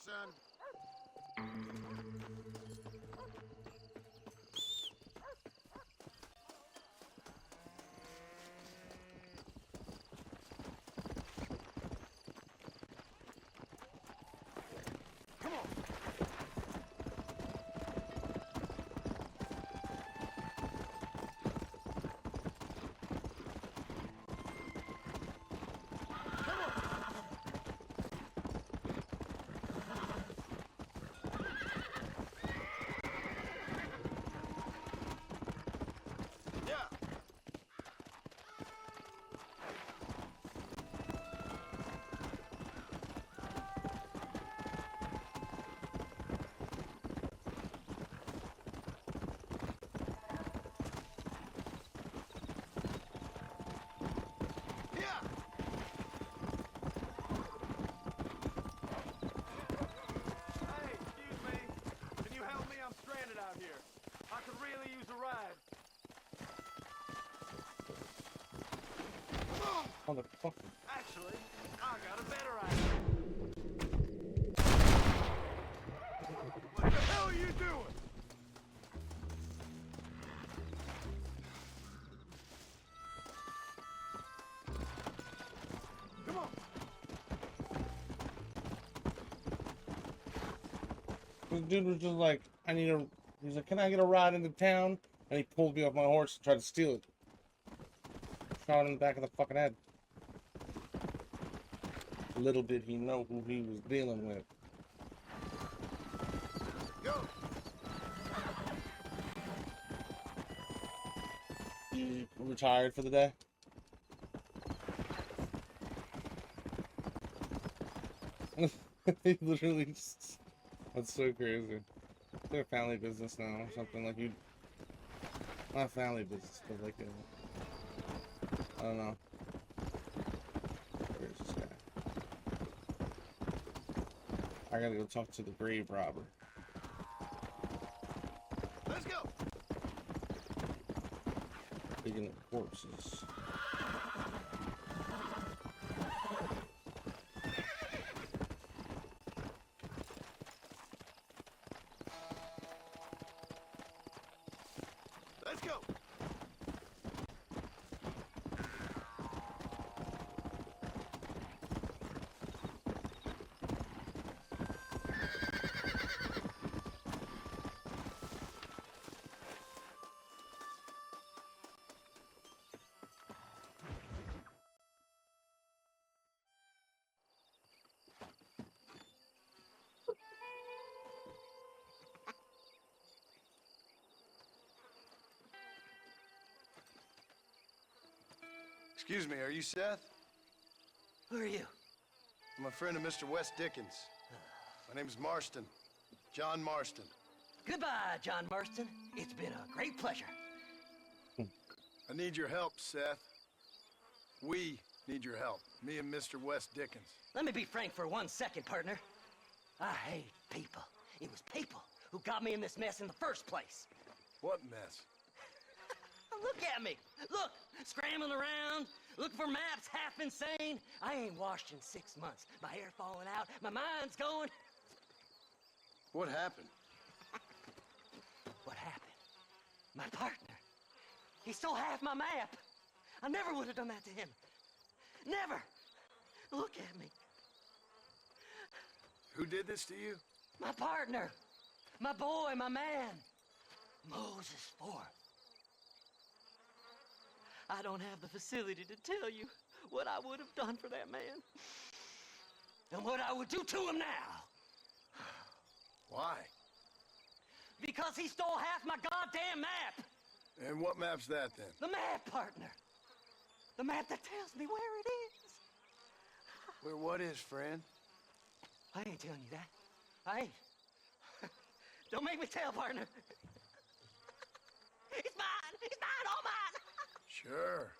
son. Out here. I could really use a ride. Motherfucker. Actually, I got a better idea. What the hell are you doing? Come on. This dude was just like, he's like, can I get a ride into town? And he pulled me off my horse and tried to steal it. Shot him in the back of the fucking head. Little did he know who he was dealing with. Go. He retired for the day. He literally just... That's so crazy. It's like a family business now or something, like you... Not a family business, but like a... I don't know. Where's this guy? I gotta go talk to the grave robber. Let's go. Digging up corpses. Let's go. Excuse me, are you Seth? Who are you? I'm a friend of Mr. Wes Dickens. My name's Marston. John Marston. Goodbye, John Marston. It's been a great pleasure. I need your help, Seth. We need your help. Me and Mr. Wes Dickens. Let me be frank for 1 second, partner. I hate people. It was people who got me in this mess in the first place. What mess? Look at me. Look, scrambling around, looking for maps, half insane. I ain't washed in 6 months. My hair falling out, my mind's going. What happened? What happened? My partner. He stole half my map. I never would have done that to him. Never. Look at me. Who did this to you? My partner. My boy, my man. Moses Forth. I don't have the facility to tell you what I would have done for that man. And what I would do to him now. Why? Because he stole half my goddamn map. And what map's that, then? The map, partner. The map that tells me where it is. Where what is, friend? I ain't telling you that. I ain't. Don't make me tell, partner. It's mine. It's mine. All mine. Sure.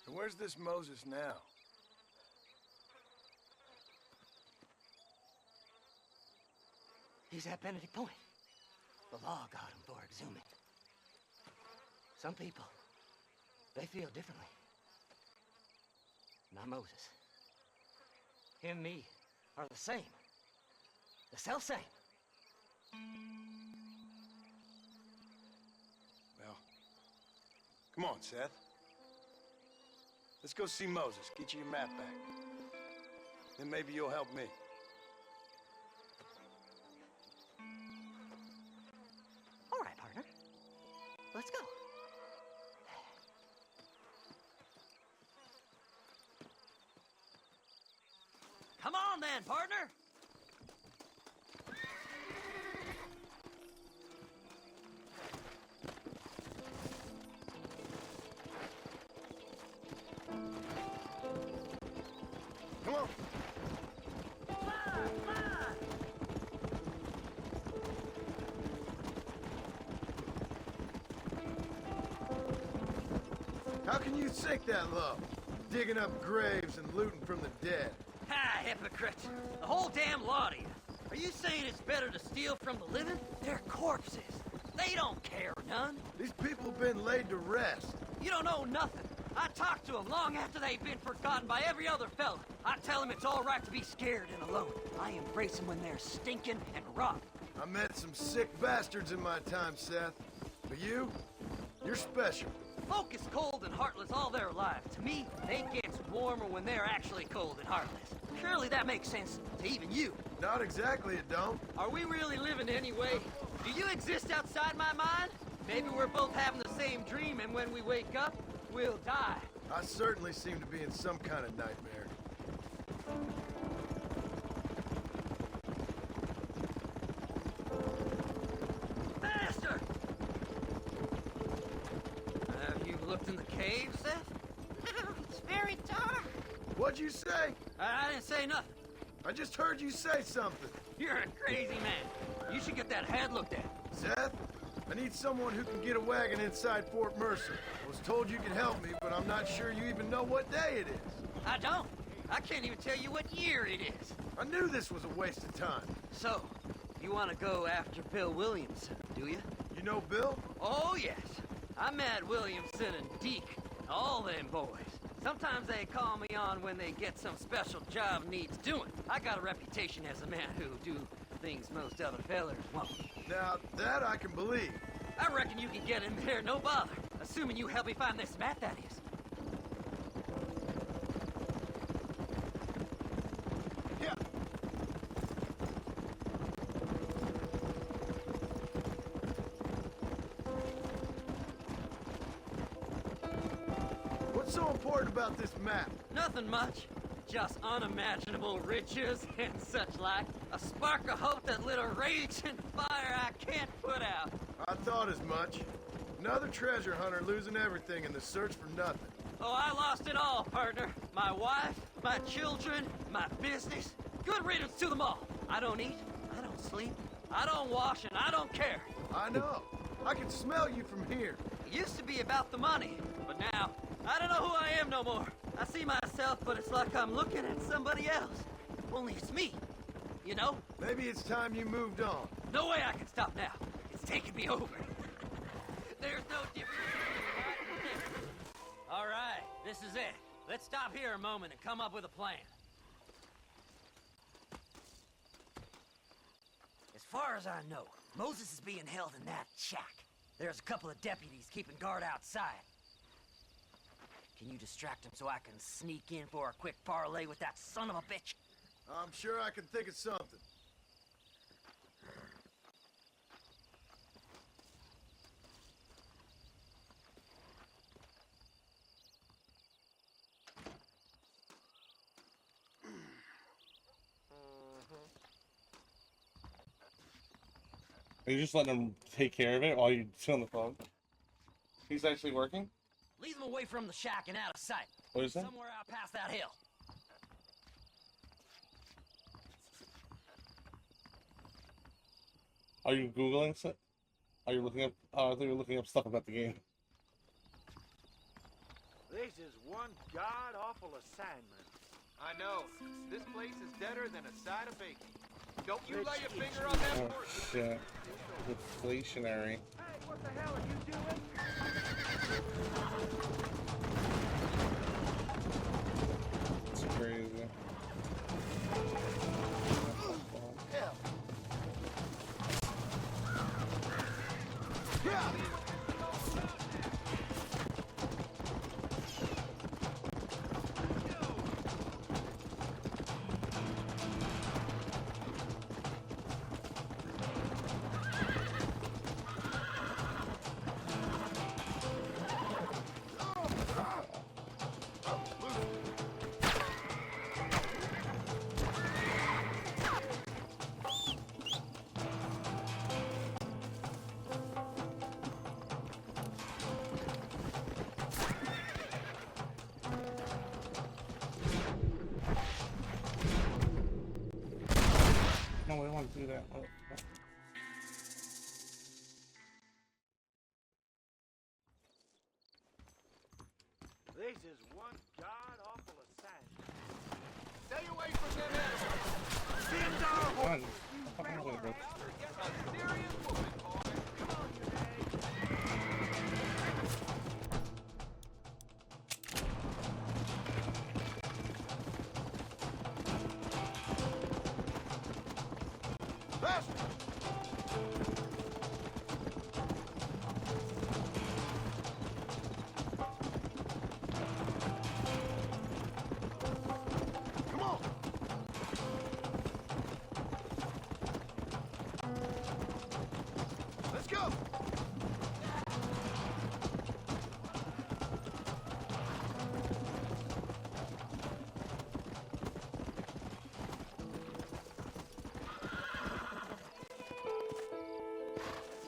And where's this Moses now? He's at Benedict Point. The law got him for exhuming. Some people, they feel differently. Not Moses. Him and me are the same. The self-same. Well, come on, Seth. Let's go see Moses. Get you your map back. Then maybe you'll help me. All right, partner. Let's go. Come on then, partner. Come on. How can you sink that low? Digging up graves and looting from the dead. Ha, hypocrite. The whole damn lot of you. Are you saying it's better to steal from the living? They're corpses. They don't care none. These people have been laid to rest. You don't know nothing. I talk to them long after they've been forgotten by every other fella. I tell them it's all right to be scared and alone. I embrace them when they're stinking and rotten. I met some sick bastards in my time, Seth. But you're special. Folk is cold and heartless all their lives. To me, they get warmer when they're actually cold and heartless. Surely that makes sense to even you. Not exactly, it don't. Are we really living anyway? Do you exist outside my mind? Maybe we're both having the same dream, and when we wake up, we'll die. I certainly seem to be in some kind of nightmare. Faster! Have you looked in the cave, Seth? It's very dark. What'd you say? I didn't say nothing. I just heard you say something. You're a crazy man. You should get that head looked at. Seth, I need someone who can get a wagon inside Fort Mercer. I was told you could help me, but I'm not sure you even know what day it is. I don't. I can't even tell you what year it is. I knew this was a waste of time. So, you want to go after Bill Williamson, do you? You know Bill? Oh, yes. I met Williamson and Deke, all them boys. Sometimes they call me on when they get some special job needs doing. I got a reputation as a man who do things most other fellers won't. Now, that I can believe. I reckon you can get in there, no bother. Assuming you help me find this map, that is. Yeah. What's so important about this map? Nothing much. Just unimaginable riches and such like. A spark of hope that lit a raging fire I can't put out. I thought as much. Another treasure hunter losing everything in the search for nothing. Oh, I lost it all, partner. My wife, my children, my business. Good riddance to them all. I don't eat, I don't sleep, I don't wash, and I don't care. I know. I can smell you from here. It used to be about the money, but now, I don't know who I am no more. I see myself, but it's like I'm looking at somebody else. Only it's me, you know? Maybe it's time you moved on. No way I can stop now. It's taking me over. There's no difference. All right, this is it. Let's stop here a moment and come up with a plan. As far as I know, Moses is being held in that shack. There's a couple of deputies keeping guard outside. Can you distract him so I can sneak in for a quick parlay with that son of a bitch? I'm sure I can think of something. Are you just letting him take care of it while you sit on the phone? He's actually working? Lead them away from the shack and out of sight. What is that? Somewhere out past that hill. Are you Googling stuff? Are you looking up? I thought you were looking up stuff about the game. This is one god-awful assignment. I know. This place is deader than a side of bacon. Don't you lay your finger on that Oh, horse. shit. Deflationary. Hey, what the hell are you doing? It's crazy. Hell, No, we don't want to do that. This is one god-awful assignment. Stay away from them animals. Send our Run. horse. Fucking away, bro. You're getting a serious woman, boy. Come on, you Faster! Come on! Let's go!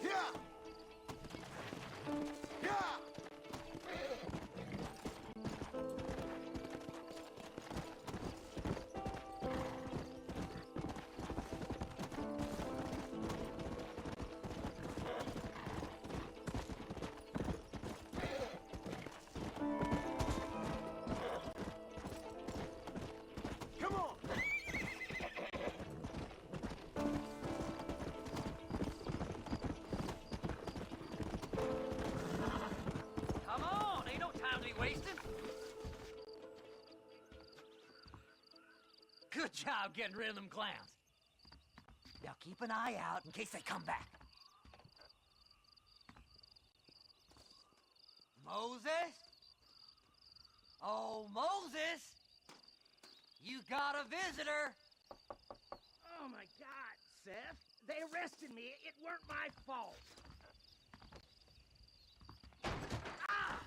Yeah! Yeah! Come on! Come on, ain't no time to be wasting. Good job getting rid of them clowns. Now keep an eye out in case they come back. Moses? Oh, Moses! You got a visitor! Oh my God, Seth. They arrested me. It weren't my fault. Ah!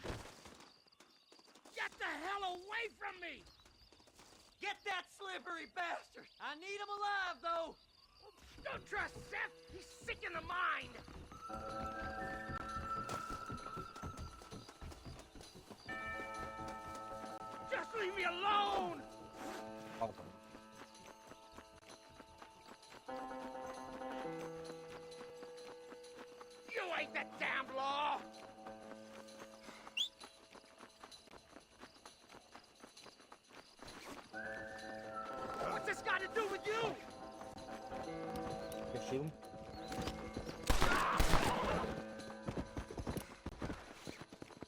Get the hell away from me! Get that slippery bastard! I need him alive, though! Don't trust Seth. He's sick in the mind. Just leave me alone! You ain't the damn law! What's this got to do with you? Okay, shoot him.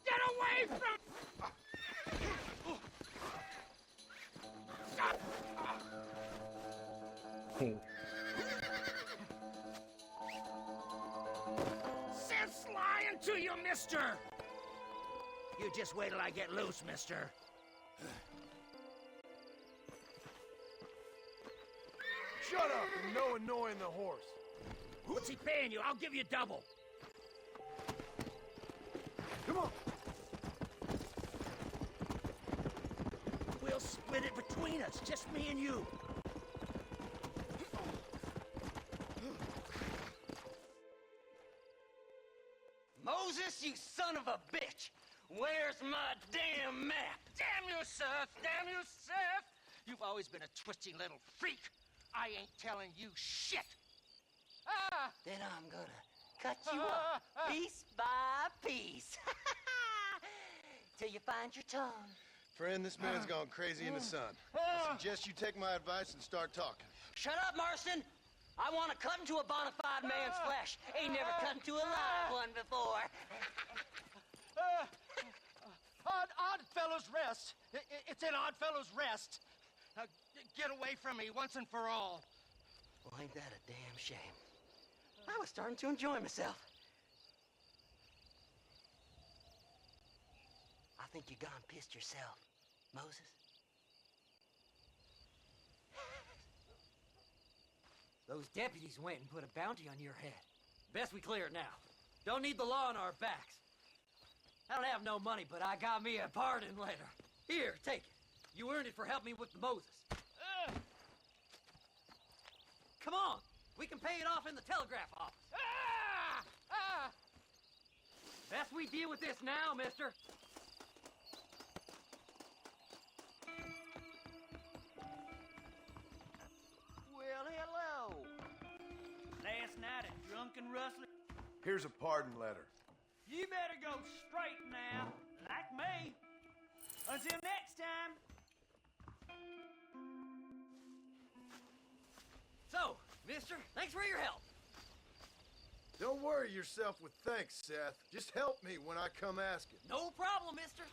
Get away from... Seth's lying to you, mister! You just wait till I get loose, mister. Shut up and no annoying the horse. What's he paying you? I'll give you double. Come on. We'll split it between us, just me and you. Moses, you son of a bitch! Where's my damn map? Damn you, Seth! Damn you, Seth! You've always been a twisty little freak. I ain't telling you shit. Ah! Then I'm gonna cut you up piece by piece. Till you find your tongue. Friend, this man's gone crazy in the sun. I suggest you take my advice and start talking. Shut up, Marston! I want to cut into a bona fide man's flesh. Ain't never cut into a live one before. Odd Fellow's Rest. It's in Odd Fellow's Rest. Now, get away from me once and for all. Well, ain't that a damn shame? I was starting to enjoy myself. think you gone pissed yourself, Moses? Those deputies went and put a bounty on your head. Best we clear it now. Don't need the law on our backs. I don't have no money, but I got me a pardon letter. Here, take it. You earned it for helping me with the Moses. Come on. We can pay it off in the telegraph office. Best we deal with this now, mister. Well, hello. Last night a drunken rustler. Here's a pardon letter. You better go straight now, like me. Until next time. So, mister, thanks for your help. Don't worry yourself with thanks, Seth. Just help me when I come asking. No problem, mister.